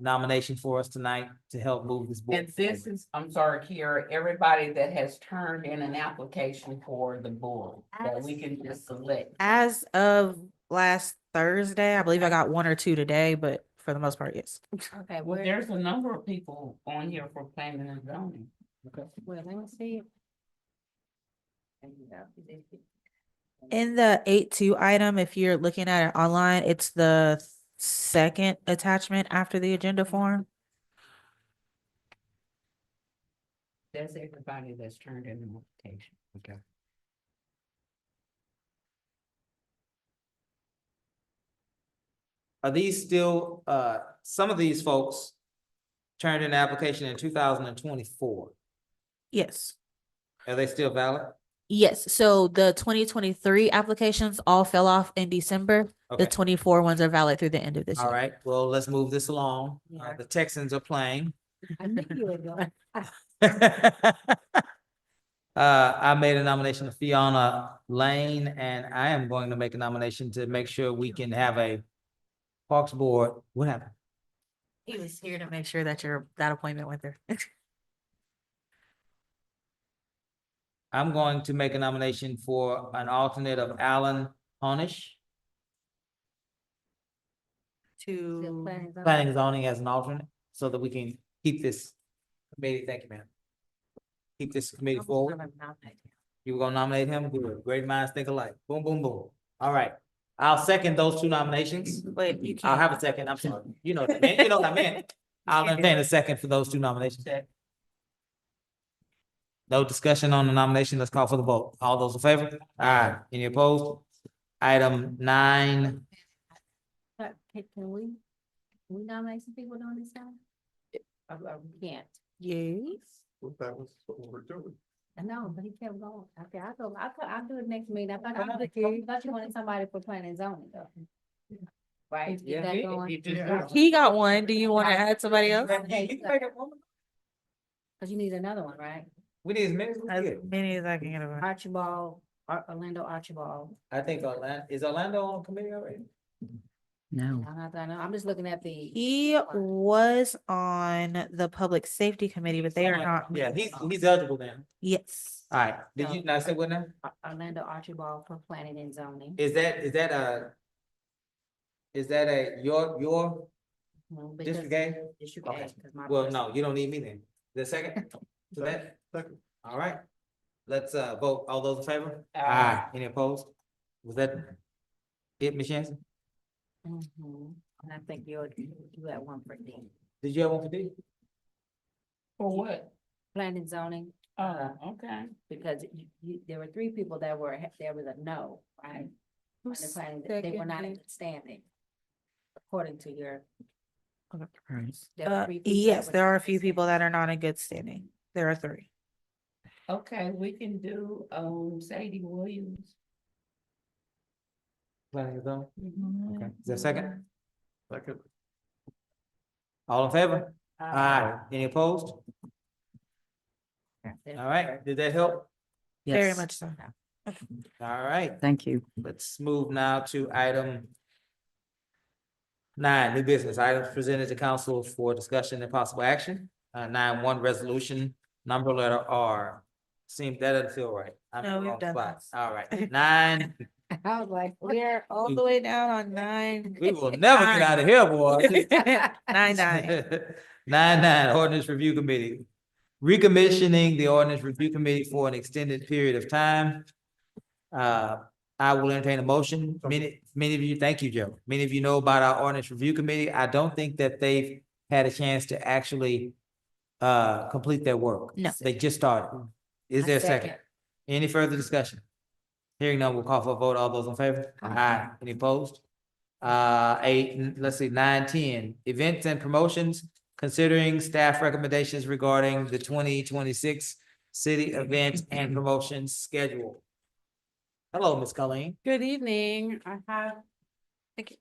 nomination for us tonight to help move this board. And this is, I'm sorry, Kiera, everybody that has turned in an application for the board, that we can just select. As of last Thursday, I believe I got 1 or 2 today, but for the most part, yes. Okay, well, there's a number of people on here for planning and zoning. Well, let me see. In the 8.2 item, if you're looking at it online, it's the second attachment after the agenda form. That's everybody that's turned in an application. Okay. Are these still, some of these folks turned in an application in 2024? Yes. Are they still valid? Yes, so the 2023 applications all fell off in December. Okay. The 24 ones are valid through the end of this All year. right, well, let's move this along. Yeah. The Texans are playing. I knew you were going. I made a nomination of Fiona Lane, and I am going to make a nomination to make sure we can have a Parks Board. What happened? He was here to make sure that that appointment went through. I'm going to make a nomination for an alternate of Alan Honish, To planning and zoning as an alternate, so that we can keep this committee, thank you, ma'am. Keep this committee forward. You were gonna nominate him? Good. Great minds think alike. Boom, boom, boom. All right. I'll second those two nominations. Wait, you I'll can't. have a second. I'm sorry. You know what I meant. You know what I meant. I'll entertain a second for those two nominations. No discussion on the nomination. Let's call for the vote. All those in favor? Aye. Any opposed? Item 9. Can we nominate some people on this side? We can't. Yes. That was what we were doing. I know, but he kept going. Okay, I'll do it next meeting. I thought you wanted somebody for planning and zoning though. Right? Is that going? He got one. Do you want to add somebody else? Okay, cause you need another one, right? We need as many as we can As get. many as I can get over. Archibald, Orlando Archibald. I think is Orlando on committee already? No. I know, I'm just looking at the. He was on the public safety committee, but they are not. Yeah, he's eligible then. Yes. All right. Did you not say what now? Orlando Archibald for planning and zoning. Is that your Because- district A? District Okay. A, 'cause my Well, person- no, you don't need me then. The second to that? All right. Let's vote. All those in favor? Aye. Any opposed? Was that it, Ms. Shanson? Mhm. And I think you had one for D. Did you have one for D? For what? Planning and zoning. Okay. Because there were 3 people that there was a no, right? On the planning, they were not in standing. According to your. There were 3 people that Yes, were there are a not few in people that are not in good standing. There are 3. Okay, we can do, Sadie Williams. Planning and zoning? Mm-hmm. Okay. Is there a second? Second. All in favor? Aye. Any opposed? standing. All right. Did that help? Very Yes. much so. All right. Thank you. Let's move now to item 9, new business items presented to council for discussion and possible action. 9.1 resolution, number letter R. Seems that doesn't feel right. I'm in No, the we've wrong done spot. this. All right, 9. I was like, We're all the way down on 9. We will never get out of here, boy. 9. 9.9 ordinance review committee. Recommissioning the ordinance review committee for an extended period of time. I will entertain a motion. Many of you, thank you, Joe. Many of you know about our ordinance review committee. I don't think that they've had a chance to actually complete their work. No. They just started. Is there a second? Any further discussion? Hearing none, we'll call for a vote. All those in favor? Aye. Any opposed? 8, let's see, 9.10, events and promotions, considering staff recommendations regarding the 2026 city events and promotions schedule. Hello, Ms. Colleen. Good evening. I have. Thank you.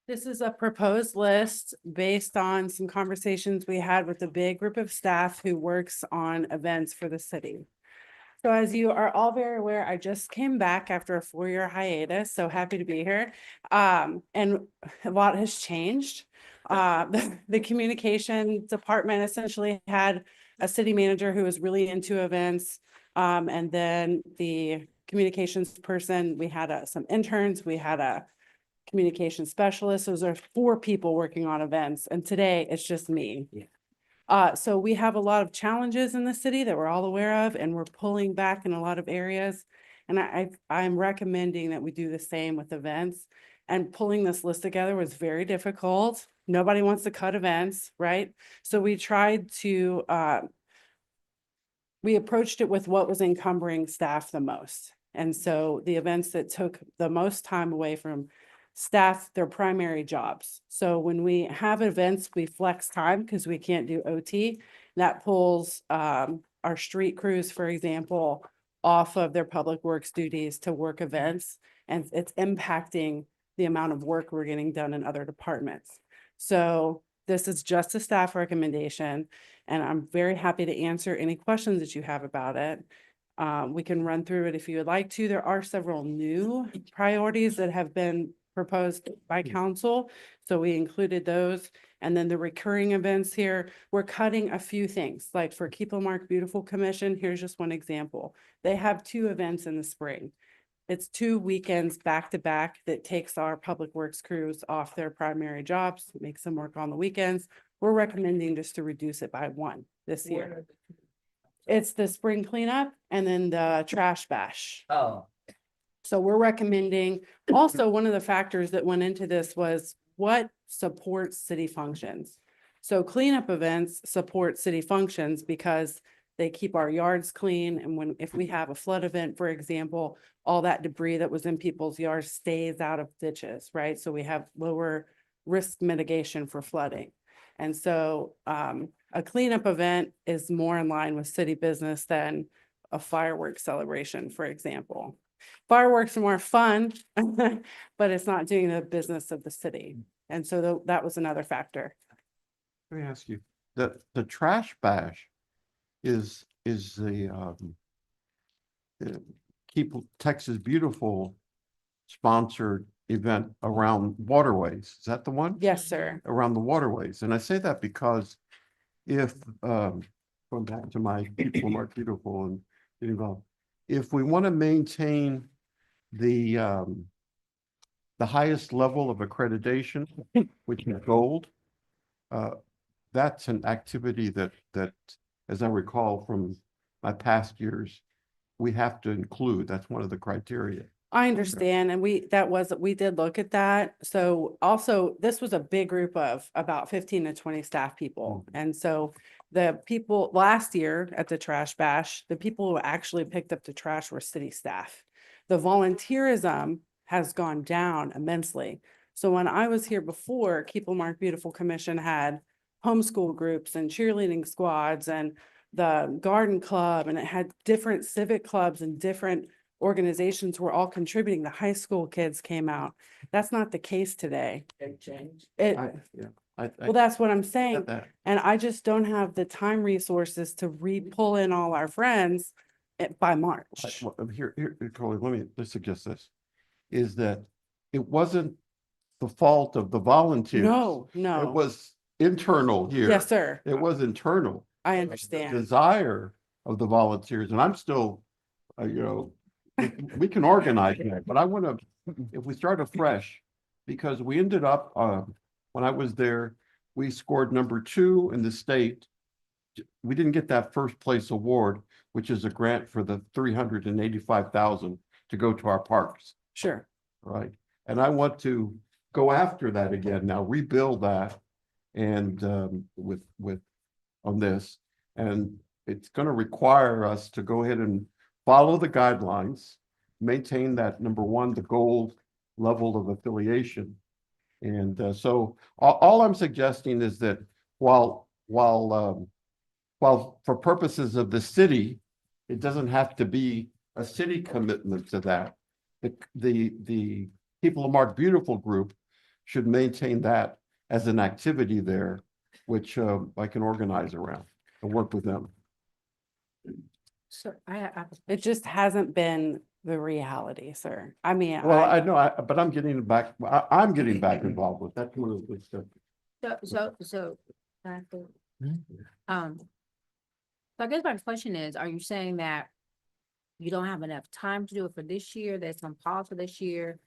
This is a proposed list based on some conversations we had with a big group of staff who works on events for the city. So as you are all very aware, I just came back after a 4-year hiatus, so happy to be here. And a lot has changed. The communication department essentially had a city manager who was really into events. And then the communications person, we had some interns, we had a communication specialist. Those are 4 people working on events. And today it's just me. Yeah. So we have a lot of challenges in the city that we're all aware of, and we're pulling back in a lot of areas. And I'm recommending that we do the same with events. And pulling this list together was very difficult. Nobody wants to cut events, right? So we tried to, we approached it with what was encumbering staff the most. And so the events that took the most time away from staff, their primary jobs. So when we have events, we flex time because we can't do OT. That pulls our street crews, for example, off of their public works duties to work events. And it's impacting the amount of work we're getting done in other departments. So this is just a staff recommendation, and I'm very happy to answer any questions that you have about it. We can run through it if you would like to. There are several new priorities that have been proposed by council, so we included those. And then the recurring events here, we're cutting a few things, like for Keep Marque Beautiful Commission, here's just one example. They have 2 events in the spring. It's 2 weekends back to back that takes our public works crews off their primary jobs, makes them work on the weekends. We're recommending just to reduce it by 1 this year. It's the spring cleanup and then the trash bash. Oh. So we're recommending, also one of the factors that went into this was what supports city functions. So cleanup events support city functions because they keep our yards clean. And if we have a flood event, for example, all that debris that was in people's yards stays out of ditches, right? So we have lower risk mitigation for flooding. And so a cleanup event is more in line with city business than a fireworks celebration, for example. Fireworks are more fun, but it's not doing the business of the city. And so that was another factor. Let me ask you, the trash bash is the Keep Texas Beautiful sponsored event around waterways. Is that the one? Yes, sir. Around the waterways. And I say that because if, going back to my People Marque Beautiful and getting involved, if we want to maintain the highest level of accreditation, which is gold, that's an activity that, as I recall from my past years, we have to include. That's one of the criteria. I understand. And we did look at that. So also, this was a big group of about 15 to 20 staff people. And so the people last year at the trash bash, the people who actually picked up the trash were city staff. The volunteerism has gone down immensely. So when I was here before, Keep Marque Beautiful Commission had homeschool groups and cheerleading squads and the garden club, and it had different civic clubs and different organizations were all contributing. The high school kids came out. That's not the case today. It changed. Well, that's what I'm saying. And I just don't have the time resources to pull in all our friends by March. Here, Chloe, let's suggest this, is that it wasn't the fault of the volunteers. No. It was internal here. Yes, sir. It was internal. I understand. Desire of the volunteers, and I'm still, we can organize that, but I want to, if we start afresh, because we ended up, when I was there, we scored number 2 in the state. We didn't get that first place award, which is a grant for the $385,000 to go to our parks. Sure. Right. And I want to go after that again now, rebuild that and with on this. And it's going to require us to go ahead and follow the guidelines, maintain that number 1, the gold level of affiliation. And so all I'm suggesting is that while for purposes of the city, it doesn't have to be a city commitment to that. The People Marque Beautiful group should maintain that as an activity there, which I can organize around and work with them. So it just hasn't been the reality, sir. I mean, well, I know, but I'm getting back. I'm getting back involved with that. One of the stuff. So I guess my question is, are you saying that you don't have enough time to do it for this year? There's some pause for this year.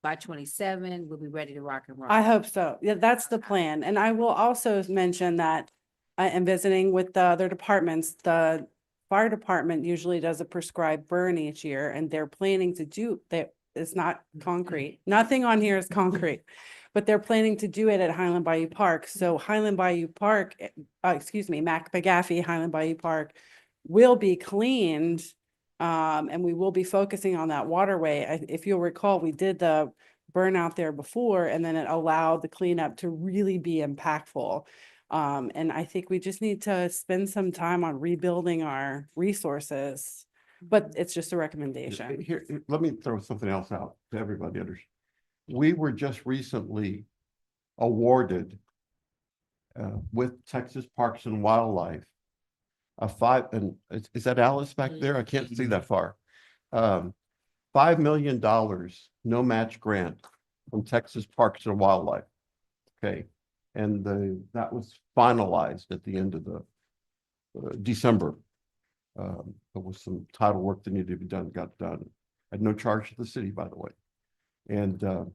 By 27, we'll be ready to rock and roll. I hope so. Yeah, that's the plan. And I will also mention that and visiting with the other departments, the fire department usually does a prescribed burn each year, and they're planning to do that. It's not concrete. Nothing on here is concrete, but they're planning to do it at Highland Bayou Park. So Highland Bayou Park, excuse me, McGaffey Highland Bayou Park will be cleaned. And we will be focusing on that waterway. If you'll recall, we did the burn out there before, and then it allowed the cleanup to really be impactful. And I think we just need to spend some time on rebuilding our resources, but it's just a recommendation. Here, let me throw something else out to everybody. We were just recently awarded with Texas Parks and Wildlife is that Alice back there? I can't see that far. $5 million no match grant from Texas Parks and Wildlife. Okay, and that was finalized at the end of the December. There was some title work that needed to be done, got done at no charge to the city, by the way. And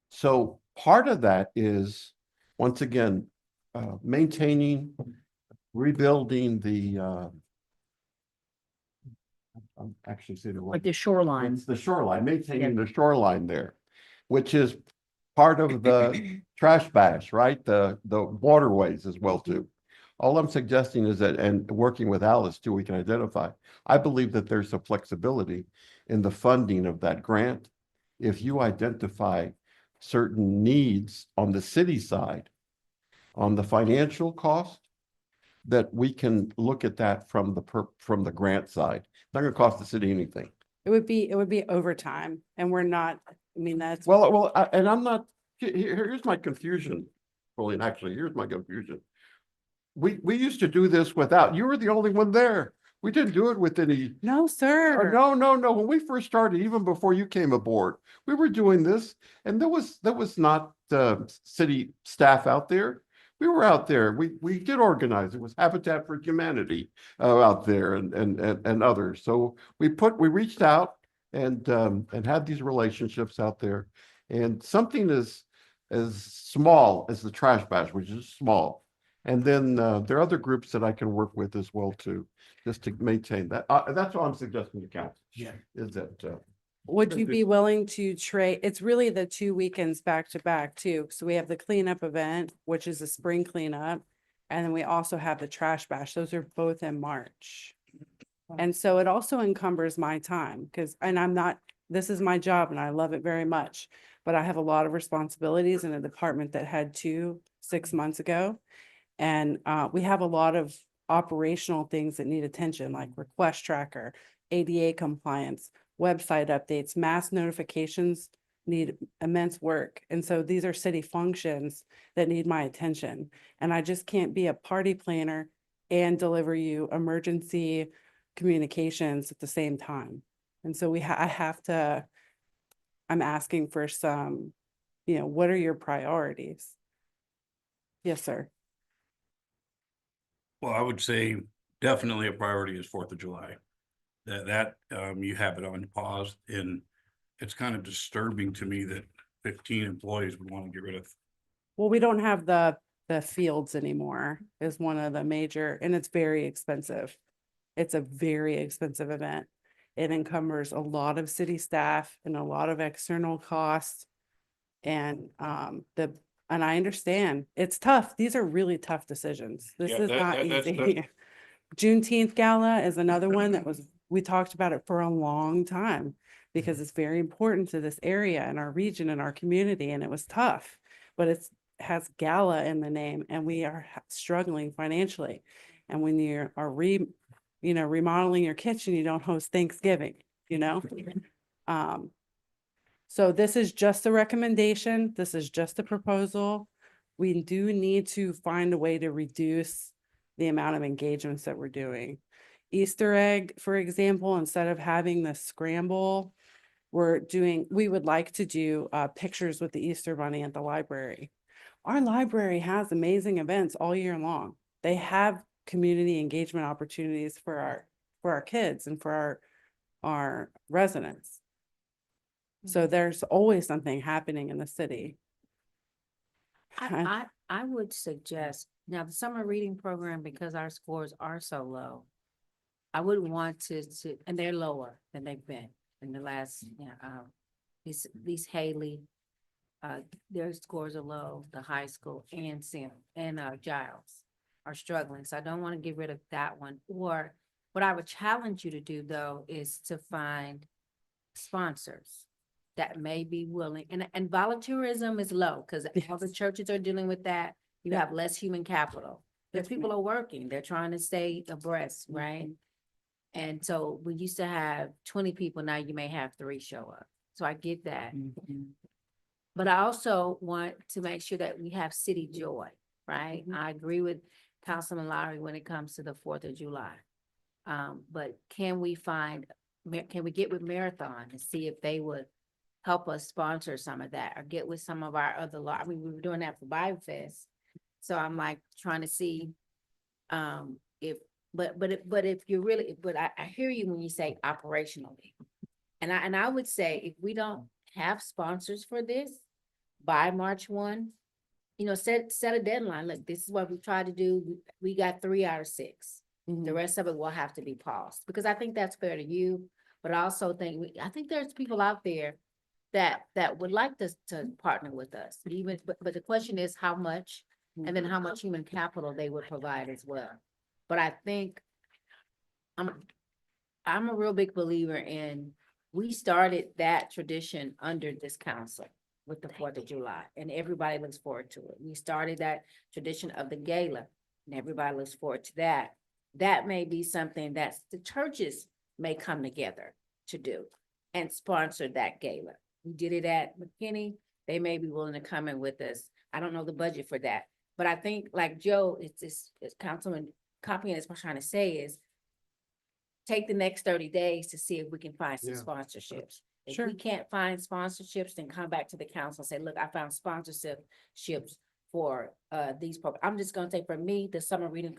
so part of that is, once again, maintaining, rebuilding the I'm actually saying it wrong. Like the shoreline. It's the shoreline, maintaining the shoreline there, which is part of the trash bash, right? The waterways as well too. All I'm suggesting is that, and working with Alice too, we can identify, I believe that there's some flexibility in the funding of that grant. If you identify certain needs on the city side, on the financial cost, that we can look at that from the grant side. It's not gonna cost the city anything. It would be overtime, and we're not, I mean, that's. And I'm not, here's my confusion, Pauline, actually, here's my confusion. We used to do this without, you were the only one there. We didn't do it with any. No, sir. No. When we first started, even before you came aboard, we were doing this, and there was not city staff out there. We were out there. We did organize. It was Habitat for Humanity out there and others. So we reached out and had these relationships out there. And something as small as the trash bash, which is small. And then there are other groups that I can work with as well too, just to maintain that. That's all I'm suggesting to council. Yeah. Is that Would you be willing to trade? It's really the 2 weekends back to back too. So we have the cleanup event, which is a spring cleanup. And then we also have the trash bash. Those are both in March. And so it also encumbers my time this is my job and I love it very much, but I have a lot of responsibilities in a department that had 2 6 months ago. And we have a lot of operational things that need attention, like request tracker, ADA compliance, website updates, mass notifications need immense work. And so these are city functions that need my attention. And I just can't be a party planner and deliver you emergency communications at the same time. And so I'm asking for some, what are your priorities? Yes, sir. Well, I would say definitely a priority is 4th of July. That you have it on pause, and it's kind of disturbing to me that 15 employees would want to get rid of. Well, we don't have the fields anymore is one of the major, and it's very expensive. It's a very expensive event. It encumbers a lot of city staff and a lot of external costs. And and I understand it's tough. These are really tough decisions. This is not easy. Juneteenth Gala is another one that we talked about it for a long time because it's very important to this area and our region and our community. And it was tough, but it has gala in the name and we are struggling financially. And when you are remodeling your kitchen, you don't host Thanksgiving, So this is just a recommendation. This is just a proposal. We do need to find a way to reduce the amount of engagements that we're doing. Easter egg, for example, instead of having the scramble, we would like to do pictures with the Easter Bunny at the library. Our library has amazing events all year long. They have community engagement opportunities for our kids and for our residents. So there's always something happening in the city. I would suggest, now the summer reading program, because our scores are so low, I would want to, and they're lower than they've been in the last, these Haley, their scores are low, the high school and Sim and Giles are struggling. So I don't want to get rid of that one. Or what I would challenge you to do though is to find sponsors that may be willing, and volunteerism is low because all the churches are dealing with that. You have less human capital. Because people are working, they're trying to stay abreast, right? And so we used to have 20 people, now you may have 3 show up. So I get that. But I also want to make sure that we have city joy, right? I agree with Councilman Lowry when it comes to the 4th of July. But can we get with Marathon and see if they would help us sponsor some of that, or get with some of our other I mean, we were doing that for Bible Fest. So I'm like trying to see if you're really, I hear you when you say operationally. And I would say if we don't have sponsors for this by March 1, set a deadline. Look, this is what we tried to do. We got 3 out of 6. The rest of it will have to be paused, because I think that's fair to you. But I also think I think there's people out there that would like to partner with us. But the question is how much, and then how much human capital they would provide as well. But I think I'm a real big believer in, we started that tradition under this council with the 4th of July, and everybody looks forward to it. We started that tradition of the gala, and everybody looks forward to that. That may be something that the churches may come together to do and sponsor that gala. We did it at McKinney. They may be willing to come in with us. I don't know the budget for that, but I think like Joe, it's Councilman Compion is trying to say is take the next 30 days to see if we can find some sponsorships. If we can't find sponsorships, then come back to the council and say, look, I found sponsorships for these programs. I'm just gonna say, for me, the summer reading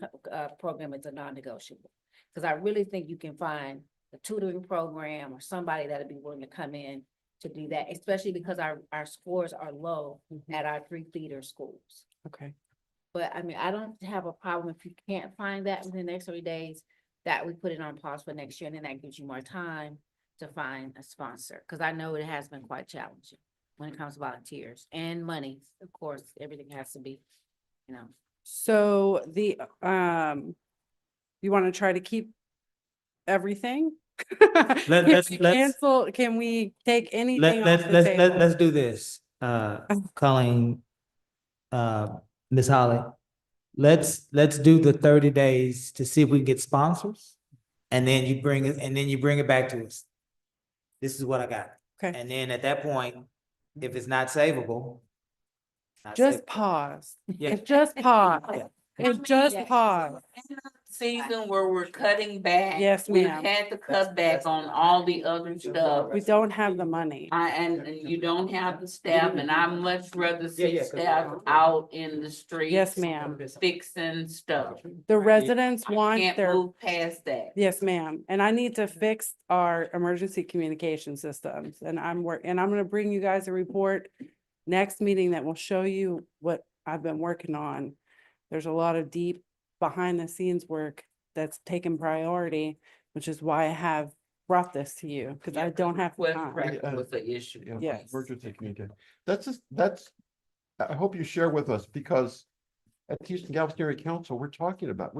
program is a non-negotiable. Because I really think you can find a tutoring program or somebody that'll be willing to come in to do that, especially because our scores are low at our 3 feeder schools. Okay. But I mean, I don't have a problem if you can't find that within the next 30 days, that we put it on pause for next year, and then that gives you more time to find a sponsor. Because I know it has been quite challenging when it comes to volunteers and money. Of course, everything has to be, So you want to try to keep everything? Let's Cancel, can we take anything off the let's table? do this. Colleen, Ms. Holly, let's do the 30 days to see if we can get sponsors. And then you bring it back to us. This is what I got. Okay. And then at that point, if it's not savable. Just pause. Yeah. It just pause. Yeah. It just pause. Season where we're cutting back. Yes, We've ma'am. had to cut back on all the other stuff. We don't have the money. And you don't have the staff, and I much rather see Yeah, staff out in the streets. Yes, ma'am. Fixing stuff. The residents want Can't their, move past that. yes, ma'am. And I need to fix our emergency communication systems. And I'm gonna bring you guys a report next meeting that will show you what I've been working on. There's a lot of deep behind the scenes work that's taken priority, which is why I have brought this to you, because I don't have the time. Was the issue. Yes. Emergency communication. I hope you share with us, because at Houston Galveston Area Council, we've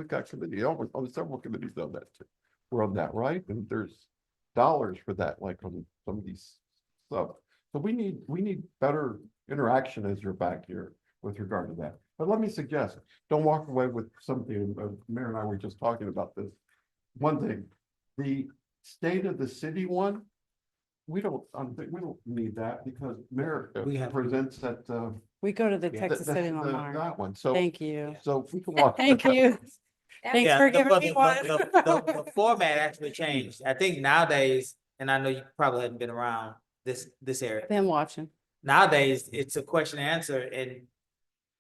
got committee, on several committees on that too. We're on that, right? And there's dollars for that, like on some of these stuff. So we need better interaction as you're back here with regard to that. But let me suggest, don't walk away with something, Mayor and I were just talking about this. One thing, the state of the city one, we don't need that, because Mayor presents that. We go to the Texas City Lamar. That one, so. Thank you. So if we can walk. Thank you. Thanks Yeah, for giving me one. the format actually changed. I think nowadays, and I know you probably hadn't been around this area. Been watching. Nowadays, it's a question and answer, and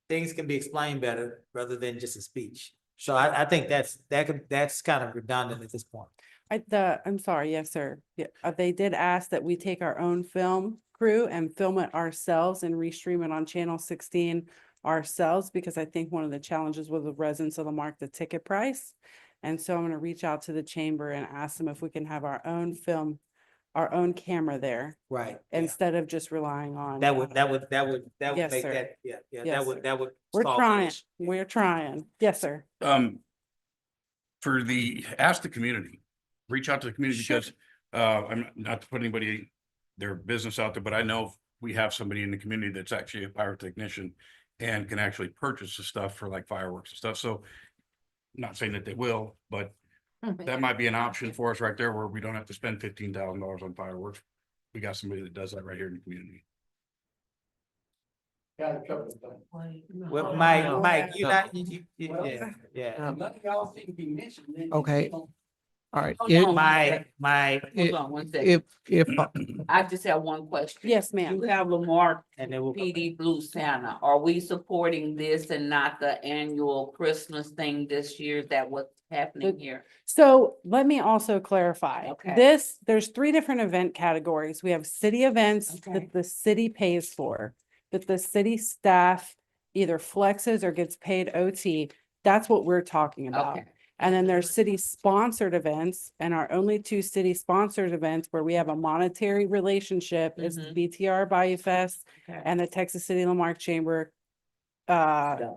things can be explained better rather than just a speech. So I think that's kind of redundant at this point. I'm sorry, yes, sir. Yeah, they did ask that we take our own film crew and film it ourselves and restream it on channel 16 ourselves, because I think one of the challenges with the residents of Lamarck, the ticket price. And so I'm gonna reach out to the chamber and ask them if we can have our own film, our own camera there, Right. instead of just relying on. That would Yes, make sir. that, yeah, Yes, sir. that would. We're solve that trying, issue. we're trying. Yes, sir. For ask the community, reach out to the community Sure. because, I'm not to put anybody, their business out there, but I know we have somebody in the community that's actually a pyrotechnician and can actually purchase the stuff for like fireworks and stuff. So not saying that they will, but that might be an option for us right there where we don't have to spend $15,000 on fireworks. We got somebody that does that right here in the community. Got a couple of things. Well, Mike, yeah. None of y'all seem to be mentioning. Okay. All right. Hold It- on. Mike, Hold on one second. if, I just have one question. Yes, ma'am. You have Lamarck and then we'll. PD Blue Santa. Are we supporting this and not the annual Christmas thing this year? Is that what's happening here? So let me also clarify. Okay. There's 3 different event categories. We have city events Okay. that the city pays for, that the city staff either flexes or gets paid OT. That's what we're talking about. Okay. And then there's city sponsored events, and our only 2 city sponsored events where we have a monetary relationship is the BTR Bayou Fest Okay. and the Texas City Lamarck Chamber. Okay.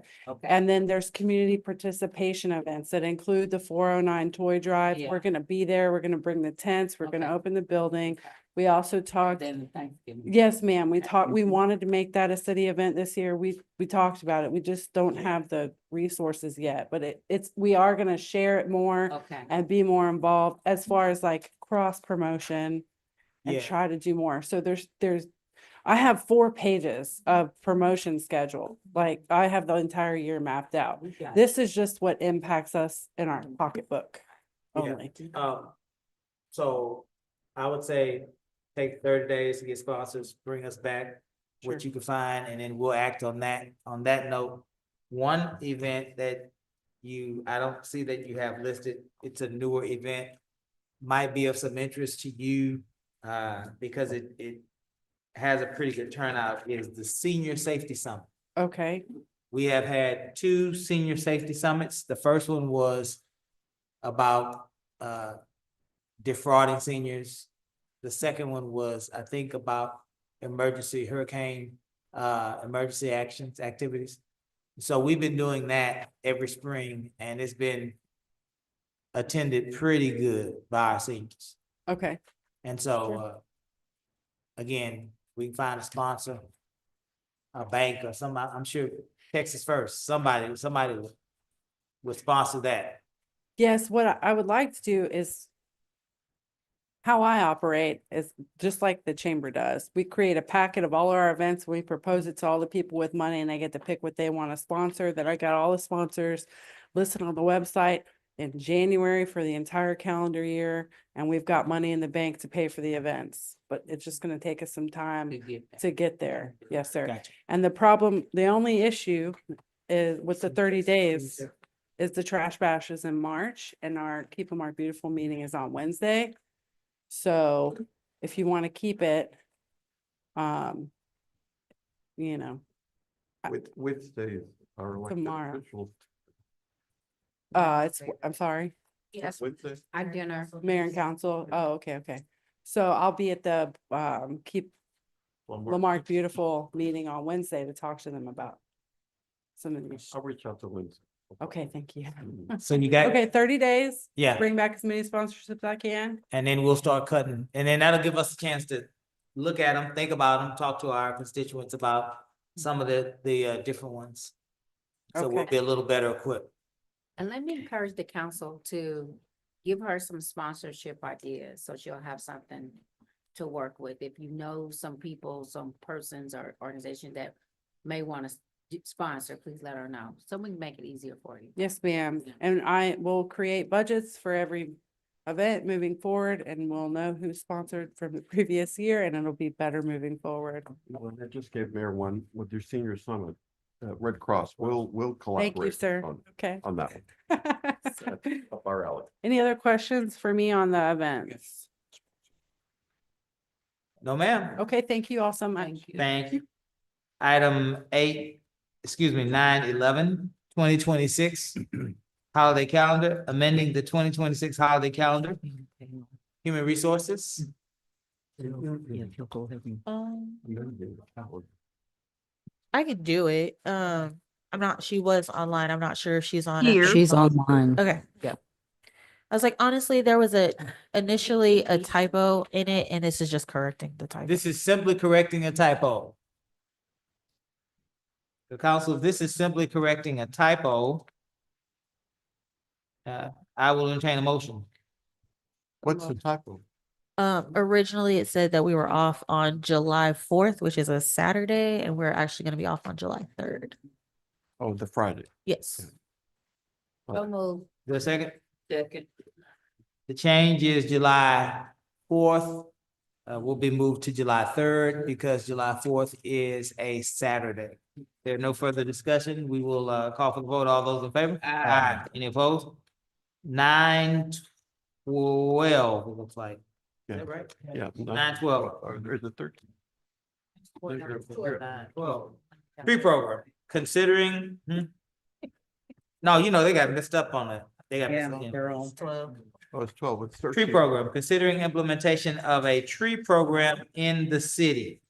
And then there's community participation events that include the 409 toy drive. Yeah. We're gonna be there. We're gonna bring the tents. We're gonna Okay. open the building. We also talked, Then Thanksgiving. yes, ma'am, we Okay. talked, we wanted to make that a city event this year. We talked about it. We just don't have the resources yet, but we are gonna share it more Okay. and be more involved as far as like cross promotion and Yeah. try to do more. So I have 4 pages of promotion schedule. Like I have the entire year mapped out. We got it. This is just what impacts us in our pocketbook Yeah. only. So I would say take 30 days to get sponsors, bring us back what Sure. you can find, and then we'll act on that. On that note, one event that I don't see that you have listed, it's a newer event, might be of some interest to you, because it has a pretty good turnout, is the Senior Safety Summit. Okay, We have had 2 senior safety summits. The first one was about defrauding seniors. The second one was, I think, about hurricane emergency activities. So we've been doing that every spring, and it's been attended pretty good by our seniors. okay. And so, again, we can find a sponsor, a bank or somebody, I'm sure Texas First, somebody would sponsor that. Yes, what I would like to do is how I operate is just like the chamber does. We create a packet of all our events. We propose it to all the people with money and they get to pick what they want to sponsor. Then I got all the sponsors listed on the website in January for the entire calendar year. And we've got money in the bank to pay for the events, but it's just going to take us some time to get there. Yes, sir. Gotcha. And the only issue is with the 30 days is the trash bash is in March and our Keep 'em Our Beautiful meeting is on Wednesday. So if you want to keep it, you know, Which day are elected Tomorrow. officials? I'm sorry, Yes, Wednesday? our dinner. mayor and council. Oh, okay. So I'll be at the, Keep Lamarck Beautiful meeting on Wednesday to talk to them about some of these. I'll reach out to Lindsay. Okay, thank you. So you got. Okay, 30 days. Yeah. Bring back as many sponsorships as I can. And then we'll start cutting, and then that'll give us a chance to look at them, think about them, talk to our constituents about some of the different ones. So we'll Okay. be a little better equipped. And let me encourage the council to give her some sponsorship ideas, so she'll have something to work with. If you know some people, some persons or organizations that may want to sponsor, please let her know, so we can make it easier for you. Yes, ma'am. And I will create budgets for every event moving forward and we'll know who sponsored from the previous year and it'll be better moving forward. Well, I just gave Mayor one with your senior summit, Red Cross. We'll collaborate. Thank you, sir. on- Okay. On that one. That's up our alley. Any other questions for me on the events? No, ma'am. Okay, thank you all so much. Thank you. Item 8, 9/11/2026 holiday calendar, amending the 2026 holiday calendar. Human Resources. I could do it. She was online. I'm not sure if she's on. She's online. Okay. Yeah. I was like, honestly, there was initially a typo in it, and this is just correcting the typo. This is simply correcting a typo. The council, this is simply correcting a typo. I will entertain a motion. What's the typo? Originally it said that we were off on July 4th, which is a Saturday, and we're actually going to be off on July 3rd. Oh, the Friday. Yes. So move. Do a second? Second. The change is July 4th. Will be moved to July 3rd because July 4th is a Saturday. There no further discussion. We will call for the vote. All those in favor? Aye. Any opposed? 9/12, it looks like. Is Yeah. that right? Yeah. 9/12. Or there's the 13th. 9/12. Tree program, considering, no, you know, they got messed up on it. They got messed up. They're on. 12. Oh, it's 12, it's 13. Tree program, considering implementation of a tree program in the city.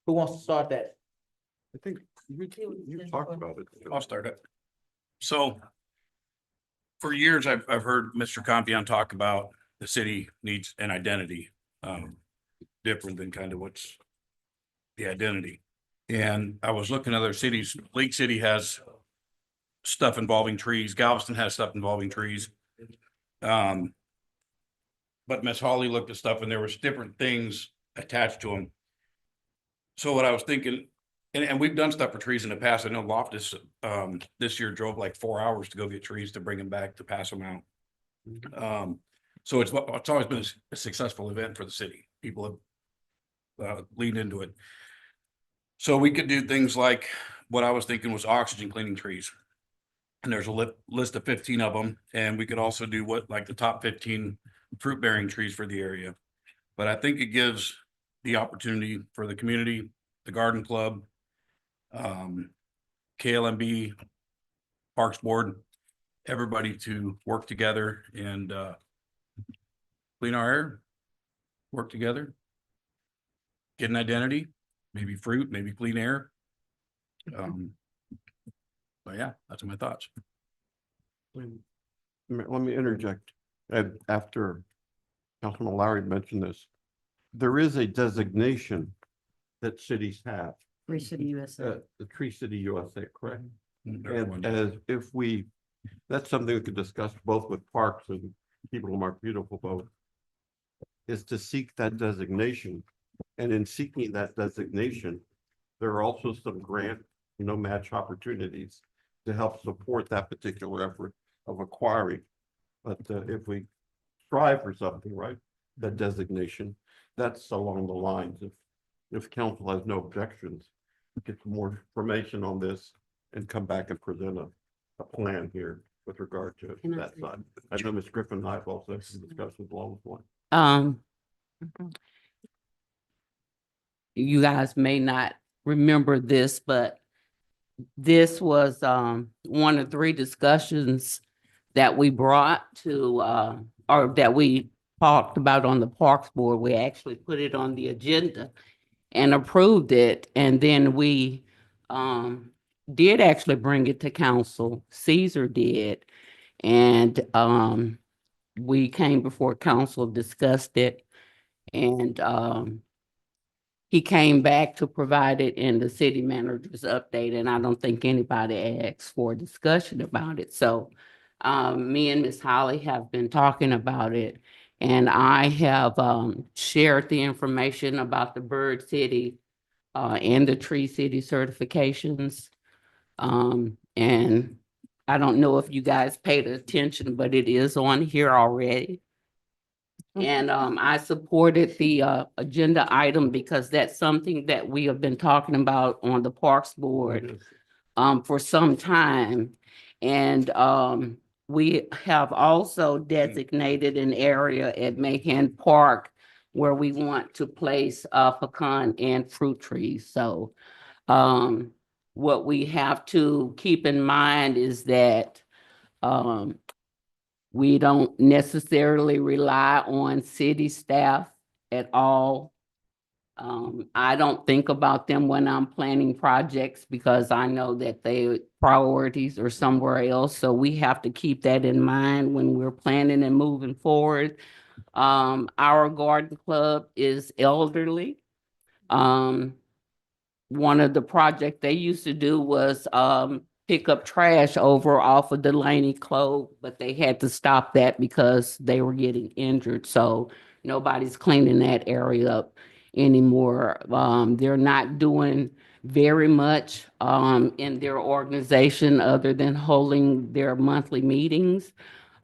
Who wants to start that? I think you talked about it. I'll start it. So for years, I've heard Mr. Compion talk about the city needs an identity, different than kind of what's the identity. And I was looking at other cities. Lake City has stuff involving trees. Galveston has stuff involving trees. But Miss Hawley looked at stuff and there was different things attached to them. So what I was thinking, and we've done stuff for trees in the past. I know Loftus, this year drove like 4 hours to go get trees to bring them back to pass them out. So it's always been a successful event for the city. People have leaned into it. So we could do things like what I was thinking was oxygen cleaning trees. And there's a list of 15 of them. And we could also do like the top 15 fruit bearing trees for the area. But I think it gives the opportunity for the community, the garden club, KLMB, Parks Board, everybody to work together and clean our air, work together, get an identity, maybe fruit, maybe clean air. But yeah, that's my thoughts. Let me interject. And after Councilman Lowry mentioned this, there is a designation that cities have. Tree City USA. The Tree City USA, correct? Everyone And as that's something we could discuss both with parks and people who are beautiful both, is to seek that designation. And in seeking that designation, there are also some grant, match opportunities to help support that particular effort of acquiring. But if we strive for something, right, that designation, that's along the lines. If council has no objections, get some more information on this and come back and present a plan here with regard to that side. I know Ms. Griffin and I have also discussed with along with one. You guys may not remember this, but this was one of 3 discussions that we brought to or that we talked about on the Parks Board. We actually put it on the agenda and approved it, and then we did actually bring it to council. Caesar did, and we came before council, discussed it, and he came back to provide it in the city manager's update, and I don't think anybody asked for a discussion about it. So me and Ms. Holly have been talking about it, and I have shared the information about the Bird City and the Tree City certifications. And I don't know if you guys paid attention, but it is on here already. And I supported the agenda item because that's something that we have been talking about on the Parks Board for some time. And we have also designated an area at Mayhan Park where we want to place pecan and fruit trees. So what we have to keep in mind is that we don't necessarily rely on city staff at all. I don't think about them when I'm planning projects because I know that their priorities are somewhere else. So we have to keep that in mind when we're planning and moving forward. Our garden club is elderly. One of the projects they used to do was pick up trash over off of Delaney Clove, but they had to stop that because they were getting injured. So nobody's cleaning that area up anymore. They're not doing very much in their organization other than holding their monthly meetings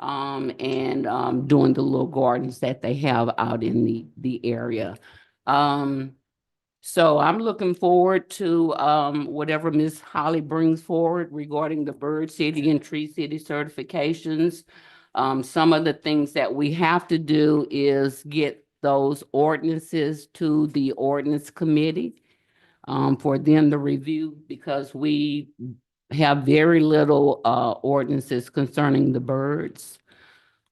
and doing the little gardens that they have out in the area. So I'm looking forward to whatever Ms. Holly brings forward regarding the Bird City and Tree City certifications. Some of the things that we have to do is get those ordinances to the ordinance committee for them to review because we have very little ordinances concerning the birds.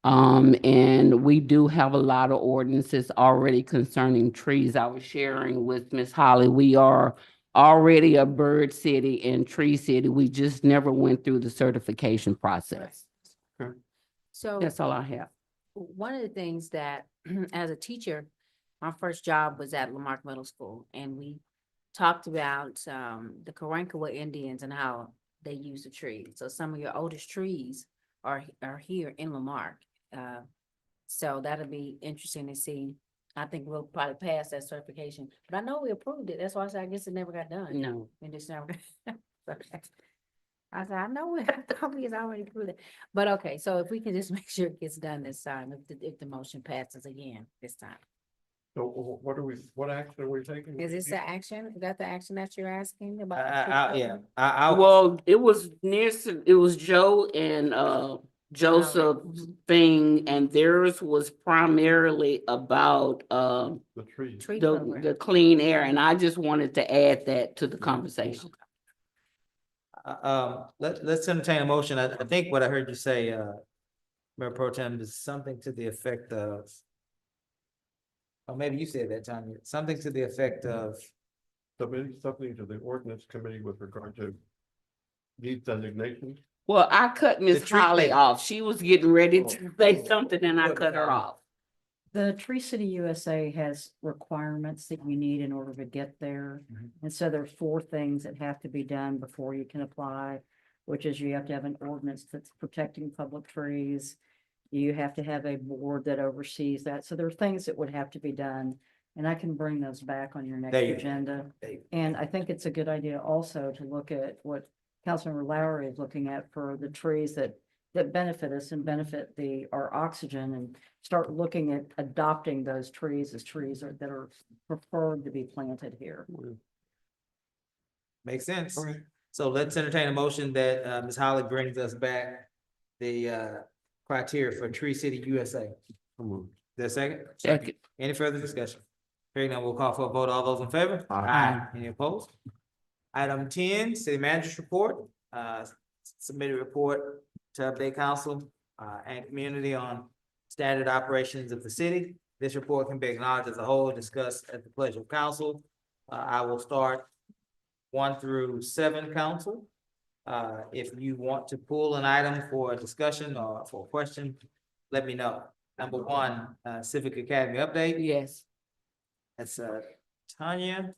And we do have a lot of ordinances already concerning trees. I was sharing with Ms. Holly, we are already a bird city and tree city. We just never went through the certification process. So That's all I have. one of the things that, as a teacher, my first job was at Lamarque Middle School, and we talked about the Karankawa Indians and how they use the trees. So some of your oldest trees are here in Lamarque. So that'll be interesting to see. I think we'll probably pass that certification, but I know we approved it. That's why I said, I guess it never got done. No. And it's never. Okay. I said, I know it, I thought we had already approved it, but okay, so if we can just make sure it gets done this time, if the motion passes again this time. So what action are we taking? Is this the action? Is that the action that you're asking about? Yeah, Well, it was it was Joe and Joseph thing, and theirs was primarily about The tree. Tree program. the clean air, and I just wanted to add that to the conversation. Let's entertain a motion. I think what I heard you say, Mayor Pro Tem, is something to the effect of, or maybe you said that, Tanya, something to the effect of. Submitting something to the ordinance committee with regard to these designations. Well, I cut Miss tree Holly thing. off. She was getting ready to say something and I cut her off. The Tree City USA has requirements that you need in order to get there. And so there are 4 things that have to be done before you can apply, which is you have to have an ordinance that's protecting public trees. You have to have a board that oversees that. So there are things that would have to be done. And I can bring those back on your next There you go. agenda. There you go. And I think it's a good idea also to look at what Councilmember Lowry is looking at for the trees that benefit us and benefit our oxygen, and start looking at adopting those trees as trees that are preferred to be planted here. Makes sense. So let's entertain a motion that Ms. Holly brings us back the criteria for Tree City USA. There a second? Second. Any further discussion? Hearing none, we'll call for a vote. All those in favor? Aye. Any opposed? Item 10, City Manager's Report, submitted report to update council and community on standard operations of the city. This report can be acknowledged as a whole, discussed at the pleasure of council. I will start 1 through 7, council. If you want to pull an item for a discussion or for a question, let me know. Number 1, Civic Academy update. Yes. That's Tanya.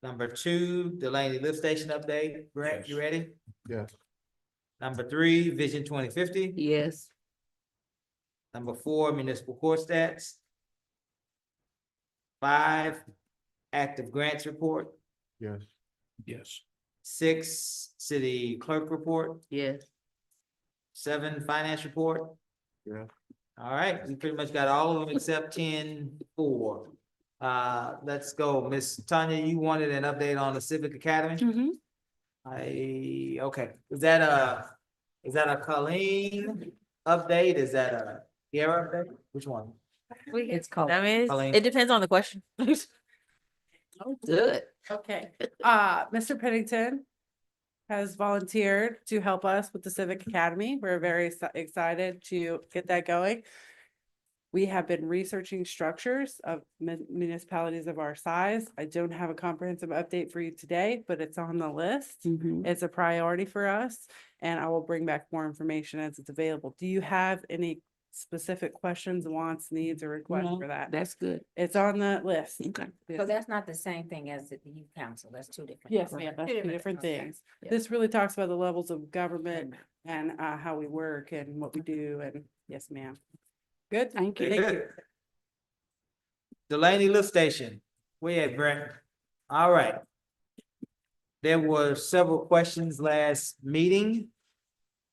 Number 2, Delaney Lift Station update. Grant, you ready? Yes. Number 3, Vision 2050. Yes. Number 4, Municipal Court Stats. 5, Active Grants Report. Yes. Yes. 6, City Clerk Report. Yes. 7, Finance Report. Yeah. All right, we pretty much got all of them except 10-4. Let's go. Miss Tanya, you wanted an update on the Civic Academy? Okay, is that a Colleen update? Is that a Kiara update? Which one? It's called. I mean, Colleen. it depends on the question. Oh, good. Okay, Mr. Pennington has volunteered to help us with the Civic Academy. We're very excited to get that going. We have been researching structures of municipalities of our size. I don't have a comprehensive update for you today, but it's on the list. It's a priority for us, and I will bring back more information as it's available. Do you have any specific questions, wants, needs, or requests No, for that? that's good. It's on the list. Okay. So that's not the same thing as the youth council. That's two different. Yes, ma'am, that's two different Okay. things. Yeah. This really talks about the levels of government and how we work and what we do, and yes, ma'am. Good? Thank you. Thank you. Delaney Lift Station. Where at, Brent? All right. There were several questions last meeting.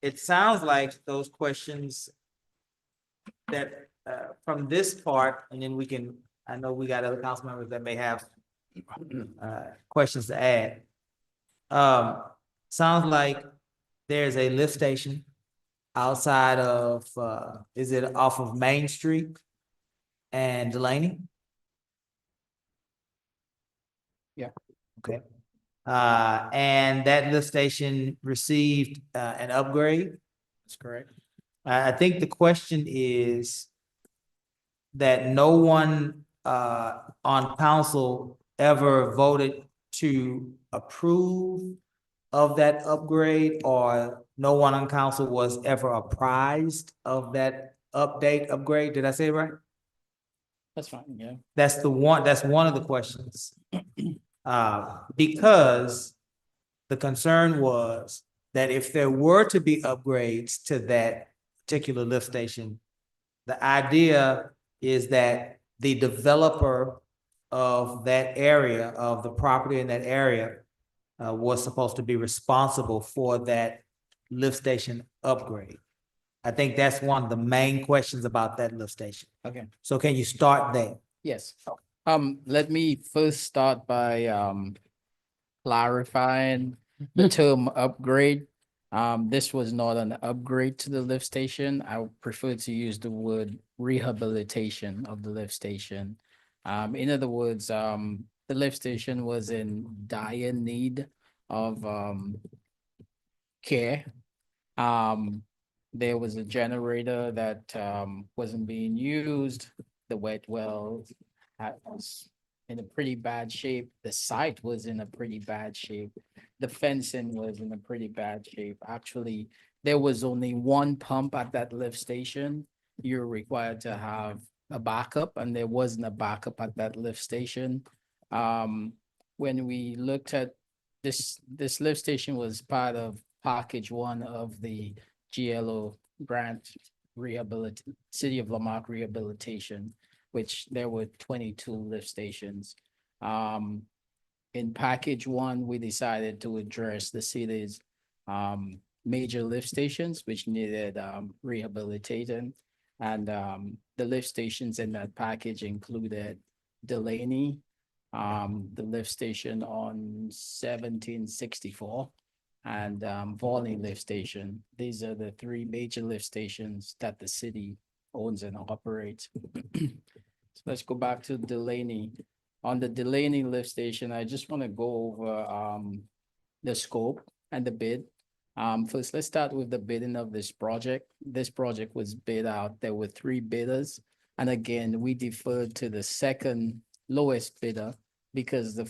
It sounds like those questions that, from this part, and then we can, I know we got other council members that may have questions to add. Sounds like there's a lift station outside of, is it off of Main Street and Delaney? Yeah. Okay. And that lift station received, an upgrade. That's correct. I think the question is that no one, on council ever voted to approve of that upgrade, or no one on council was ever apprised of that upgrade. Did I say it right? That's fine, yeah. That's one of the questions. Because the concern was that if there were to be upgrades to that particular lift station, the idea is that the developer of that area, of the property in that area, was supposed to be responsible for that lift station upgrade. I think that's one of the main questions about that lift station. Okay. So can you start there? Yes. Let me first start by clarifying the term upgrade. This was not an upgrade to the lift station. I would prefer to use the word rehabilitation of the lift station. In other words, the lift station was in dire need of care. There was a generator that wasn't being used. The wet well was in a pretty bad shape. The site was in a pretty bad shape. The fencing was in a pretty bad shape. Actually, there was only one pump at that lift station. You're required to have a backup, and there wasn't a backup at that lift station. When we looked at this lift station was part of package one of the GLO grant City of Lamarque rehabilitation, which there were 22 lift stations. In package one, we decided to address the city's major lift stations, which needed rehabilitating. And the lift stations in that package included Delaney, the lift station on 1764, and Volley lift station. These are the three major lift stations that the city owns and operates. So let's go back to Delaney. On the Delaney lift station, I just want to go over the scope and the bid. First, let's start with the bidding of this project. This project was bid out. There were 3 bidders. And again, we deferred to the second lowest bidder because the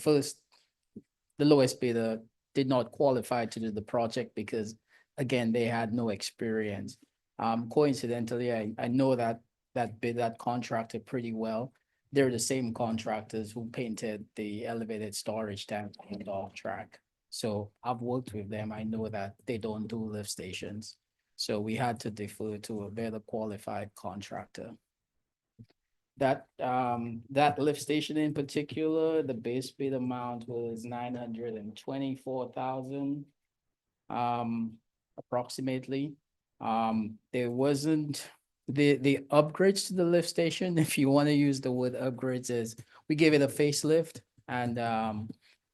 lowest bidder did not qualify to do the project because, again, they had no experience. Coincidentally, I know that contractor pretty well. They're the same contractors who painted the elevated storage tank on the dog track. So I've worked with them. I know that they don't do lift stations. So we had to defer to a better qualified contractor. That lift station in particular, the base bid amount was 924,000, approximately. There wasn't the upgrades to the lift station, if you want to use the word upgrades, is we gave it a facelift and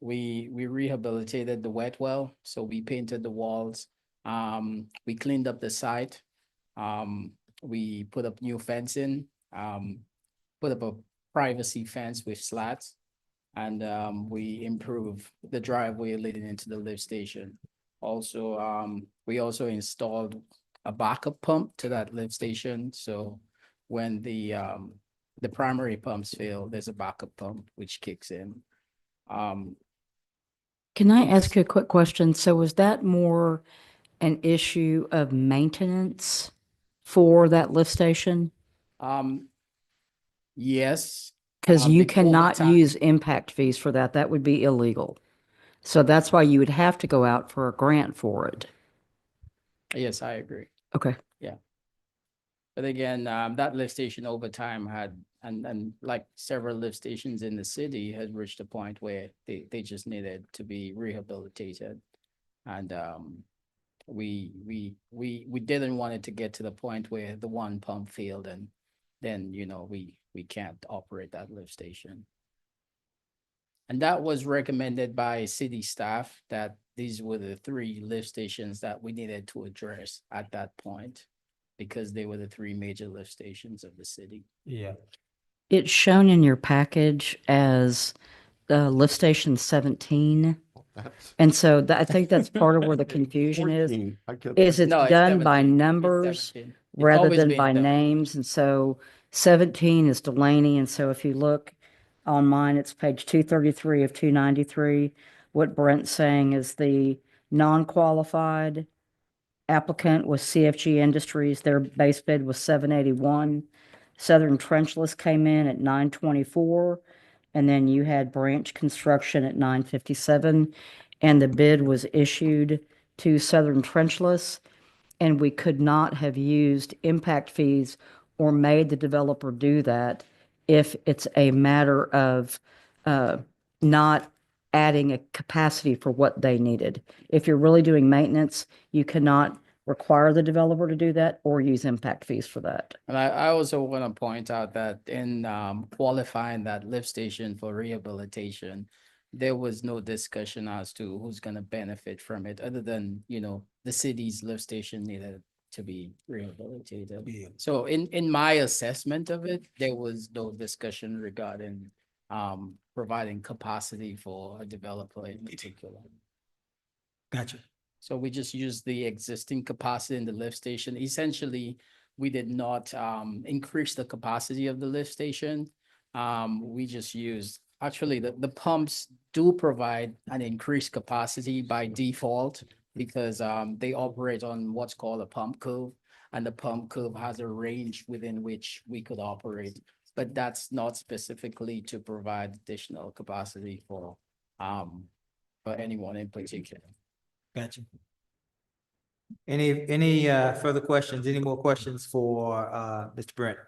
we rehabilitated the wet well. So we painted the walls. We cleaned up the site. We put up new fencing. Put up a privacy fence with slats. And we improve the driveway leading into the lift station. Also, we also installed a backup pump to that lift station. So when the primary pumps fail, there's a backup pump which kicks in. Can I ask you a quick question? So was that more an issue of maintenance for that lift station? Yes. Because you over cannot time- use impact fees for that. That would be illegal. So that's why you would have to go out for a grant for it. Yes, I agree. Okay. Yeah. But again, that lift station over time had, and like several lift stations in the city had reached a point where they just needed to be rehabilitated. And we didn't want it to get to the point where the one pump failed and then, we can't operate that lift station. And that was recommended by city staff that these were the 3 lift stations that we needed to address at that point, because they were the 3 major lift stations of the city. Yeah. It's shown in your package as lift station 17. And so I think that's part of where the confusion is. 14. I kept- Is it's No, it's done by 17. It's numbers 17. It's rather always than been by 17. names. And so 17 is Delaney. And so if you look on mine, it's page 233 of 293. What Brent's saying is the non-qualified applicant was CFG Industries. Their base bid was 781. Southern Trenchless came in at 924. And then you had Branch Construction at 957. And the bid was issued to Southern Trenchless. And we could not have used impact fees or made the developer do that if it's a matter of not adding a capacity for what they needed. If you're really doing maintenance, you cannot require the developer to do that or use impact fees for that. And I also want to point out that in qualifying that lift station for rehabilitation, there was no discussion as to who's going to benefit from it, other than, the city's lift station needed to be rehabilitated. Yeah. So in my assessment of it, there was no discussion regarding providing capacity for a developer in particular. Gotcha. So we just used the existing capacity in the lift station. Essentially, we did not increase the capacity of the lift station. We just used, actually, the pumps do provide an increased capacity by default because they operate on what's called a pump curve. And the pump curve has a range within which we could operate. But that's not specifically to provide additional capacity for anyone in particular. Gotcha. Any further questions? Any more questions for Mr. Brent?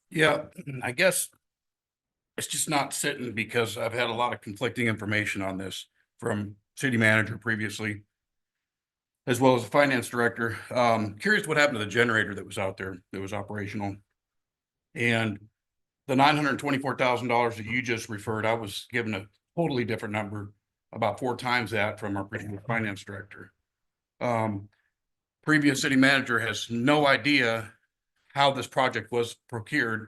Yeah, I guess it's just not sitting because I've had a lot of conflicting information on this from city manager previously, as well as the finance director. Curious what happened to the generator that was out there that was operational. And the $924,000 that you just referred, I was given a totally different number, about 4 times that from our previous finance director. Previous city manager has no idea how this project was procured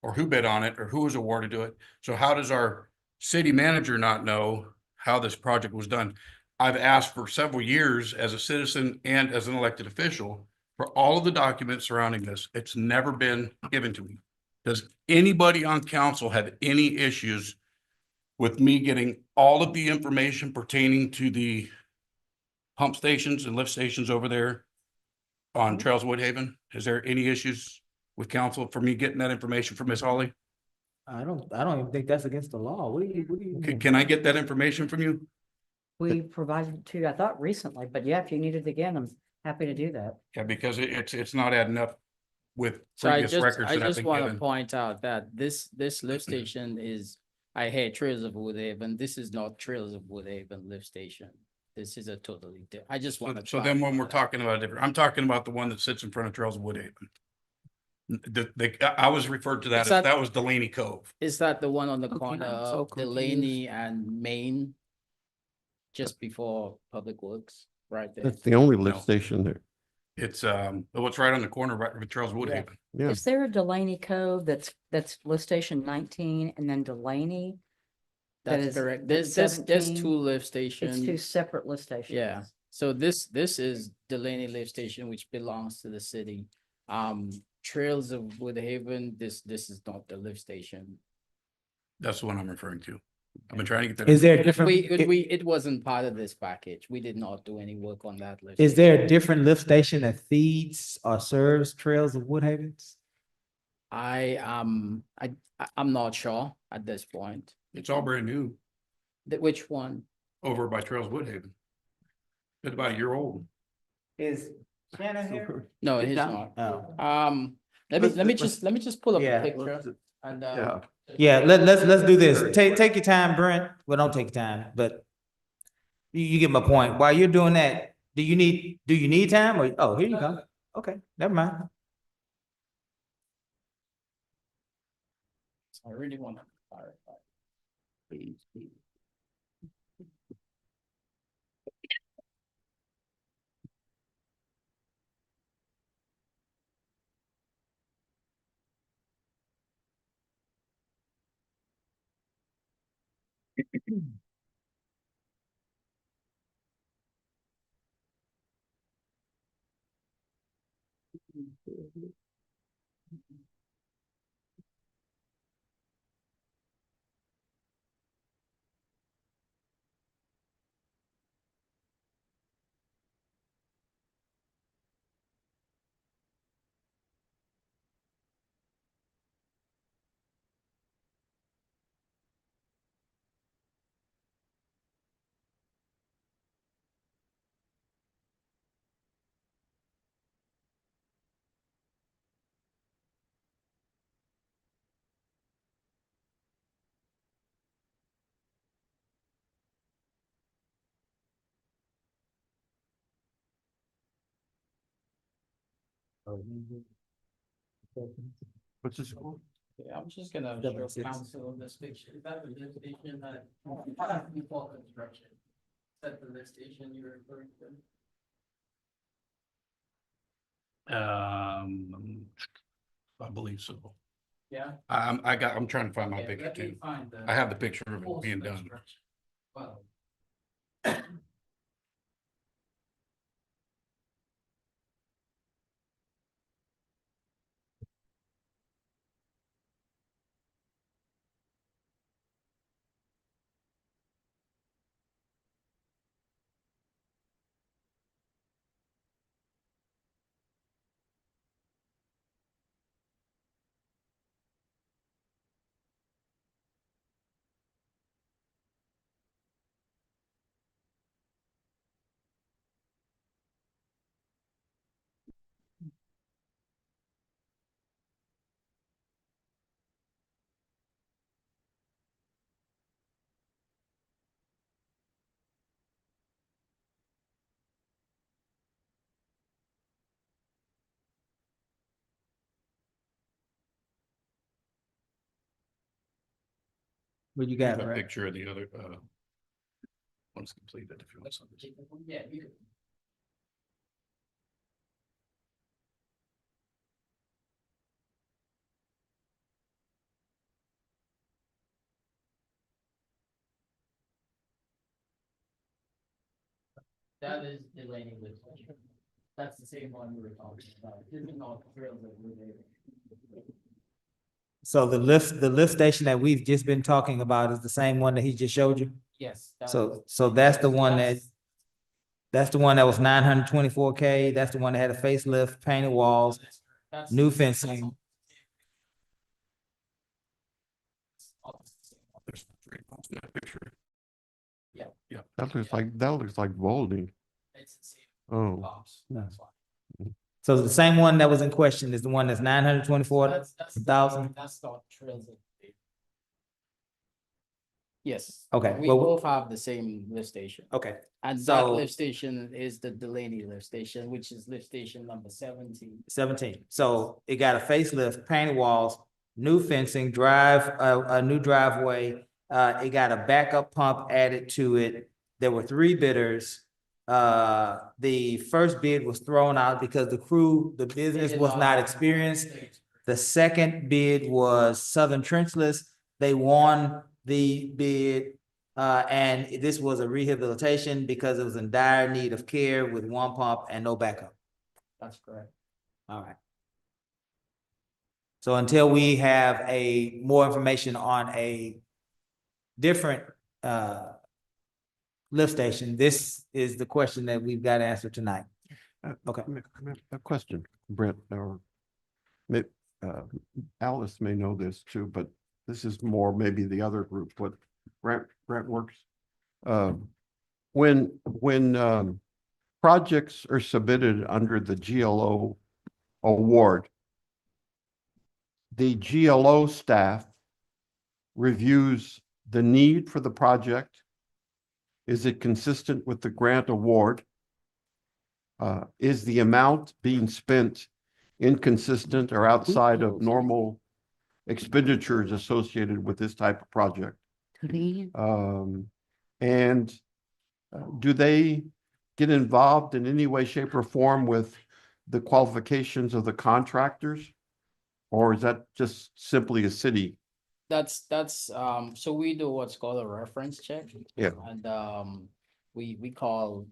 or who bid on it or who was awarded to it. So how does our city manager not know how this project was done? I've asked for several years as a citizen and as an elected official for all of the documents surrounding this. It's never been given to me. Does anybody on council have any issues with me getting all of the information pertaining to the pump stations and lift stations over there on Trails of Woodhaven? Is there any issues with council for me getting that information from Ms. Hawley? I don't even think that's against the law. What do you? Can I get that information from you? We provided it to you, I thought recently, but yeah, if you need it again, I'm happy to do that. Yeah, because it's not adding up with So I previous records I that I've just been want to given. point out that this lift station is, I heard Trails of Woodhaven. This is not Trails of Woodhaven lift station. This is a totally different. I just want to. So then when we're talking about different, I'm talking about the one that sits in front of Trails of Woodhaven. I was referred to that as, that was Delaney Cove. Is that the one on the Okay, corner I'm so of Delaney and Main? Just before Public Works, right there. That's the only lift No. station there. It's what's right on the corner right with Trails of Woodhaven. Yeah. Is there a Delaney Cove that's lift station 19 and then Delaney? That's is- correct. that's There's 17. two lift It's two stations. separate lift stations. Yeah, so this is Delaney Lift Station, which belongs to the city. Trails of Woodhaven, this is not the lift station. That's the one I'm referring to. I've been trying to get that. Is there a different, It wasn't part of this package. We did not do any work on that lift. is station. there a different lift station that feeds or serves Trails of Woodhavens? I'm not sure at this point. It's all brand new Which one? over by Trails Woodhaven. It's about a year old. Is Shannon here? No, It's he's not. not. Oh. Let me just pull up Yeah. a picture and Yeah, let's do this. Take your time, Brent. Well, don't take your time, but you get my point. While you're doing that, do you need time or, oh, here you go. Okay, never mind. I really want to clarify. What's this called? Yeah, I'm just gonna show council of this picture. Is that the lift station that before construction? Is that the lift station you're referring to? I believe so. Yeah. I'm trying to find my Yeah, picture let me too. find the I have the picture of it post being done. construction. Wow. What you Here's got, a right? picture of the other, one's completed if you want something. Yeah, you. That is Delaney lift station. That's the same one we were talking about. This is not trails that we're there. So the lift station that we've just been talking about is the same one that he just showed you? Yes. that is- So that's the one that's the one that was 924K. That's the one that had a facelift, painted walls, that's- new fencing. There's three posts in that picture. Yeah. Yeah. That looks like Voldy. It's the same. Oh, Box. No. That's why. So the same one that was in question is the one that's 924,000? That's not trails. Yes. Okay, We well- both have the same lift station. Okay, And that So- lift station is the Delaney lift station, which is lift station number 17. 17. So it got a facelift, painted walls, new fencing, a new driveway. It got a backup pump added to it. There were 3 bidders. The first bid was thrown out because the business was not experienced. The second bid was Southern Trenchless. They won the bid. And this was a rehabilitation because it was in dire need of care with one pump and no backup. That's correct. All right. So until we have more information on a different lift station, this is the question that we've got to answer tonight. Okay. A question, Brent, or Alice may know this too, but this is more maybe the other group, what Brent works. When projects are submitted under the GLO award, the GLO staff reviews the need for the project. Is it consistent with the grant award? Is the amount being spent inconsistent or outside of normal expenditures associated with this type of project? And do they get involved in any way, shape, or form with the qualifications of the contractors? Or is that just simply a city? That's so we do what's called a reference check. Yeah. And we call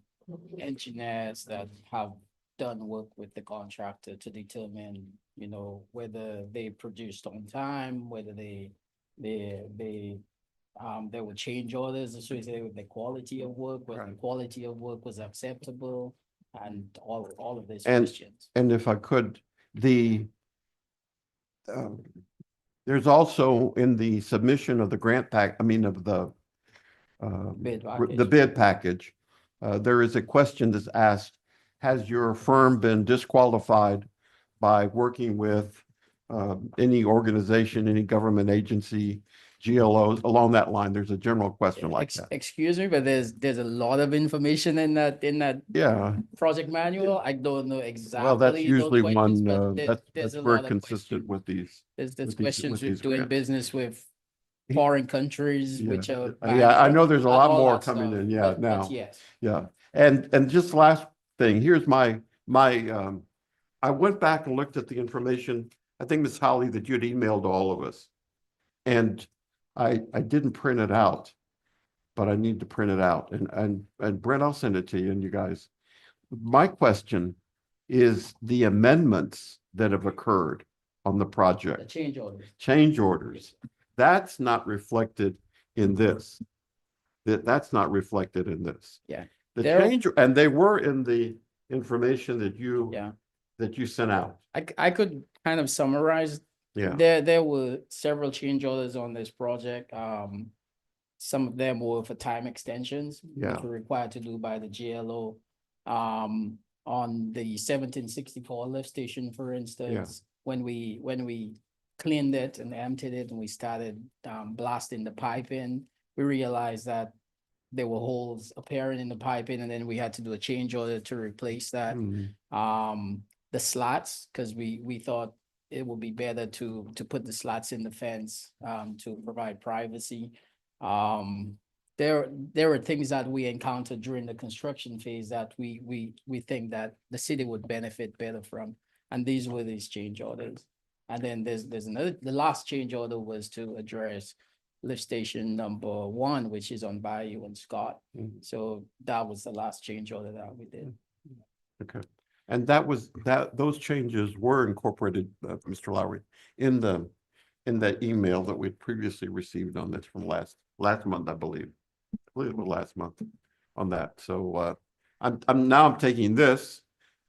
engineers that have done work with the contractor to determine, you know, whether they produced on time, whether there were change orders associated with the quality of work, whether the quality of work was acceptable, and all of these questions. And if I could, there's also in the submission of the grant pack, I mean, of the bid package, there is a question that's asked, has your firm been disqualified by working with any organization, any government agency, GLOs, along that line? There's a general question like that. Excuse me, but there's a lot of information in that Yeah. project manual. I don't know exactly. Well, that's those usually questions, one, but that's a very lot of consistent with these. There's with these- questions with with these doing grants. business with foreign countries, which are. Yeah, I know there's a lot all more that coming stuff, in, yeah, but now. yes. Yeah, and just last thing, here's my I went back and looked at the information, I think, Ms. Holly, that you'd emailed all of us. And I didn't print it out, but I need to print it out. And Brent, I'll send it to you and you guys. My question is the amendments that have occurred on the project. The change orders. Change orders. That's not reflected in this. That's not reflected in this. Yeah. The change, and they were in the information that you sent out. I could kind of summarize. Yeah. There were several change orders on this project. Some of them were for time extensions. Yeah. Which were required to do by the GLO. On the 1764 lift station, for instance, when we cleaned it and emptied it and we started blasting the pipe in, we realized that there were holes appearing in the piping, and then we had to do a change order to replace that. The slats, because we thought it would be better to put the slats in the fence to provide privacy. There were things that we encountered during the construction phase that we think that the city would benefit better from, and these were these change orders. And then there's another, the last change order was to address lift station number 1, which is on Bayou and Scott. So that was the last change order that we did. Okay. And those changes were incorporated, Mr. Lowry, in that email that we'd previously received on this from last month, I believe. I believe it was last month on that. So I'm taking this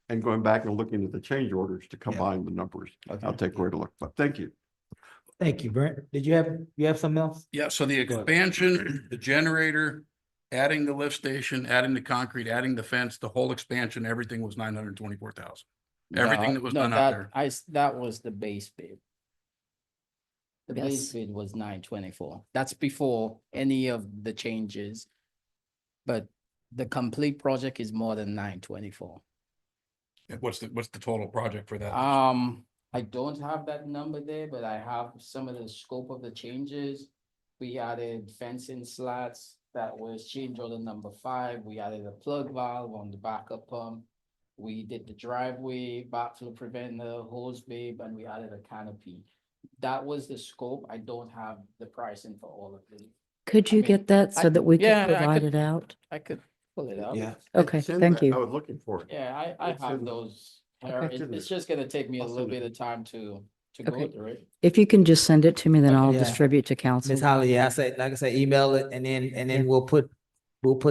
and going back and looking at the change orders to combine the numbers. Okay. I'll take a greater look, but thank you. Thank you, Brent. Did you have something else? Yeah, so the expansion, the generator, adding the lift station, adding the concrete, adding the fence, the whole expansion, everything was 924,000. Everything that was done out there. That was the base bid. The Yes. base bid was 924. That's before any of the changes. But the complete project is more than 924. What's the total project for that? I don't have that number there, but I have some of the scope of the changes. We added fencing slats. That was change order number 5. We added a plug valve on the backup pump. We did the driveway, backflow preventer, hose babe, and we added a canopy. that was the scope. I don't have the pricing for all of them. Could I you mean, get that so that we could yeah, I provide could- it out? I could pull it up. Yeah. Okay, It's in thank that- you. I was looking for it. Yeah, I It's have in- those. Okay. It's just gonna take me a I'll little send it. bit of time to Okay. go through it. If you can just send it to me, then I'll Yeah. distribute to council. Ms. Holly, yeah, I say, like I say, email it and then we'll put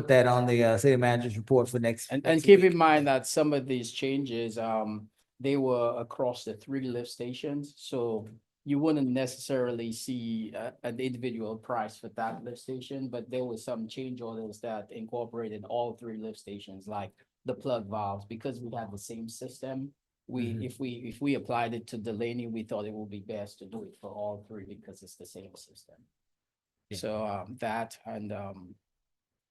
that on the city manager's report for next. And next keep week. in mind that some of these changes, they were across the 3 lift stations, so you wouldn't necessarily see an individual price for that lift station, but there was some change orders that incorporated all 3 lift stations, like the plug valves, because we had the same system. If we applied it to Delaney, we thought it would be best to do it for all 3 because it's the same system. Yeah. So, that and,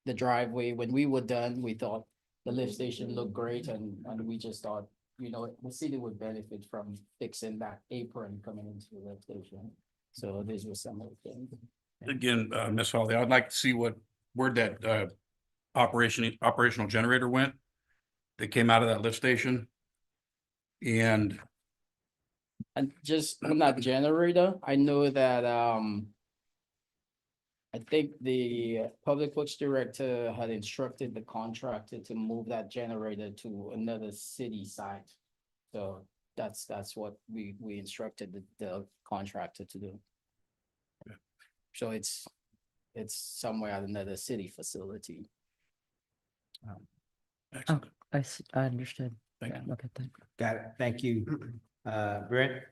the driveway, when we were done, we thought the lift station looked great and we just thought, the city would benefit from fixing that apron coming into the lift station. So these were some of the things. Again, Ms. Holly, I'd like to see where that operational generator went. That came out of that lift station. And And just on that generator, I know that, I think the public works director had instructed the contractor to move that generator to another city site. So that's what we instructed the contractor to do. So it's somewhere at another city facility. excellent. I understood. Thank you. Okay, thank you. Got it. Thank you. Brent?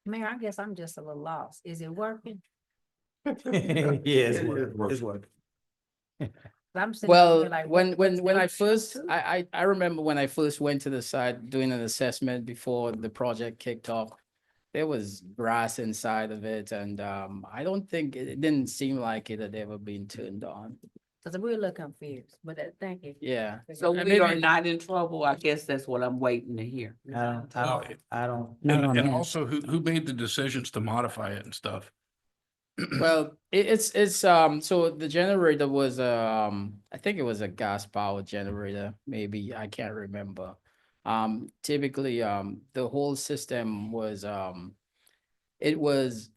Mayor, I guess I'm just a little lost. Is it working? Yes, it's working. I'm sitting Well, here like, when what's I going first, on? I remember when I first went to the site doing an assessment before the project kicked off. There was grass inside of it and I don't think, it didn't seem like it had ever been turned on. Cause we're a little confused, but thank you. Yeah. So And we are maybe- not in trouble. I guess that's what I'm waiting to hear. I don't. And also who made the decisions to modify it and stuff? Well, it's so the generator was I think it was a gas powered generator, maybe, I can't remember. Typically, the whole system was it was,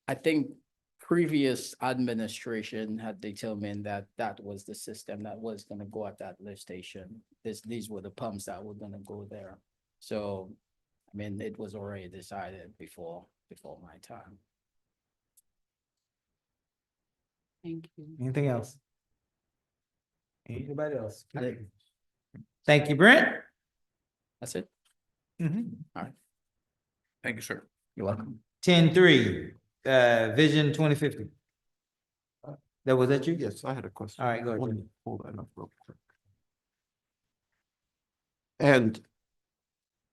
I think, previous administration had determined that that was the system that was gonna go at that lift station. These were the pumps that were gonna go there. So, I mean, it was already decided before my time. Thank you. Anything else? Anybody else? Thank you, Brent. That's it. Mm-hmm. Thank you, sir. You're welcome. 10-3, Vision 2050. Was that you? Yes, I had a question. All right, go ahead. Let me pull that up real quick. And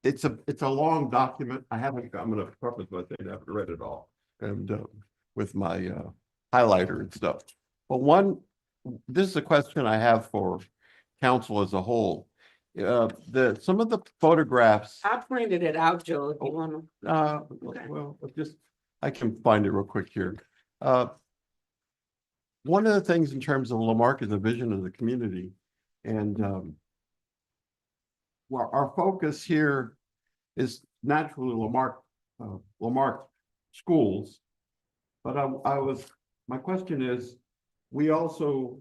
it's a long document. I'm gonna preface by saying I haven't read it all. And with my highlighter and stuff. But this is a question I have for council as a whole. Some of the photographs. I printed it out, Joe, if you wanna. Well, I can find it real quick here. One of the things in terms of Lamarque is the vision of the community. And well, our focus here is naturally Lamarque schools. But my question is, we also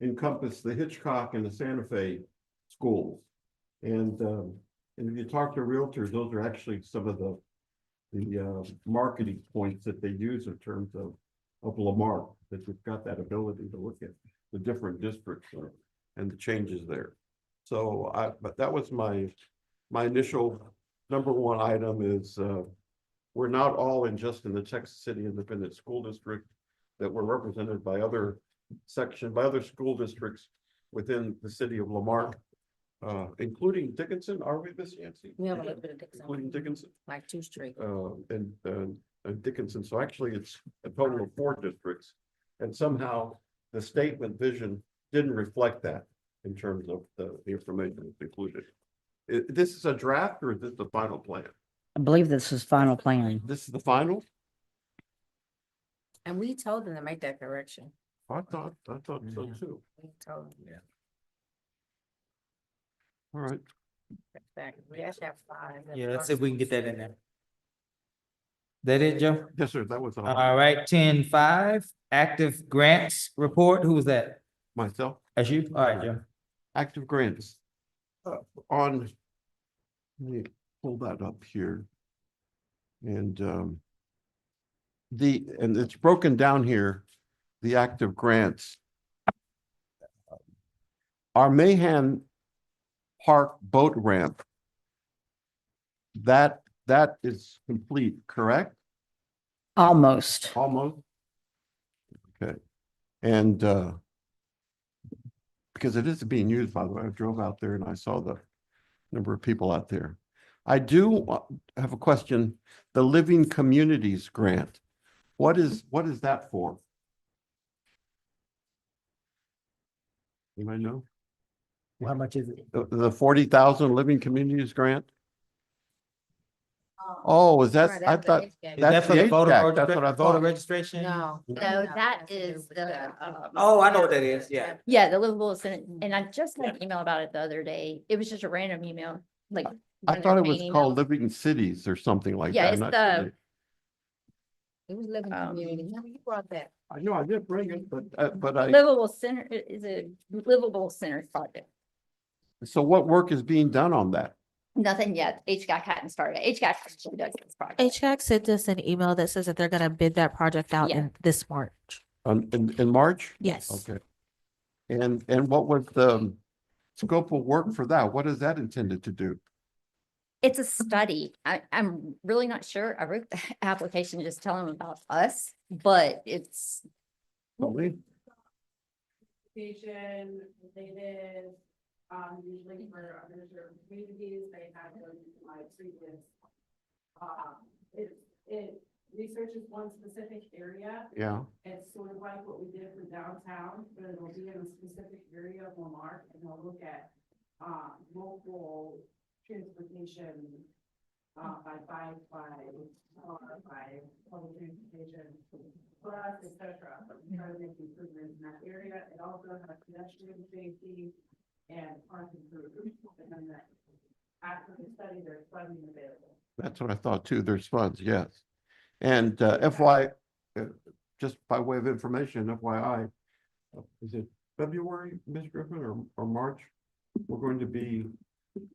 encompass the Hitchcock and the Santa Fe schools. And if you talk to realtors, those are actually some of the marketing points that they use in terms of Lamarque, that we've got that ability to look at the different districts and the changes there. So but that was my initial number one item is we're not all just in the Texas City Independent School District, that we're represented by other school districts within the city of Lamarque, including Dickinson. Are we, Miss Yancey? We have a little bit of Dickinson. Including Dickinson? Like 2 street. And Dickinson. So actually it's a total of 4 districts. And somehow the statement vision didn't reflect that in terms of the information that's included. This is a draft or is this the final plan? I believe this is final plan. This is the final? And we told them to make that correction. I thought so too. We told them. Yeah. All right. Exactly. We actually have 5. Yeah, let's see if we can get that in there. That it, Joe? Yes, sir, that was all. All right, 10-5, active grants report. Who was that? Myself, That's you? All right, Joe. active grants. On, let me pull that up here. And and it's broken down here, the active grants. Our Mahan Park boat ramp, that is complete, correct? Almost. Almost? Okay. And because it is being used, by the way, I drove out there and I saw the number of people out there. I do have a question. The Living Communities Grant, what is that for? You might know? How much is it? The 40,000 Living Communities Grant? Oh, is that, I thought, Is that that's for the the voter HVAC, that's what I voter thought. registration? No, that is the. Oh, I know what that is, yeah. Yeah, the livable center, and I just got an email about it the other day. It was just a random email, like. I one of thought their it was main called emails. Living Cities or something like Yeah, that. it's Not the- cities. It was living community. How you brought that? I know, I did bring it, but I, Livable center is a livable center project. so what work is being done on that? Nothing yet. HGAC hadn't started. HGAC actually does this project. HVAC sent us an email that says that they're gonna bid that project out Yeah. in this March. In March? Yes. Okay. And what was the scope of work for that? What is that intended to do? It's a study. I'm really not sure. I wrote the application just telling them about us, but it's Totally. Education related, usually for underserved communities, they have those like previous. It researches one specific area. Yeah. It's sort of like what we did for downtown, but it'll be in a specific area of Marque, and they'll look at, local transportation, by bike, by car, by public transportation, bus, et cetera. Try to make improvements in that area. It also has pedestrian safety and parking improvements. And then that, after the study, there's funding available. That's what I thought too. There's funds, yes. And just by way of information, FYI, is it February, Ms. Griffin, or March? We're going to be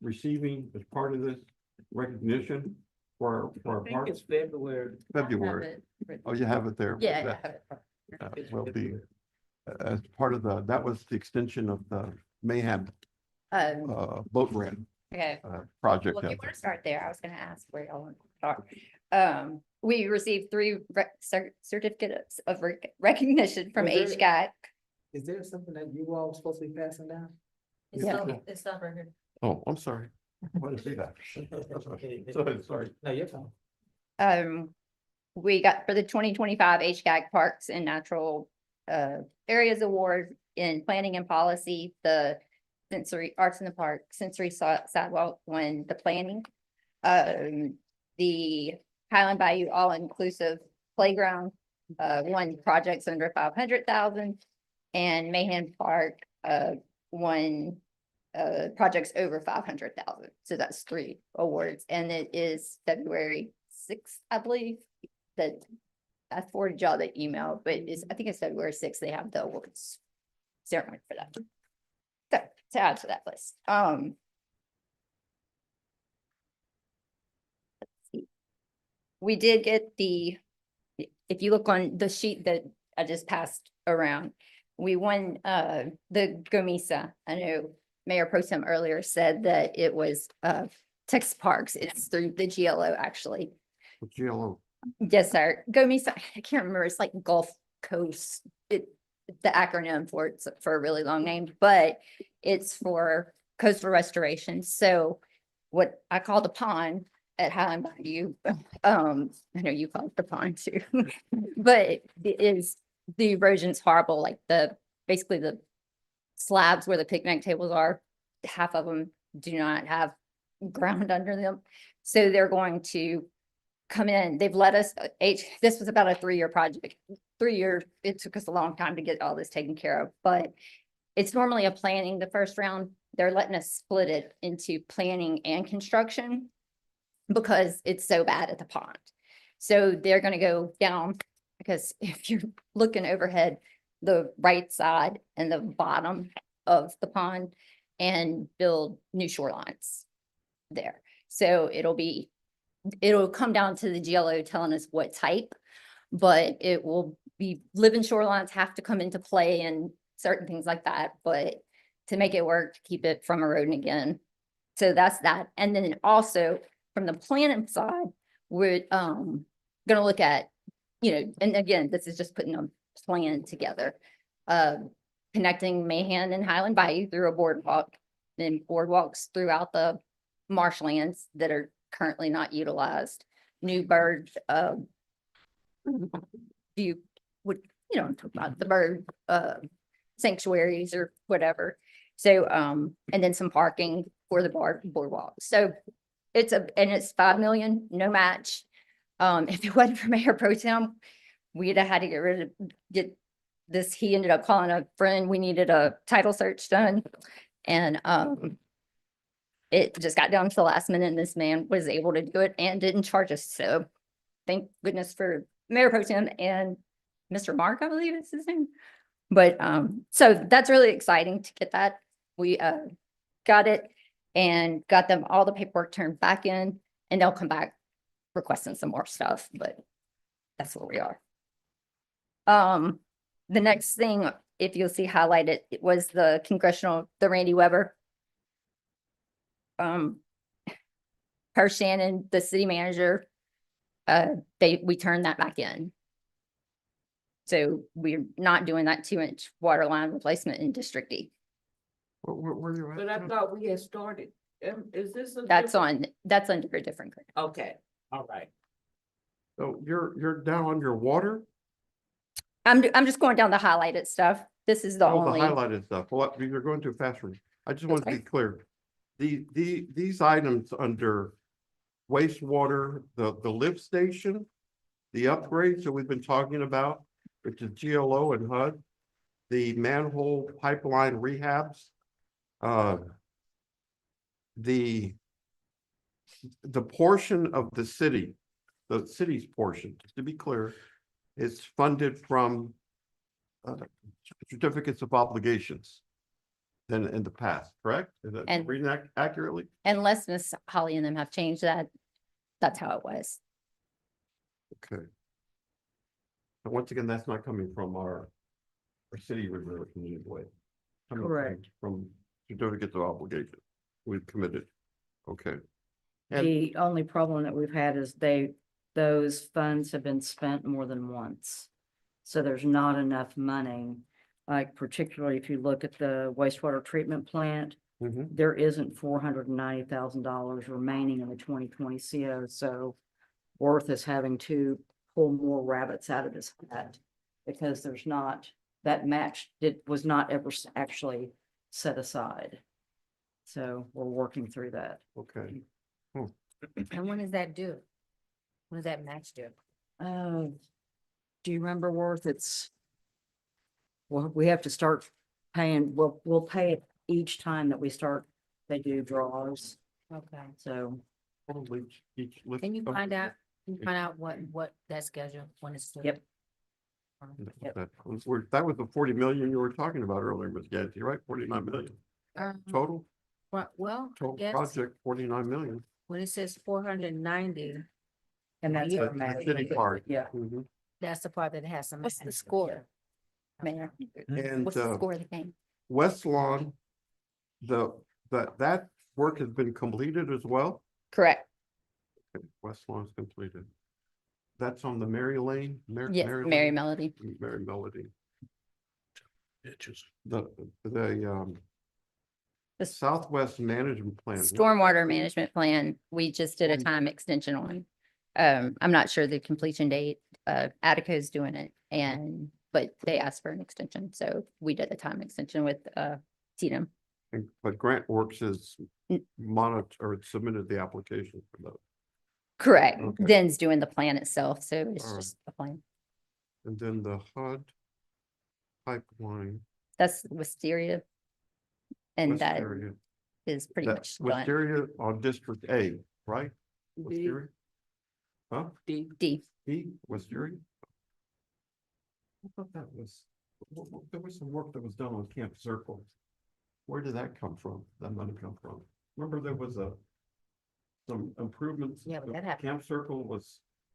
receiving as part of this recognition for our park. February. February. Oh, you have it there. Yeah. That will be as part of that was the extension of the Mayhem boat ramp Okay. project. Well, if you want to start there, I was gonna ask where y'all want to start. We received 3 certificates of recognition from Was HGAC. Is there something that you all supposed to be passing down? It's Yeah. not, it's not record. Oh, I'm sorry. I didn't see that. Sorry. No, you're fine. We got for the 2025 HGAC Parks and Natural Areas Award in Planning and Policy, the Sensory Arts in the Park, Sensory Sidewalk won the planning. The Highland Bayou All-Inclusive Playground won projects under 500,000, and Mahan Park won projects over 500,000. So that's 3 awards, and it is February 6th, I believe. That I forwarded y'all the email, but I think it's February 6th. They have the awards ceremony for that. So to add to that list. Let's see. We did get if you look on the sheet that I just passed around, we won the GOMISA. I know Mayor Pro Tem earlier said that it was Texas Parks. It's through the GLO actually. GLO. Yes, sir. GOMISA, I can't remember. It's like Gulf Coast. The acronym for it's for a really long name, but it's for coastal restoration. So what I call the pond at Highland Bayou, I know you call it the pond too, but the erosion's horrible. Like basically the slabs where the picnic tables are, half of them do not have ground under them. So they're going to come in. They've let us, this was about a 3-year project. 3 years, it took us a long time to get all this taken care of, but it's normally a planning the first round. They're letting us split it into planning and construction because it's so bad at the pond. So they're gonna go down, because if you're looking overhead, the right side and the bottom of the pond and build new shorelines there. So it'll come down to the GLO telling us what type, but it will be, living shorelines have to come into play and certain things like that, but to make it work, to keep it from eroding again. So that's that. And then also from the planning side, we're gonna look at, and again, this is just putting a plan together. Connecting Mahan and Highland Bayou through a boardwalk, and boardwalks throughout the marshlands that are currently not utilized. New bird, I'm talking about the bird sanctuaries or whatever. So, and then some parking for the boardwalk. So it's 5 million, no match. If it wasn't for Mayor Pro Tem, we'd have had to get this. He ended up calling a friend. We needed a title search done. And it just got down to the last minute, and this man was able to do it and didn't charge us. So thank goodness for Mayor Pro Tem and Mr. Mark, I believe is his name. But so that's really exciting to get that. We got it and got them all the paperwork turned back in, and they'll come back requesting some more stuff, but that's where we are. The next thing, if you'll see highlighted, it was the Randy Weber. Per Shannon, the city manager, we turned that back in. So we're not doing that 2-inch water line replacement in District D. Where you at? But I thought we had started. Is this a That's different- under a different grant. Okay, all right. So you're down underwater? I'm just going down the highlighted stuff. This is the Oh, only. the highlighted stuff. Well, you're going too fast for me. I just want to be Okay. clear. These items under wastewater, the lift station, the upgrades that we've been talking about, which is GLO and HUD, the manhole pipeline rehabs, the portion of the city's portion, just to be clear, is funded from certificates of obligations than in the past, correct? Is that And- reading that accurately? Unless Miss Holly and them have changed that, that's how it was. Okay. But once again, that's not coming from our city reserve in any way. Coming Correct. From certificates of obligation, we've committed. Okay. And The only problem that we've had is those funds have been spent more than once. So there's not enough money, like particularly if you look at the wastewater treatment plant, Mhm. there isn't $490,000 remaining in the 2020 CO. So Worth is having to pull more rabbits out of his hat because there's not, that match was not ever actually set aside. So we're working through that. Okay. And when does that do? When does that match do? Do you remember Worth? Well, we have to start paying, we'll pay it each time that they do draws. Okay. So Probably each lift. Can you find out what that schedule, when it's? due? Yep. That was the 40 million you were talking about earlier, Ms. Gadsby, right? 49 million total, Well, I total guess project, 49 million. when it says 490, and that's Yeah. our The match. city part. Yeah. Mhm. that's the part that has some. What's the match. score, Mayor? And What's the score of the game? West Lawn, that work has been completed as well? Correct. Okay, West Lawn's completed. That's on the Mary Lane? Yes, Mary Lane? Melody. Mary Melody. Bitches. The The Southwest Management Plan. Stormwater management plan, we just did a time extension on. I'm not sure the completion date. Attica's doing it, but they asked for an extension, so we did a time extension with Tatum. But Grant Works is Mm. submitted the application for those. Correct. Okay. Den's doing the plan itself, so it's All right. just a plan. And then the HUD pipeline. That's Wisteria. And that Wisteria. is pretty That much done. Wisteria on District A, right? D. Wisteria? Huh? D. B was jury? I thought that was, there was some work that was done on Camp Circle. Where did that come from? That money come from? Remember there was some improvements? Yeah, but that happened. Camp Circle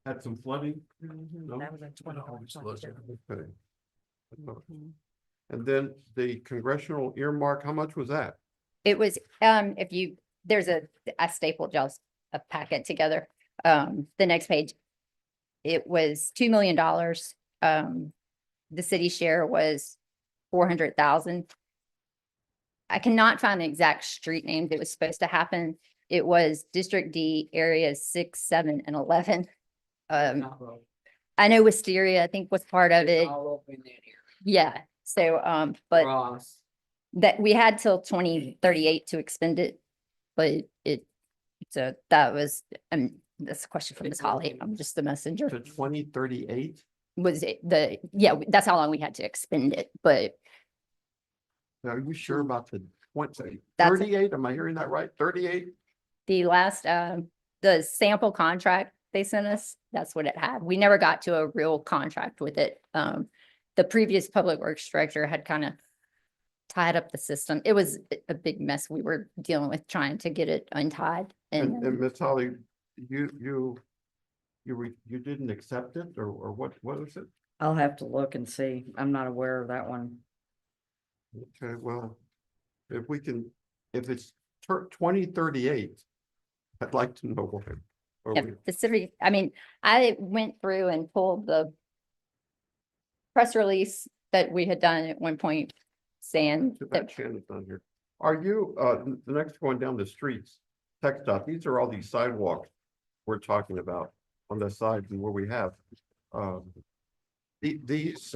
had some flooding? No? That was in 2022. Okay. And then the congressional earmark, how much was that? It was, I stapled y'all's a packet together. The next page, it was $2 million. The city share was 400,000. I cannot find the exact street name that was supposed to happen. It was District D, areas 6, 7, and 11. I know Wisteria, I think, was part of it. Yeah, so, but that we had till 2038 to expend it, but so that was, that's a question from Ms. Holly. I'm just the messenger. To 2038? Was it that's how long we had to expend it, but Are you sure about the 20? That's- 38? Am I hearing that right? 38? the last, the sample contract they sent us, that's what it had. We never got to a real contract with it. The previous public works director had kind of tied up the system. It was a big mess we were dealing with trying to get it untied. And Ms. Holly, you didn't accept it or what was it? I'll have to look and see. I'm not aware of that one. Okay, well, if it's 2038, I'd like to know what. The city, I mean, I went through and pulled the press release that we had done at one point saying that Shannon's on here. Are you, the next one down the streets, text dot, these are all these sidewalks we're talking about on the sides and where we have, these,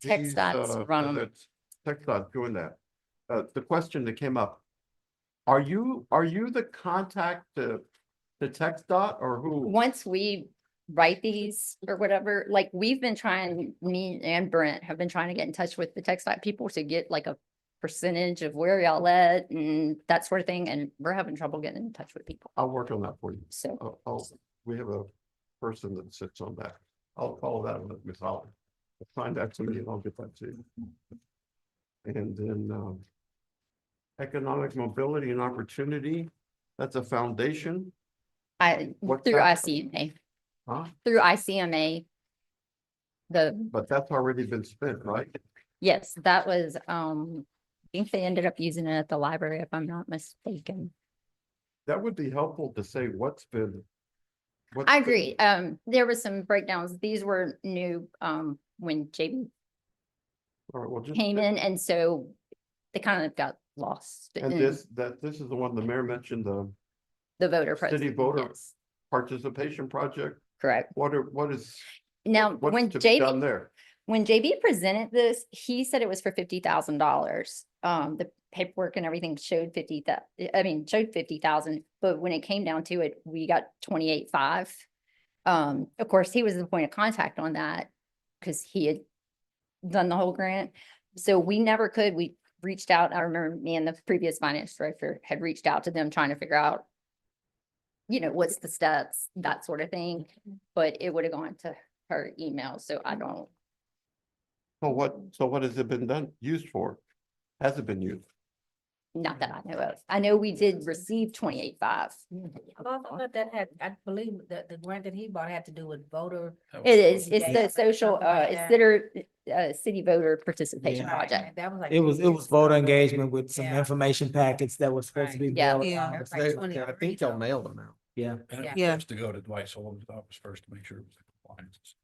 text dots run them. Text dot doing that. The question that came up, are you the contact to text dot or who? Once we write these or whatever, like we've been trying, me and Brent have been trying to get in touch with the text dot people to get like a percentage of where y'all at and that sort of thing. And we're having trouble getting in touch with people. I'll work on that for you. So We have a person that sits on that. I'll call that with Ms. Holly. I'll find that to me and I'll get that to you. And then economic mobility and opportunity, that's a foundation. What's through that? ICMA. Huh? Through ICMA. But that's already been spent, right? Yes, that was, I think they ended up using it at the library, if I'm not mistaken. That would be helpful to say what's been. I agree. There was some breakdowns. These were new, when JB All right, well, just. came in, and so they kind of got lost. And in this is the one the mayor mentioned, the voter city president. voter Yes, participation project. correct. What is? Now, what's when to be done JB, there? when JB presented this, he said it was for $50,000. The paperwork and everything showed 50,000, but when it came down to it, we got 28.5. Of course, he was the point of contact on that because he had done the whole grant. So we never could, we reached out. I remember me and the previous finance director had reached out to them trying to figure out, what's the steps, that sort of thing, but it would have gone to her email. So I don't. So what has it been used for? Has it been used? Not that I know of. I know we did receive 28.5. I thought that had, I believe that the grant that he bought had to do with voter. It is, it's Yeah. the social, Something like it's that. their city voter participation Yeah. project. That was like. It was 2 years voter ago. engagement with some Yeah. information packets that was supposed to be. Yeah. mailed Yeah. out. That's like I 23 think y'all though. mailed them out. Yeah. And it Yeah. has to go to Dwight Sullivan's office first to make sure it was in compliance.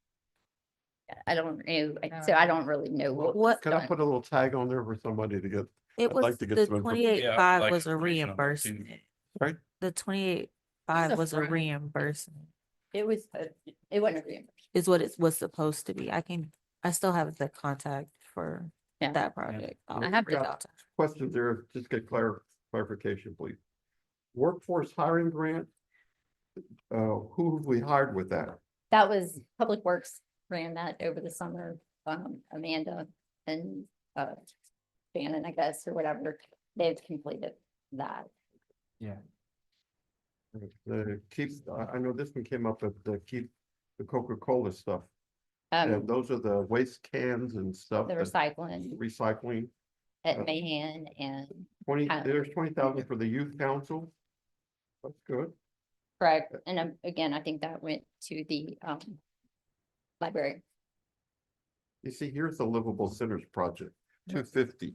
I don't know, so I don't really know what. Can I put a little tag on there for somebody to get? It I'd was like to get the some information. 28.5 like was a information on that, too. reimbursement. Right? The 28.5 a was a front. reimbursement. It was, it wasn't a reimbursement. Is what it was supposed to be. I still have the contact for Yeah. that project. I'll I have reach to- out to her. Question there, just get clarification, please. Workforce hiring grant. Who have we hired with that? That was Public Works ran that over the summer. Amanda and, Shannon, I guess, or whatever, they've completed that. Yeah. The keep, I know this one came up at the keep the Coca-Cola stuff. Um, And those are the waste cans and stuff. the that- recycling Recycling. at uh, Mahan and 20, Kind of- there's 20,000 for the youth council. That's good. correct. And again, I think that went to the library. You see, here's the Livable Centers Project, 250.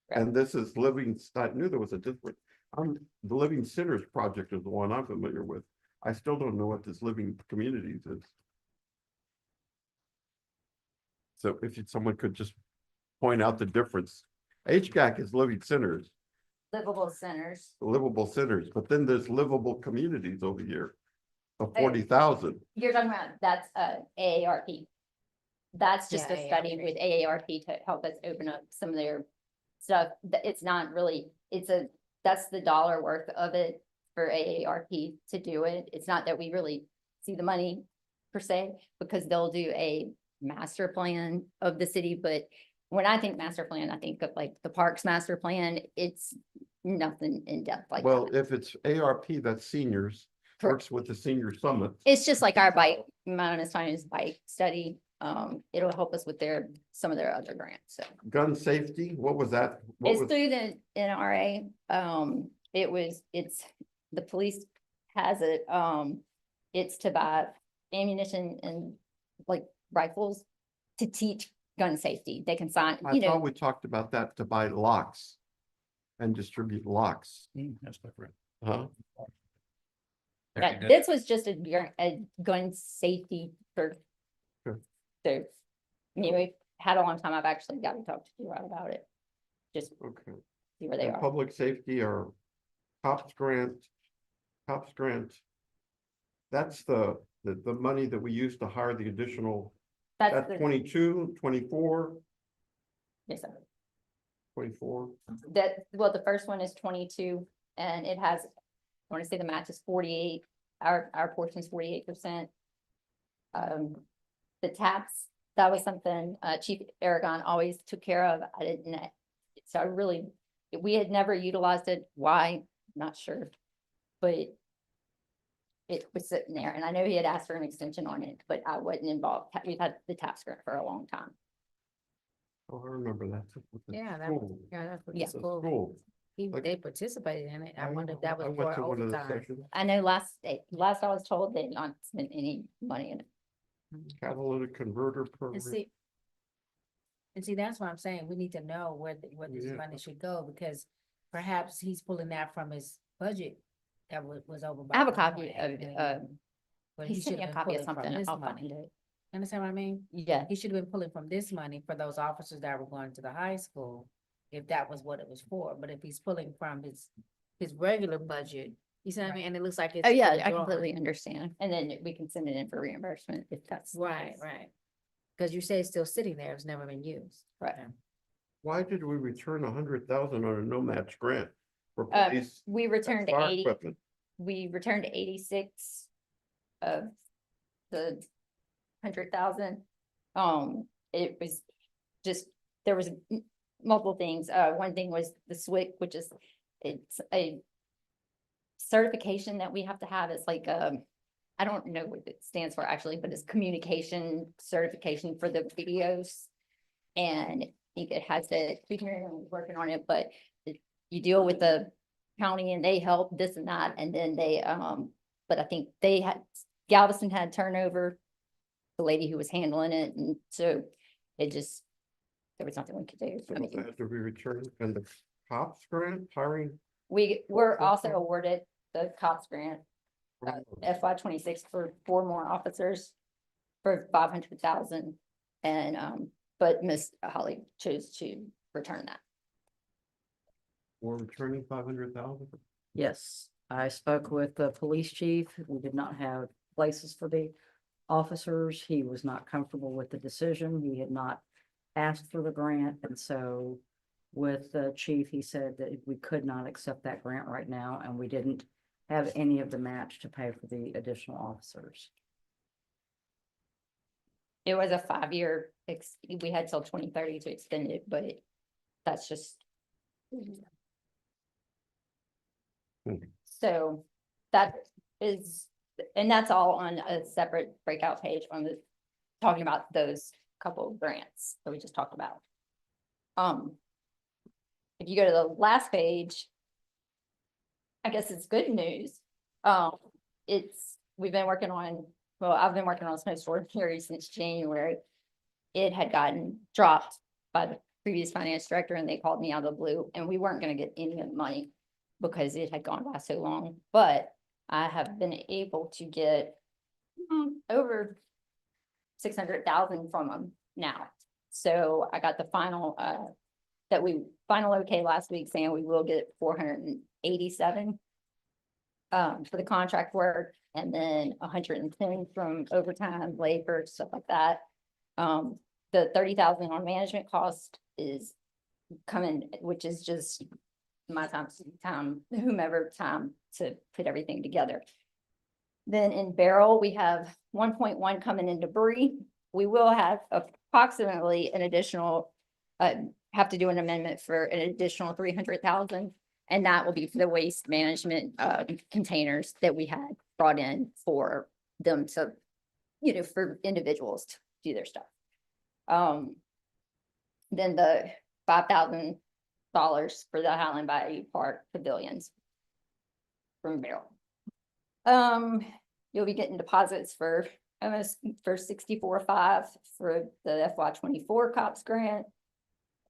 Right. And this is Living, I knew there was a different, the Living Centers Project is the one I'm familiar with. I still don't know what this Living Communities is. So if someone could just point out the difference. HGAC is Living Centers, Livable centers. Livable Centers, but then there's Livable Communities over here of 40,000. You're talking about, that's AARP. That's just Yeah, a study with AARP to help us open up some of their stuff. It's not really, that's the dollar worth of it for AARP to do it. It's not that we really see the money per se, because they'll do a master plan of the city. But when I think master plan, I think of like the parks master plan. It's nothing in depth like Well, that. if it's ARP, that's seniors, works with the senior summit. It's just like our bike, Mount Sinai's bike study. It'll help us with some of their other grants, so. Gun safety, what was that? What It's was, through the NRA. It's, the police has it. It's to buy ammunition and like rifles to teach gun safety. They can sign, I you know, thought we talked about that to buy locks and distribute locks, That's different. huh? this was just a gun safety for. Sure. So, I mean, we've had a long time. I've actually got to talk to you about it. Just Okay. see where they And are. public safety or cops grant. That's the money that we use to hire the additional, That's that's the, 22, 24, yes, sir. 24. Well, the first one is 22 and it has, I want to say the match is 48. Our portion is 48%. The taps, that was something Chief Aragon always took care of. I didn't, so I really, we had never utilized it. Why? Not sure. But it was sitting there and I know he had asked for an extension on it, but I wasn't involved. We've had the taps grant for a long time. Oh, I remember that. with the Yeah, school. that's what Yeah. the The school, school. Like- they participated in it. I I wonder if know, that was I went for to one of the overtime. sessions. I know last I was told they not spent any money in it. Catalytic converter program. And see, that's what I'm saying. We need to know where this Yeah. money should go, because perhaps he's pulling that from his budget that was over. by I have a 1 copy point, of, and- but he sent me a should've been copy of pulling from something. this I'll money. find it. Understand what I mean? Yeah, He should have been pulling from this money for those officers that were going to the high school, if that was what it was for. But if he's pulling from his regular budget, you see what I mean? And it looks like it's. oh yeah, I withdrawn. completely understand. And then we can send it in for reimbursement if that's. Right, right. Because you say it's still sitting there, it's never been used. Right. Why did we return 100,000 on a no match grant for Uh, police? We returned fire 80, equipment? we returned 86 of the 100,000. It was just, there was multiple things. One thing was the SWIC, which is, it's a certification that we have to have. It's like, I don't know what it stands for actually, but it's communication certification for the videos. And I think it has to, we're working on it, but you deal with the county and they help this and that. And then they, but I think they had, Galveston had turnover, the lady who was handling it. And so it just, there was nothing we could do. So I mean, that had to be returned, and the cops grant hiring. we were Well, also awarded the cops grant, FY26 for 4 more officers for 500,000. And, but Miss Holly chose to return that. We're returning 500,000. Yes, I spoke with the police chief. We did not have places for the officers. He was not comfortable with the decision. He had not asked for the grant, and so with the chief, he said that we could not accept that grant right now, and we didn't have any of the match to pay for the additional officers. It was a 5-year, we had till 2030 to extend it, but that's just. Hmm. So that is, and that's all on a separate breakout page on the, talking about those couple of grants that we just talked about. If you go to the last page, I guess it's good news. We've been working on, well, I've been working on snowstorm theory since January. It had gotten dropped by the previous finance director and they called me out of the blue and we weren't going to get any of the money because it had gone by so long. But I have been able to get over 600,000 from them now. So I got the final, final okay last week saying we will get 487 for the contract work, and then 110 from overtime, labor, stuff like that. The 30,000 on management cost is coming, which is just my time, whomever time to put everything together. Then in Barrel, we have 1.1 coming in debris. We will have approximately an additional, have to do an amendment for an additional 300,000. And that will be for the waste management containers that we had brought in for them to, you know, for individuals to do their stuff. Then the $5,000 for the Highland Bayou Park pavilions from Barrel. You'll be getting deposits for almost for 64.5 for the FY24 COPS grant.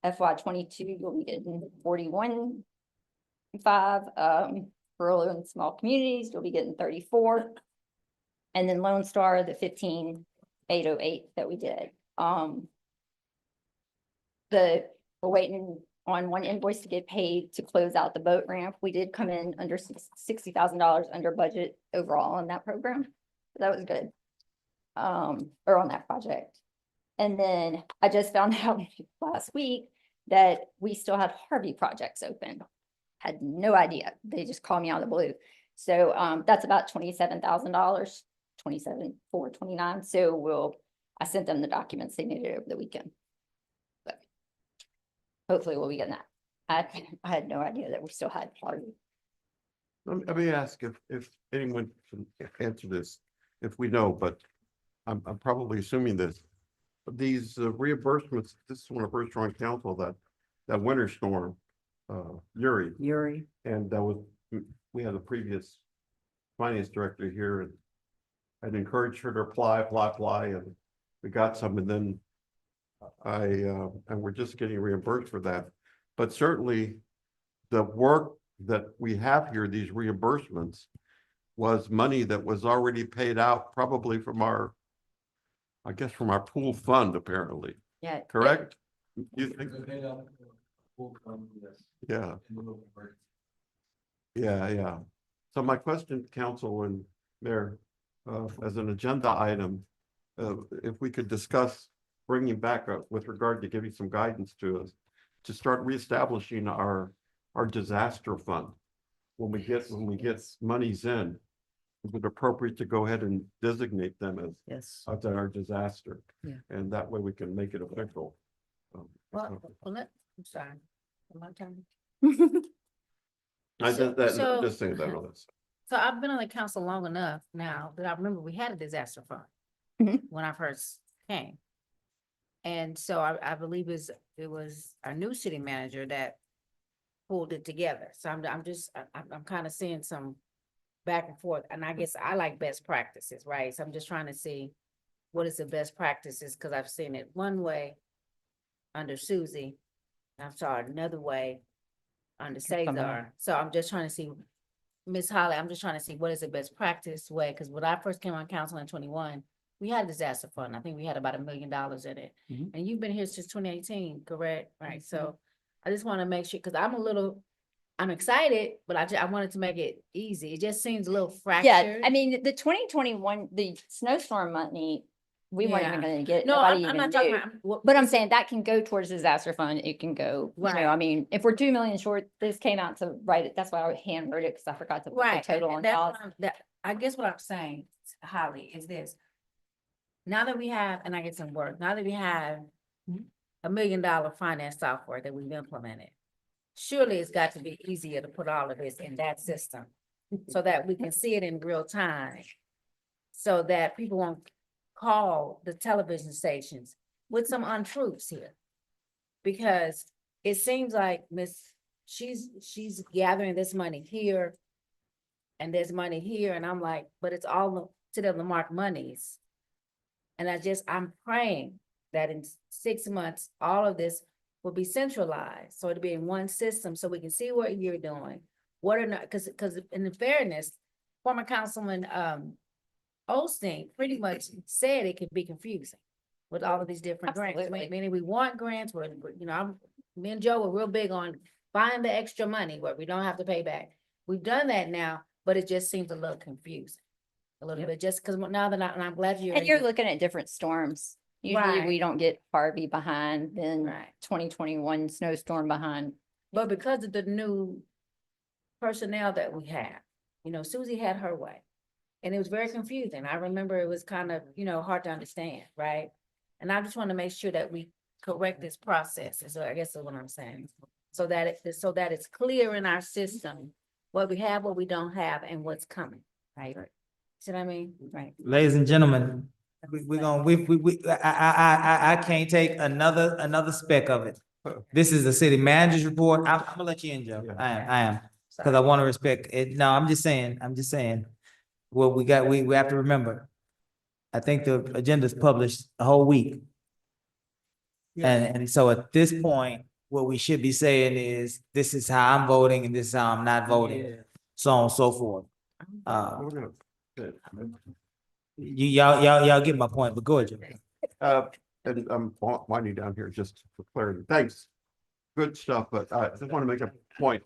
FY22, you'll be getting 41.5. Rural and small communities, you'll be getting 34. And then Lone Star, the 15,808 that we did. We're waiting on one invoice to get paid to close out the boat ramp. We did come in under $60,000 under budget overall on that program. So that was good. Or on that project. And then I just found out last week that we still had Harvey projects open. Had no idea. They just called me out of the blue. So that's about $27,000, 27,429. So I sent them the documents they needed over the weekend. But hopefully we'll be getting that. I had no idea that we still had Harvey. Let me ask if anyone can answer this, if we know, but I'm probably assuming this. These reimbursements, this is when I first joined council, that winter storm, Uri. And that was, we had a previous finance director here and I'd encouraged her to apply, and we got some, and then and we're just getting reimbursed for that. But certainly the work that we have here, these reimbursements, was money that was already paid out probably from our, I guess from our pool fund, apparently. Yeah. Correct? You think? Yeah. Yeah. So my question, council and mayor, as an agenda item, if we could discuss bringing back with regard to giving some guidance to us to start reestablishing our disaster fund. When we get monies in, is it appropriate to go ahead and designate them as our disaster? Yeah. And that way we can make it official. I'm sorry. My turn. Just saying that on this. So I've been on the council long enough now that I remember we had a disaster fund when I first came. And so I believe it was our new city manager that pulled it together. So I'm kind of seeing some back and forth, and I guess I like best practices, right? So I'm just trying to see what is the best practices, because I've seen it one way under Susie. I saw it another way under Cesar. So I'm just trying to see, Ms. Holly, I'm just trying to see what is the best practice way, because when I first came on council in 21, we had a disaster fund. I think we had about $1 million in it. And you've been here since 2018, correct? Right. So I just want to make sure, because I'm excited, but I wanted to make it easy. It just seems a little fractured. Yeah, I mean, the 2021, the snowstorm money, we weren't even going to get. No, nobody I'm even not talking knew. about. But I'm saying that can go towards disaster fund. It can go, you know, I mean, if we're 2 million short, this came out to write it. That's why I hand wrote it, because I forgot to put the total on y'all. I guess what I'm saying, Holly, is this. Now that we have, and I get some work, now that we have $1 million finance software that we've implemented, surely it's got to be easier to put all of this in that system so that we can see it in real time. So that people won't call the television stations with some untruths here. Because it seems like she's gathering this money here. And there's money here, and I'm like, but it's all to the Lamarque monies. And I'm praying that in 6 months, all of this will be centralized. So it'll be in one system so we can see what you're doing. What are not, because in fairness, former Councilman Osteen pretty much said it could be confusing with all of these different grants. Meaning we want grants, me and Joe were real big on buying the extra money where we don't have to pay back. We've done that now, but it just seems a little confusing. A little bit, just because now that I'm glad you're. And you're looking at different storms. Usually Right. we don't get Harvey behind, then Right. 2021 snowstorm behind. But because of the new personnel that we have, Susie had her way. And it was very confusing. I remember it was kind of, hard to understand, right? And I just want to make sure that we correct this process, so I guess is what I'm saying. So that it's clear in our system what we have, what we don't have, and what's coming, right? See what I mean? Right. Ladies and gentlemen, I can't take another speck of it. This is the city manager's report. I'm gonna let you in, Joe. I am, because I want to respect it. No, I'm just saying. Well, we have to remember. I think the agenda's published a whole week. And so at this point, what we should be saying is, this is how I'm voting and this is how I'm not voting, so on and so forth. Y'all get my point, but go ahead, Joe. And I'm winding down here just for clarity. Thanks. Good stuff, but I just want to make a point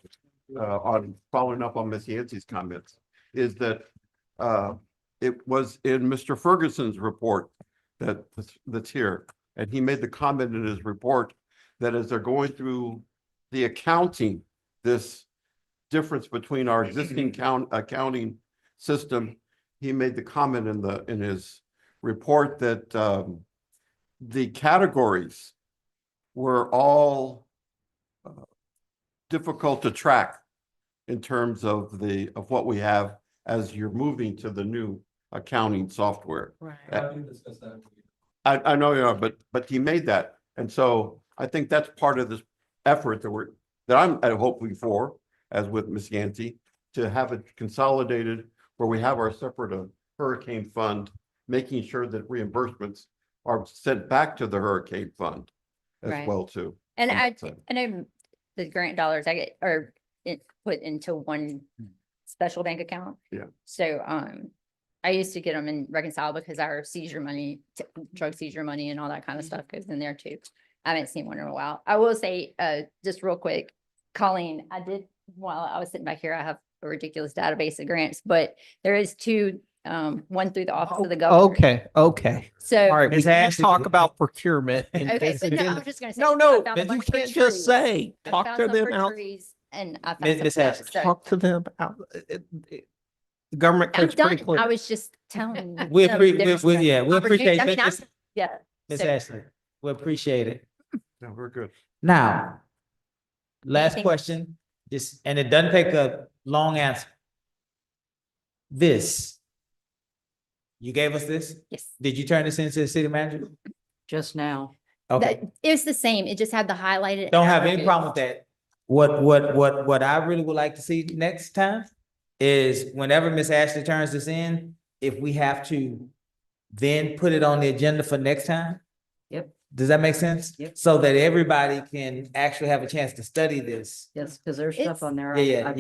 on following up on Ms. Yancey's comments, is that it was in Mr. Ferguson's report that's here. And he made the comment in his report that as they're going through the accounting, this difference between our existing accounting system, he made the comment in his report that the categories were all difficult to track in terms of what we have as you're moving to the new accounting software. Right. I know you are, but he made that. And so I think that's part of this effort that I'm hoping for, as with Ms. Yancey, to have it consolidated where we have our separate hurricane fund, making sure that reimbursements are sent back to the hurricane fund as Right. well too. And on I that side. know the grant dollars put into one special bank account. Yeah. So, I used to get them in reconcile because our seizure money, drug seizure money and all that kind of stuff goes in there too. I haven't seen one in a while. I will say, just real quick, Colleen, while I was sitting back here, I have a ridiculous database of grants, but there is two, one through the Office of the Governor. Okay. So. All right, we Ms. can't Ashley- talk about procurement. in Okay, this but no, I agenda. was just gonna say. No, I found a but you bunch for can't just trees. say, I talk found to some them for out. trees, and I found Ms. some Ms. stuff, Ashley, so- Talk to them out. The government I'm code's pretty done. clear. I was just telling. We them appreciate, there's we appreciate opportunity. I mean, Ms. yeah. Ms. so- Ashley. We appreciate it. No, we're good. Now, last Anything- question, and it doesn't take a long answer. You gave us this? Yes. Did you turn this into the city manager? Just now. Okay, It's the same. It just had the highlighted. don't have any arrow. problem with that. What I really would like to see next time is whenever Miss Ashley turns this in, if we have to then put it on the agenda for next time. Yep. Does that make sense? Yep. So that everybody can actually have a chance to study this. Yes, because there's It's- stuff on there. Yeah,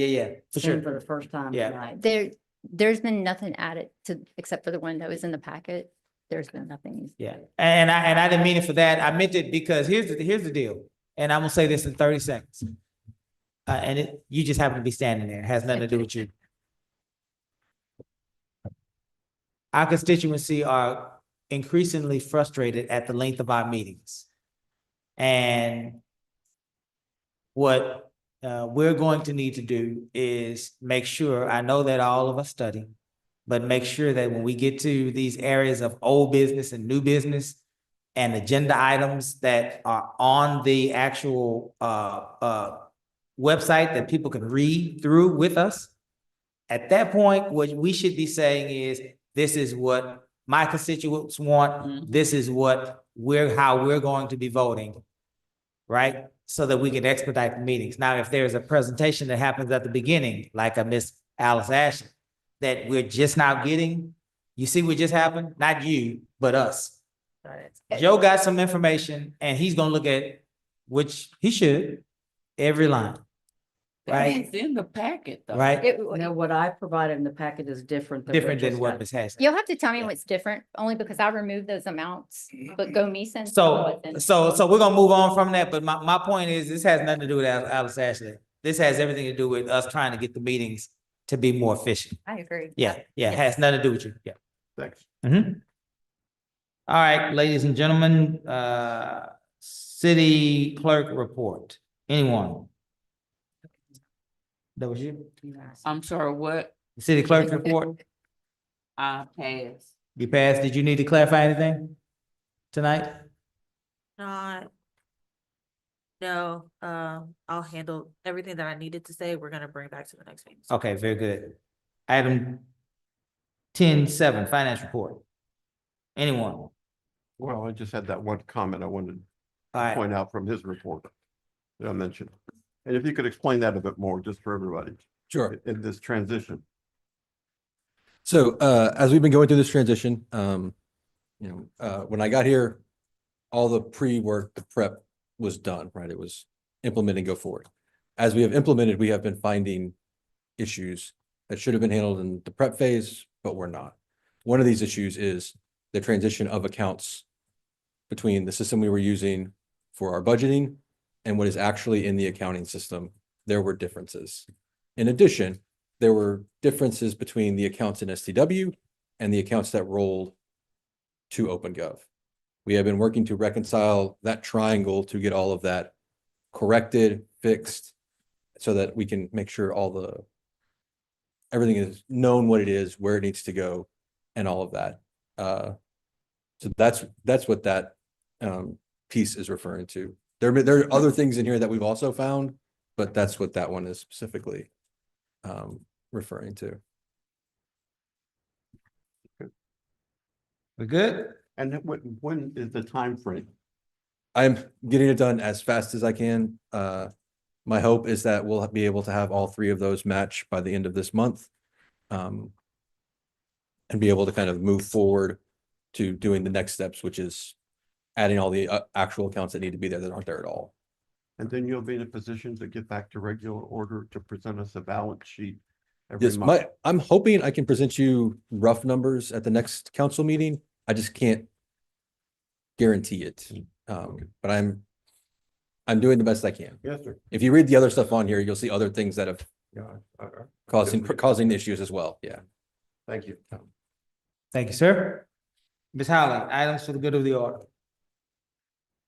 for seen sure. For the first time Yeah. tonight. There's been nothing added to, except for the one that was in the packet. There's been nothing. Yeah, and I didn't mean it for that. I meant it because here's the deal, and I'm gonna say this in 30 seconds. You just happen to be standing there. It has nothing to do with you. Our constituency are increasingly frustrated at the length of our meetings. And what we're going to need to do is make sure, I know that all of us study, but make sure that when we get to these areas of old business and new business and agenda items that are on the actual website that people can read through with us, At that point, what we should be saying is, this is what my constituents want. This is what how we're going to be voting. Right? So that we can expedite the meetings. Now, if there's a presentation that happens at the beginning, like a Miss Alice Ashton, that we're just now getting, you see what just happened? Not you, but us. Joe got some information and he's gonna look at, which he should, every line. Right? It's in the packet though. Right? Now, what I provided in the packet is different than. Different than just what got. Ms. Hassan. You'll have to tell me what's different, only because I removed those amounts, but go me since. So we're gonna move on from that, but my point is, this has nothing to do with Alice Ashley. This has everything to do with us trying to get the meetings to be more efficient. I agree. Yeah, it has nothing to do with you, yeah. Thanks. All right, ladies and gentlemen, city clerk report, anyone? That was you? I'm sorry, what? City clerk report, I passed. you passed, did you need to clarify anything tonight? Not. No, I'll handle everything that I needed to say. We're gonna bring back to the next meeting. Okay, very good. Item 10.7, finance report. Anyone? Well, I just had that one comment I wanted All to right, point out from his report that I mentioned. And if you could explain that a bit more, just for everybody. Sure. In this transition. So as we've been going through this transition, when I got here, all the pre-work, the prep was done, right? It was implement and go forward. As we have implemented, we have been finding issues that should have been handled in the prep phase, but we're not. One of these issues is the transition of accounts between the system we were using for our budgeting and what is actually in the accounting system. There were differences. In addition, there were differences between the accounts in STW and the accounts that rolled to OpenGov. We have been working to reconcile that triangle to get all of that corrected, fixed, so that we can make sure everything is known what it is, where it needs to go, and all of that. So that's what that piece is referring to. There are other things in here that we've also found, but that's what that one is specifically referring to. we're good? And when is the time frame? I'm getting it done as fast as I can. My hope is that we'll be able to have all three of those match by the end of this month. And be able to kind of move forward to doing the next steps, which is adding all the actual accounts that need to be there that aren't there at all. And then you'll be in a position to get back to regular order to present us a balance sheet every Yes, month. I'm hoping I can present you rough numbers at the next council meeting. I just can't guarantee it. But I'm doing the best I can. Yes, sir. If you read the other stuff on here, you'll see other things that have Yeah. causing issues as well. Yeah. Thank you. Thank you, sir. Ms. Howland, items for the good of the order.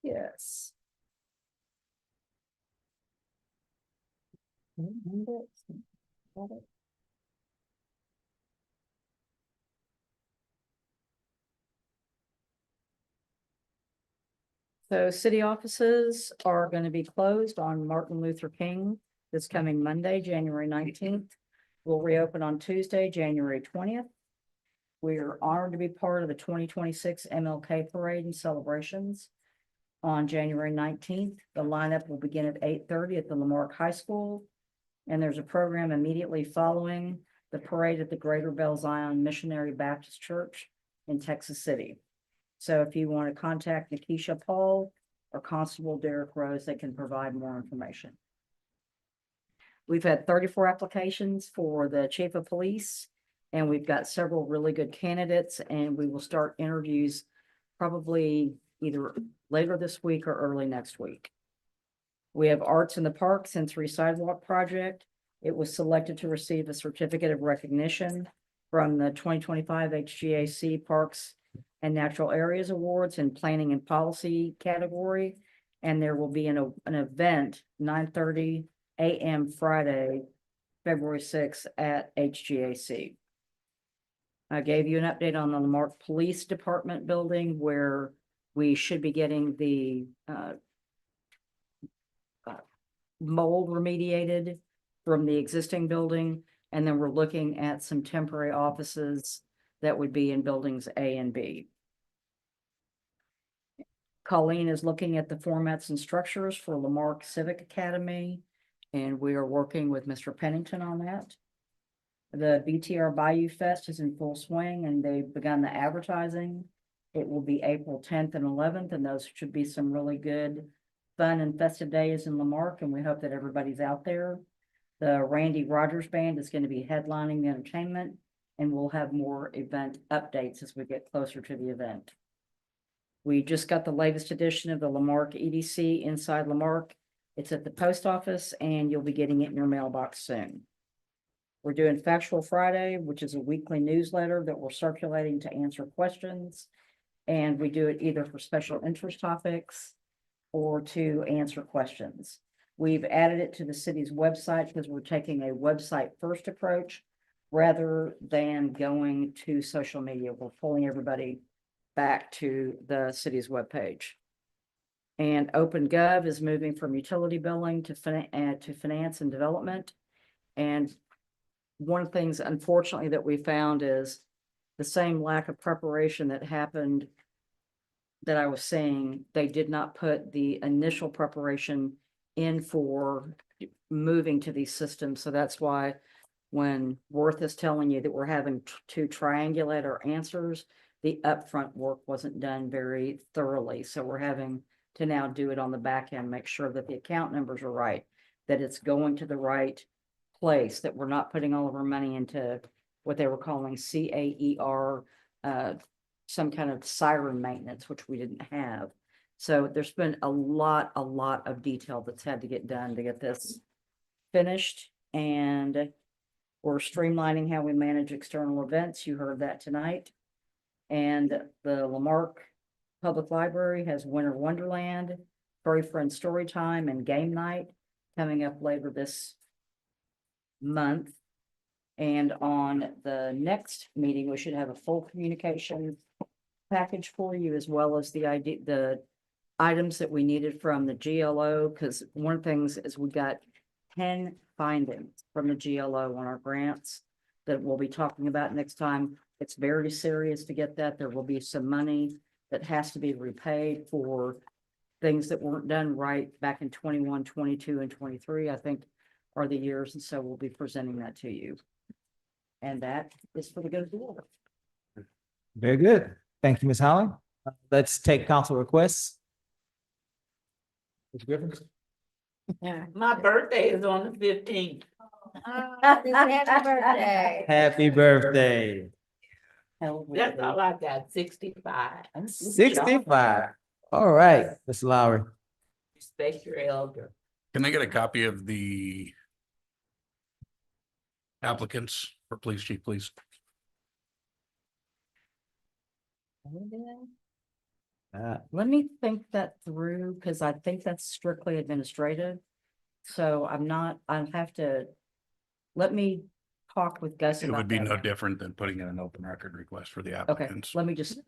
Yes. So city offices are going to be closed on Martin Luther King this coming Monday, January 19th. We'll reopen on Tuesday, January 20th. We are honored to be part of the 2026 MLK Parade and celebrations on January 19th. The lineup will begin at 8:30 at the Lamarque High School. And there's a program immediately following the parade at the Greater Belle Zion Missionary Baptist Church in Texas City. So if you want to contact Nikisha Paul or Constable Derek Rose, they can provide more information. We've had 34 applications for the chief of police, and we've got several really good candidates, and we will start interviews probably either later this week or early next week. We have Arts in the Park Sensory Sidewalk Project. It was selected to receive a certificate of recognition from the 2025 HGAC Parks and Natural Areas Awards in Planning and Policy category. And there will be an event 9:30 a.m. Friday, February 6th at HGAC. I gave you an update on the Lamarque Police Department building where we should be getting the mold remediated from the existing building. And then we're looking at some temporary offices that would be in buildings A and B. Colleen is looking at the formats and structures for Lamarque Civic Academy, and we are working with Mr. Pennington on that. The BTR Bayou Fest is in full swing and they've begun the advertising. It will be April 10th and 11th, and those should be some really good, fun and festive days in Lamarque, and we hope that everybody's out there. The Randy Rogers Band is going to be headlining the entertainment, and we'll have more event updates as we get closer to the event. We just got the latest edition of the Lamarque EDC Inside Lamarque. It's at the post office, and you'll be getting it in your mailbox soon. We're doing Factual Friday, which is a weekly newsletter that we're circulating to answer questions. And we do it either for special interest topics or to answer questions. We've added it to the city's website because we're taking a website first approach rather than going to social media. We're pulling everybody back to the city's webpage. And OpenGov is moving from utility billing to finance and development. And one of the things, unfortunately, that we found is the same lack of preparation that happened that I was saying. They did not put the initial preparation in for moving to these systems. So that's why when Worth is telling you that we're having to triangulate our answers, the upfront work wasn't done very thoroughly. So we're having to now do it on the back end, make sure that the account numbers are right, that it's going to the right place, that we're not putting all of our money into what they were calling CAER, some kind of siren maintenance, which we didn't have. So there's been a lot of detail that's had to get done to get this finished. And we're streamlining how we manage external events. You heard that tonight. And the Lamarque Public Library has Winter Wonderland, Furry Friend Story Time, and Game Night coming up later this month. And on the next meeting, we should have a full communication package for you, as well as the items that we needed from the GLO, because one of the things is we got 10 findings from the GLO on our grants that we'll be talking about next time. It's very serious to get that. There will be some money that has to be repaid for things that weren't done right back in 21, 22, and 23, I think are the years. And so we'll be presenting that to you. And that is for the good of the order. Very good. Thank you, Ms. Holland. Let's take council requests. Ms. Griffin? Yeah, my birthday is on the 15th. Happy birthday. Happy birthday. That's all I got, 65. 65. All right, Ms. Lowry. Respect your elder. Can I get a copy of the applicants for police chief, please? Let me think that through, because I think that's strictly administrative. So I'll have to, let me talk with Gus It about would be that. no different than putting in an open record request for the Okay, applicants. let me just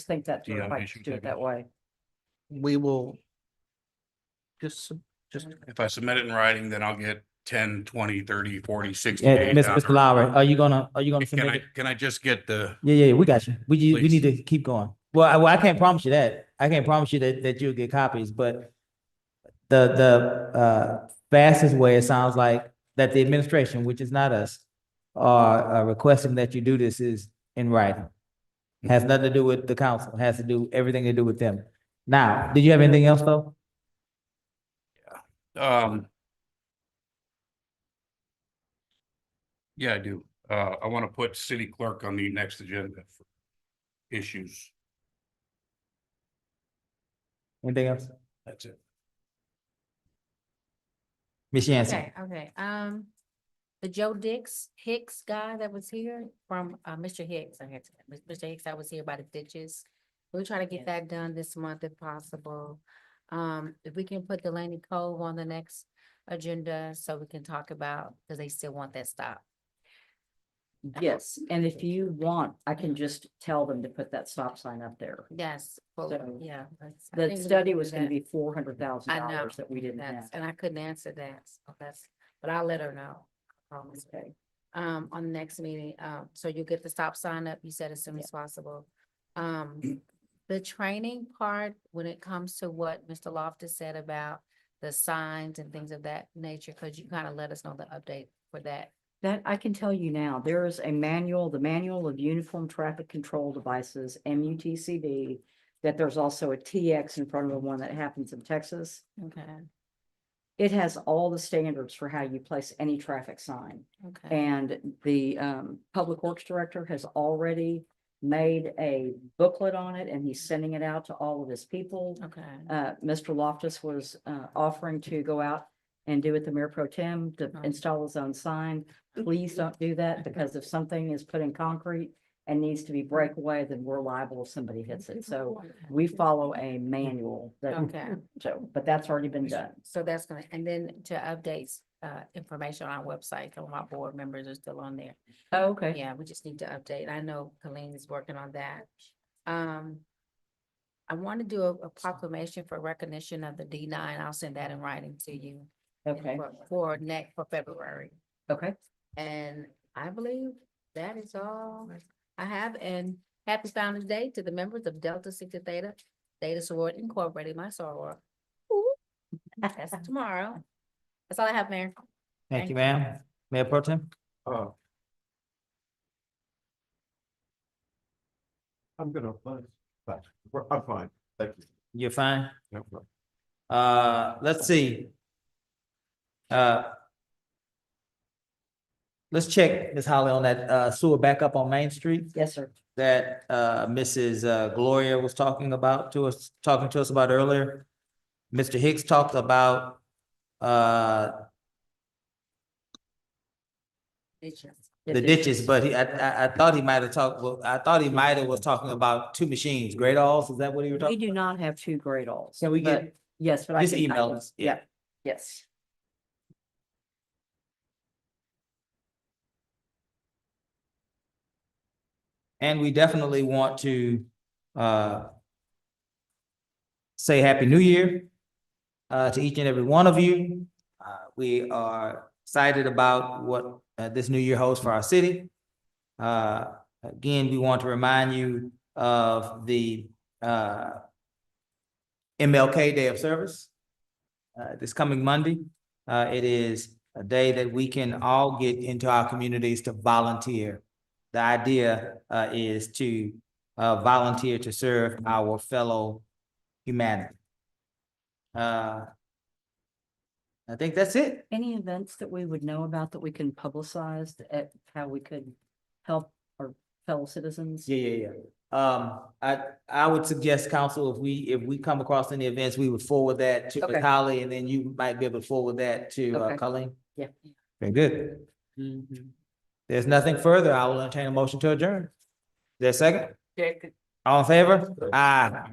think that Do you through, have if I an can issue do it taking that way. We will just If I submit it in writing, then I'll get 10, 20, 30, 40, 60 Yeah, days. down the Mr. Lowry, road. are you gonna Can submit I, it? can I just get the, Yeah, we got you. We Please. need to keep going. Well, I can't promise you that. I can't promise you that you'll get copies, but the fastest way, it sounds like, that the administration, which is not us, are requesting that you do this is in writing. Has nothing to do with the council, has to do everything to do with them. Now, did you have anything else though? yeah, I do. I want to put city clerk on the next agenda for issues. Anything else? That's it. Ms. Yancey? Okay. The Joe Hicks guy that was here from, Mr. Hicks, Mr. Hicks, that was here by the ditches. We're trying to get that done this month if possible. If we can put Delaney Cove on the next agenda so we can talk about, because they still want that stop. Yes, and if you want, I can just tell them to put that stop sign up there. Yes, well, So, yeah. I The think we study can was do gonna that. be $400,000 I know, that we didn't have. and I couldn't answer that, so but I'll let her know. Okay. on the next meeting. So you'll get the stop sign up, you said as soon as possible. The training part, when it comes to what Mr. Loftus said about the signs and things of that nature, could you kind of let us know the update for that? That I can tell you now, there is a manual, the Manual of Uniform Traffic Control Devices, MUTCD, that there's also a TX in front of the one that happens in Texas. Okay, It has all the standards for how you place any traffic sign. okay, And the Public Works Director has already made a booklet on it and he's sending it out to all of his people. okay. Mr. Loftus was offering to go out and do it the Mayor Pro Tem to install his own sign. Please don't do that because if something is put in concrete and needs to be breakaway, then we're liable if somebody hits it. So we follow a manual that, Okay. so, but that's already been done. So that's gonna, and then to update, information on our website, some of my board members are still on there. Oh, okay. Yeah, we just need to update. I know Colleen is working on that. I want to do a proclamation for recognition of the D9. I'll send that in writing to you. Okay. For February. Okay. And I believe that is all I have. And happy Founder's Day to the members of Delta Sigma Theta Sorority Incorporated, my soror. That's tomorrow. That's all I have, Mayor. Thank you, ma'am. Mayor Pro Tem? I'm gonna, I'm fine. Thank you. You're fine? No problem. Let's see. Let's check, Ms. Holly, on that sewer backup on Main Street Yes, sir. that Mrs. Gloria was talking to us about earlier. Mr. Hicks talked about the ditches, but I thought he might have talked, well, I thought he might have was talking about two machines, great alls, is that what he was We talking? do not have two great alls. Can we but- get- Yes, but I Just can. email us, yeah. Yes. And we definitely want to say Happy New Year to each and every one of you. We are excited about what this new year holds for our city. Again, we want to remind you of the MLK Day of Service this coming Monday. It is a day that we can all get into our communities to volunteer. The idea is to volunteer to serve our fellow humanity. I think that's it. Any events that we would know about that we can publicize at how we could help our fellow citizens? Yeah. I would suggest, council, if we come across any events, we would forward that to Okay. Holly, and then you might be able to forward that to Okay. Colleen. Yeah. Very good. There's nothing further. I will entertain a motion to adjourn. Is there a second? Second. All in favor? Aye.